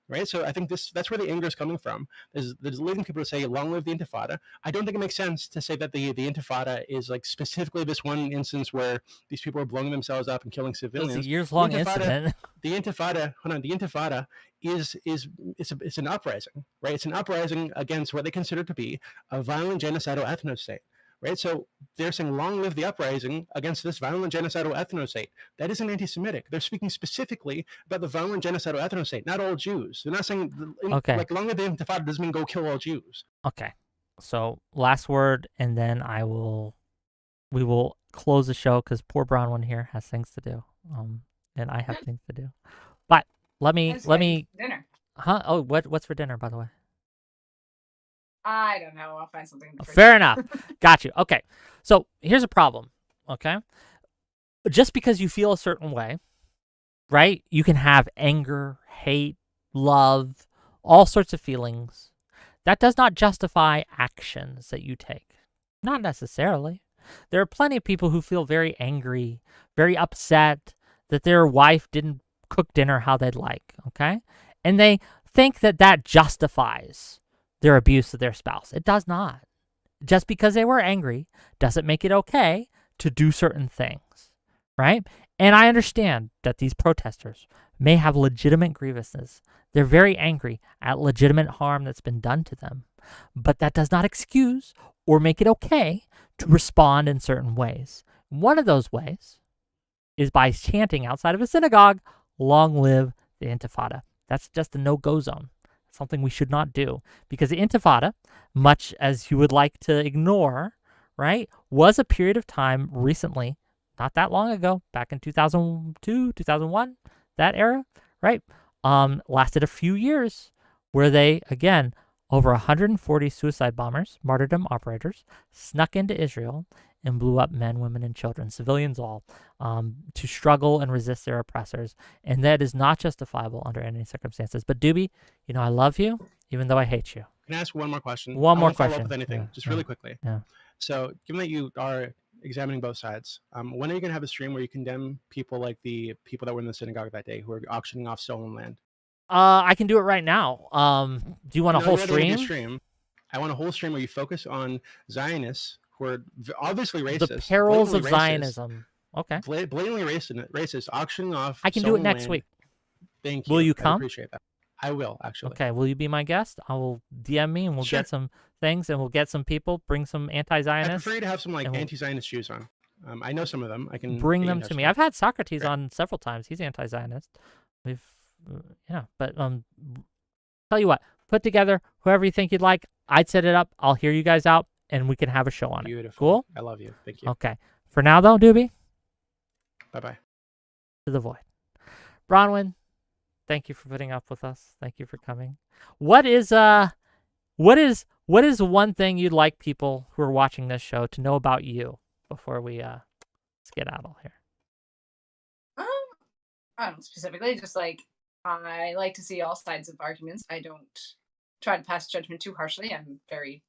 Right, so I think that's where the anger is coming from. There's leading people to say, "Long live the Intifada." I don't think it makes sense to say that the Intifada is like specifically this one instance where these people are blowing themselves up and killing civilians. It's a years-long incident. The Intifada is it's an uprising, right? It's an uprising against what they consider to be a violent genocidal ethno-state. Right, so they're saying, "Long live the uprising against this violent genocidal ethno-state." That isn't anti-Semitic. They're speaking specifically about the violent genocidal ethno-state, not all Jews. They're not saying like "Long live the Intifada" doesn't mean go kill all Jews. Okay, so last word, and then we will close the show because poor Bronwyn here has things to do, and I have things to do. But let me dinner. Huh? Oh, what's for dinner, by the way? I don't know. I'll find something. Fair enough. Got you. Okay. So here's a problem. Okay. Just because you feel a certain way, right? You can have anger, hate, love, all sorts of feelings. That does not justify actions that you take. Not necessarily. There are plenty of people who feel very angry, very upset that their wife didn't cook dinner how they'd like. Okay. And they think that justifies their abuse of their spouse. It does not. Just because they were angry doesn't make it okay to do certain things, right? And I understand that these protesters may have legitimate grievances. They're very angry at legitimate harm that's been done to them. But that does not excuse or make it okay to respond in certain ways. One of those ways is by chanting outside of a synagogue, "Long live the Intifada." That's just a no-go zone. Something we should not do, because the Intifada, much as you would like to ignore, right, was a period of time recently, not that long ago, back in 2002, 2001, that era, right, lasted a few years, where they, again, over 140 suicide bombers, martyrdom operators, snuck into Israel and blew up men, women, and children, civilians all, to struggle and resist their oppressors. And that is not justifiable under any circumstances. But Doobie, I love you, even though I hate you. Can I ask one more question? One more I won't follow question. up with anything, just really quickly. Yeah. So, given that you are examining both sides, when are you going to have a stream where you condemn people like the people that were in the synagogue that day who are auctioning off stolen land? I can do it right now. Do you want a whole stream? I want a whole stream where you focus on Zionists who are obviously racist. The perils of Zionism. Okay. Blatantly racist, auctioning off. I can do it next week. Thank you. Will you I come? appreciate that. I will, actually. Okay. Will you be my guest? I will DM me and we'll get some things and we'll get some people, bring some anti-Zionists. I prefer you to have some anti-Zionist Jews on. I know some of them. I can bring them to me. I've had Socrates on several times. He's anti-Zionist. But tell you what, put together whoever you think you'd like. I'd set it up. I'll hear you guys out, and we can have a show on it. Beautiful. Cool? I love you. Thank you. Okay. For now, though, Doobie. Bye-bye. To the void. Bronwyn, thank you for putting up with us. Thank you for coming. What is one thing you'd like people who are watching this show to know about you before we skedaddle here? I don't specifically, just like I like to see all sides of arguments. I don't try to pass judgment too harshly. I'm very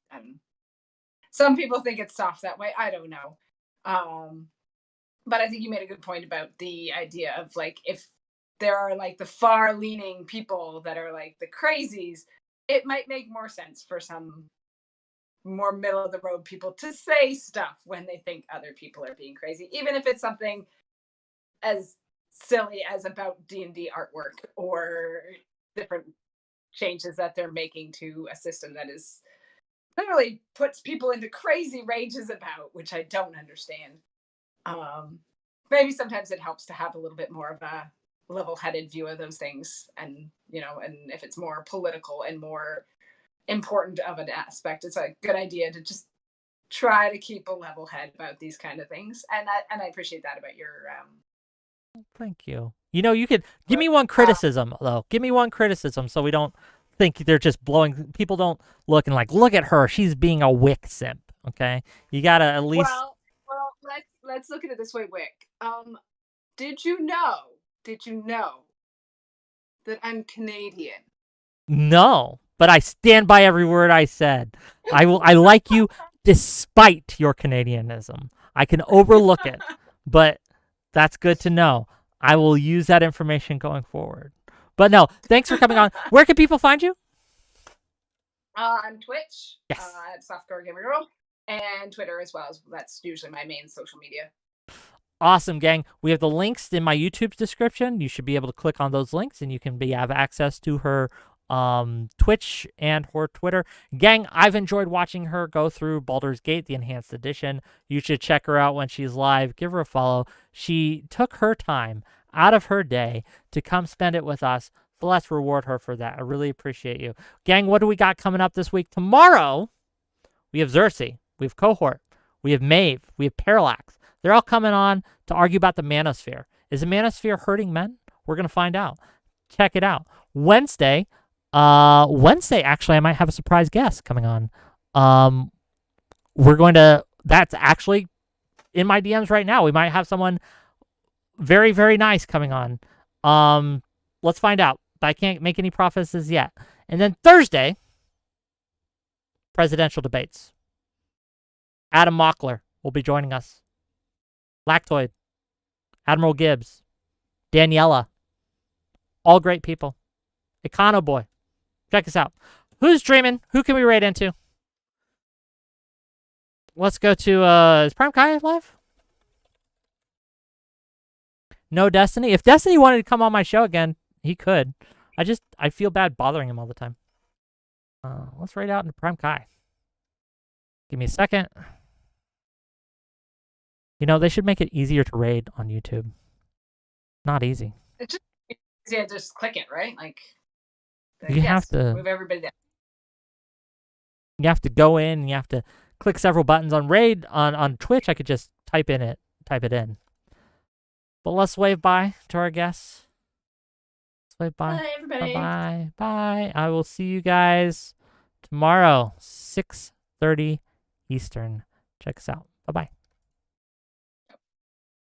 some people think it's soft that way. I don't know. But I think you made a good point about the idea of like if there are like the far leaning people that are like the crazies, it might make more sense for some more middle of the road people to say stuff when they think other people are being crazy, even if it's something as silly as about D&D artwork or different changes that they're making to a system that is literally puts people into crazy rages about, which I don't understand. Maybe sometimes it helps to have a little bit more of a level-headed view of those things, and and if it's more political and more important of an aspect, it's a good idea to just try to keep a level head about these kind of things, and I appreciate that about your Thank you. You could give me one criticism though. Give me one criticism so we don't think they're just blowing. People don't look and like, look at her, she's being a Wick simp. Okay, you gotta at least. Well, let's look at it this way, Wick. Did you know that I'm Canadian? No, but I stand by every word I said. I like you despite your Canadianism. I can overlook it, but that's good to know. I will use that information going forward. But no, thanks for coming on. Where can people find you? On Twitch, yes, at Softcore Gamer Girl, and Twitter as well. That's usually my main social media. Awesome, gang. We have the links in my YouTube description. You should be able to click on those links, and you can have access to her Twitch and her Twitter. Gang, I've enjoyed watching her go through Baldur's Gate, the Enhanced Edition. You should check her out when she's live. Give her a follow. She took her time out of her day to come spend it with us. So let's reward her for that. I really appreciate you. Gang, what do we got coming up this week? Tomorrow, we have Xerxes. We have Cohort. We have Maeve. We have Parallax. They're all coming on to argue about the manosphere. Is the manosphere hurting men? We're going to find out. Check it out. Wednesday, actually, I might have a surprise guest coming on. That's actually in my DMs right now. We might have someone very, very nice coming on. Let's find out. But I can't make any prophecies yet. And then Thursday, presidential debates. Adam Mockler will be joining us. Lactoid, Admiral Gibbs, Daniela, all great people. Econo Boy, check us out. Who's dreaming? Who can we raid into? Let's go to, is Prime Kai live? No Destiny? If Destiny wanted to come on my show again, he could. I feel bad bothering him all the time. Let's raid out into Prime Kai. Give me a second. They should make it easier to raid on YouTube. Not easy. It's just click it, right? Like you have to move everybody down. You have to go in and you have to click several buttons on raid. On Twitch, I could just type it in. But let's wave bye to our guests. Let's wave bye. Bye, everybody. Bye. Bye. I will see you guys tomorrow, 6:30 Eastern. Check us out. Bye-bye.